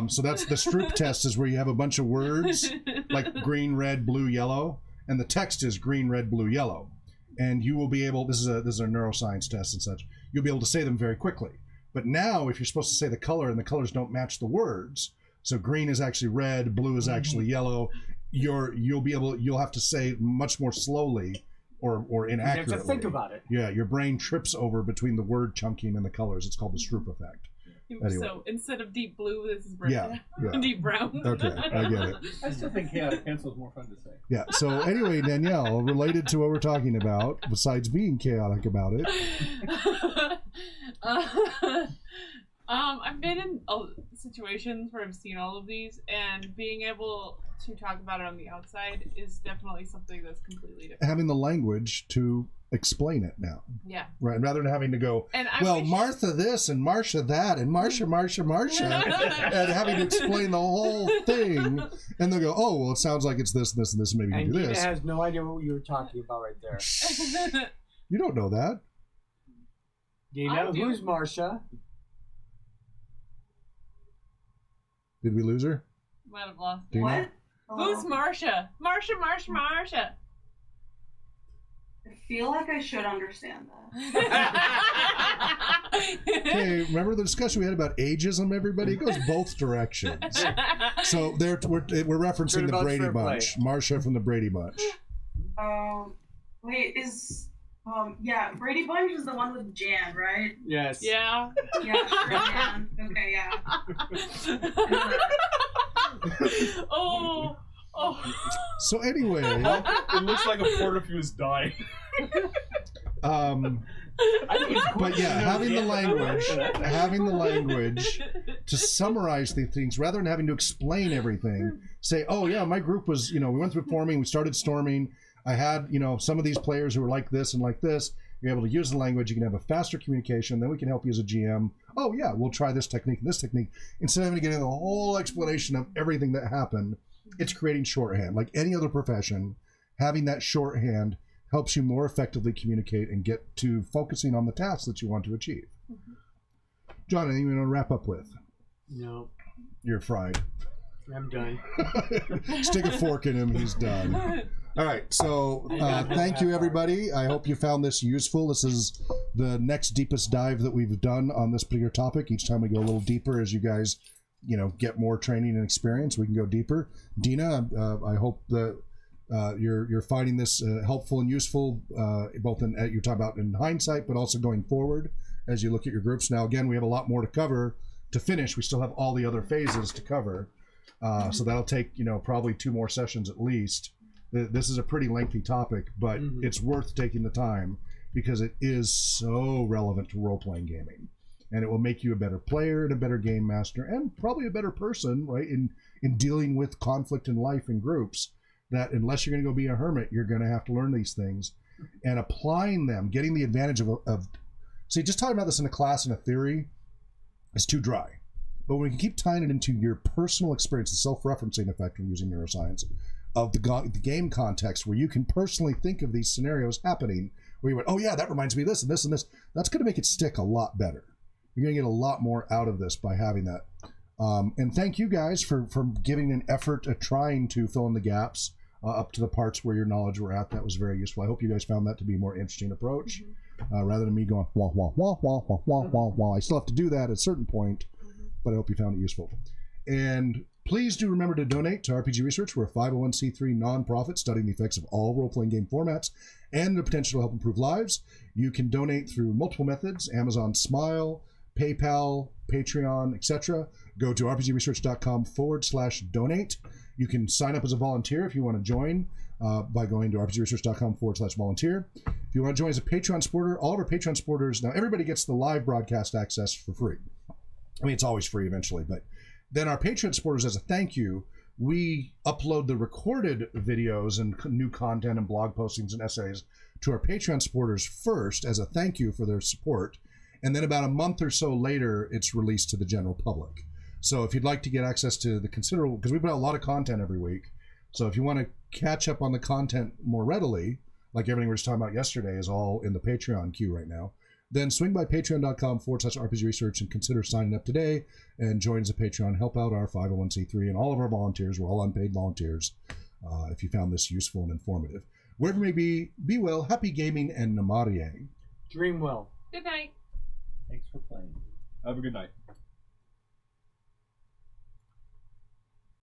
So that's the Stroop Test, is where you have a bunch of words like green, red, blue, yellow, and the text is green, red, blue, yellow. And you will be able, this is a neuroscience test and such, you'll be able to say them very quickly. But now, if you're supposed to say the color and the colors don't match the words, so green is actually red, blue is actually yellow, you'll have to say much more slowly or inaccurately. You have to think about it. Yeah, your brain trips over between the word chunking and the colors. It's called the Stroop effect. Anyway. So instead of deep blue, this is brown. Yeah. Deep brown. Okay, I get it. I still think chaotic pencil is more fun to say. Yeah, so anyway, Danielle, related to what we're talking about, besides being chaotic about it. I've been in situations where I've seen all of these, and being able to talk about it on the outside is definitely something that's completely different. Having the language to explain it now. Yeah. Right, rather than having to go, And I well, wish- Martha this and Marcia that and Marcia, and having to explain the whole thing. And they'll go, oh, well, it sounds like it's this, this, and this, and maybe you And do Dina this. has no idea what you were talking about right there. You don't know that. Dina, I do. who's Marcia? Did we lose her? Might have lost it. Dina? What? Who's Marcia? Marcia. I feel like I should understand that. Okay, remember the discussion we had about ageism, everybody? It goes both directions. So we're referencing Turn the about Brady fair play. Bunch. Marcia from the Brady Bunch. Wait, yeah, Brady Bunch is the one with Jan, right? Yes. Yeah. Yeah, sure, Jan. Okay, yeah. Oh, So anyway, It looks like a part of you is dying. But yeah, having the language to summarize the things rather than having to explain everything. Say, oh yeah, my group was, we went through forming, we started storming. I had, some of these players who were like this and like this. You're able to use the language. You can have a faster communication. Then we can help you as a GM. Oh yeah, we'll try this technique and this technique. Instead of having to get into the whole explanation of everything that happened, it's creating shorthand. Like any other profession, having that shorthand helps you more effectively communicate and get to focusing on the tasks that you want to achieve. John, anything you want to wrap up with? No, You're fried. I'm done. Stick a fork in him, he's done. All right, so thank you, everybody. I hope you found this useful. This is the next deepest dive that we've done on this particular topic. Each time we go a little deeper as you guys, get more training and experience, we can go deeper. Dina, I hope that you're finding this helpful and useful, both you're talking about in hindsight, but also going forward as you look at your groups. Now, again, we have a lot more to cover to finish. We still have all the other phases to cover. So that'll take, probably 2 more sessions at least. This is a pretty lengthy topic, but it's worth taking the time because it is so relevant to role-playing gaming. And it will make you a better player and a better game master and probably a better person, right, in dealing with conflict in life in groups, that unless you're going to go be a hermit, you're going to have to learn these things. And applying them, getting the advantage of see, just talking about this in a class and a theory is too dry. But when we can keep tying it into your personal experience, the self-referencing effect of using neuroscience, of the game context where you can personally think of these scenarios happening, where you went, oh yeah, that reminds me of this and this and this, that's going to make it stick a lot better. You're going to get a lot more out of this by having that. And thank you guys for giving an effort at trying to fill in the gaps up to the parts where your knowledge were at. That was very useful. I hope you guys found that to be a more interesting approach, rather than me going, wah, wah, wah, wah, wah, wah, wah, wah. I still have to do that at a certain point, but I hope you found it useful. And please do remember to donate to RPG Research. We're a 501c3 nonprofit studying the effects of all role-playing game formats and the potential to help improve lives. You can donate through multiple methods: Amazon Smile, PayPal, Patreon, etc. Go to rpgresearch.com/donate. You can sign up as a volunteer if you want to join by going to rpgresearch.com/volunteer. If you want to join as a Patreon supporter, all of our Patreon supporters, now everybody gets the live broadcast access for free. I mean, it's always free eventually, but then our Patreon supporters, as a thank you, we upload the recorded videos and new content and blog postings and essays to our Patreon supporters first as a thank you for their support. And then about a month or so later, it's released to the general public. So if you'd like to get access to the considerable, because we put out a lot of content every week. So if you want to catch up on the content more readily, like everything we were just talking about yesterday is all in the Patreon queue right now, then swing by patreon.com/RPG Research and consider signing up today and join as a Patreon. Help out our 501c3 and all of our volunteers. We're all unpaid volunteers. If you found this useful and informative. Wherever it may be well, happy gaming, and namaste. Dream well. Good night. Thanks for playing. Have a good night.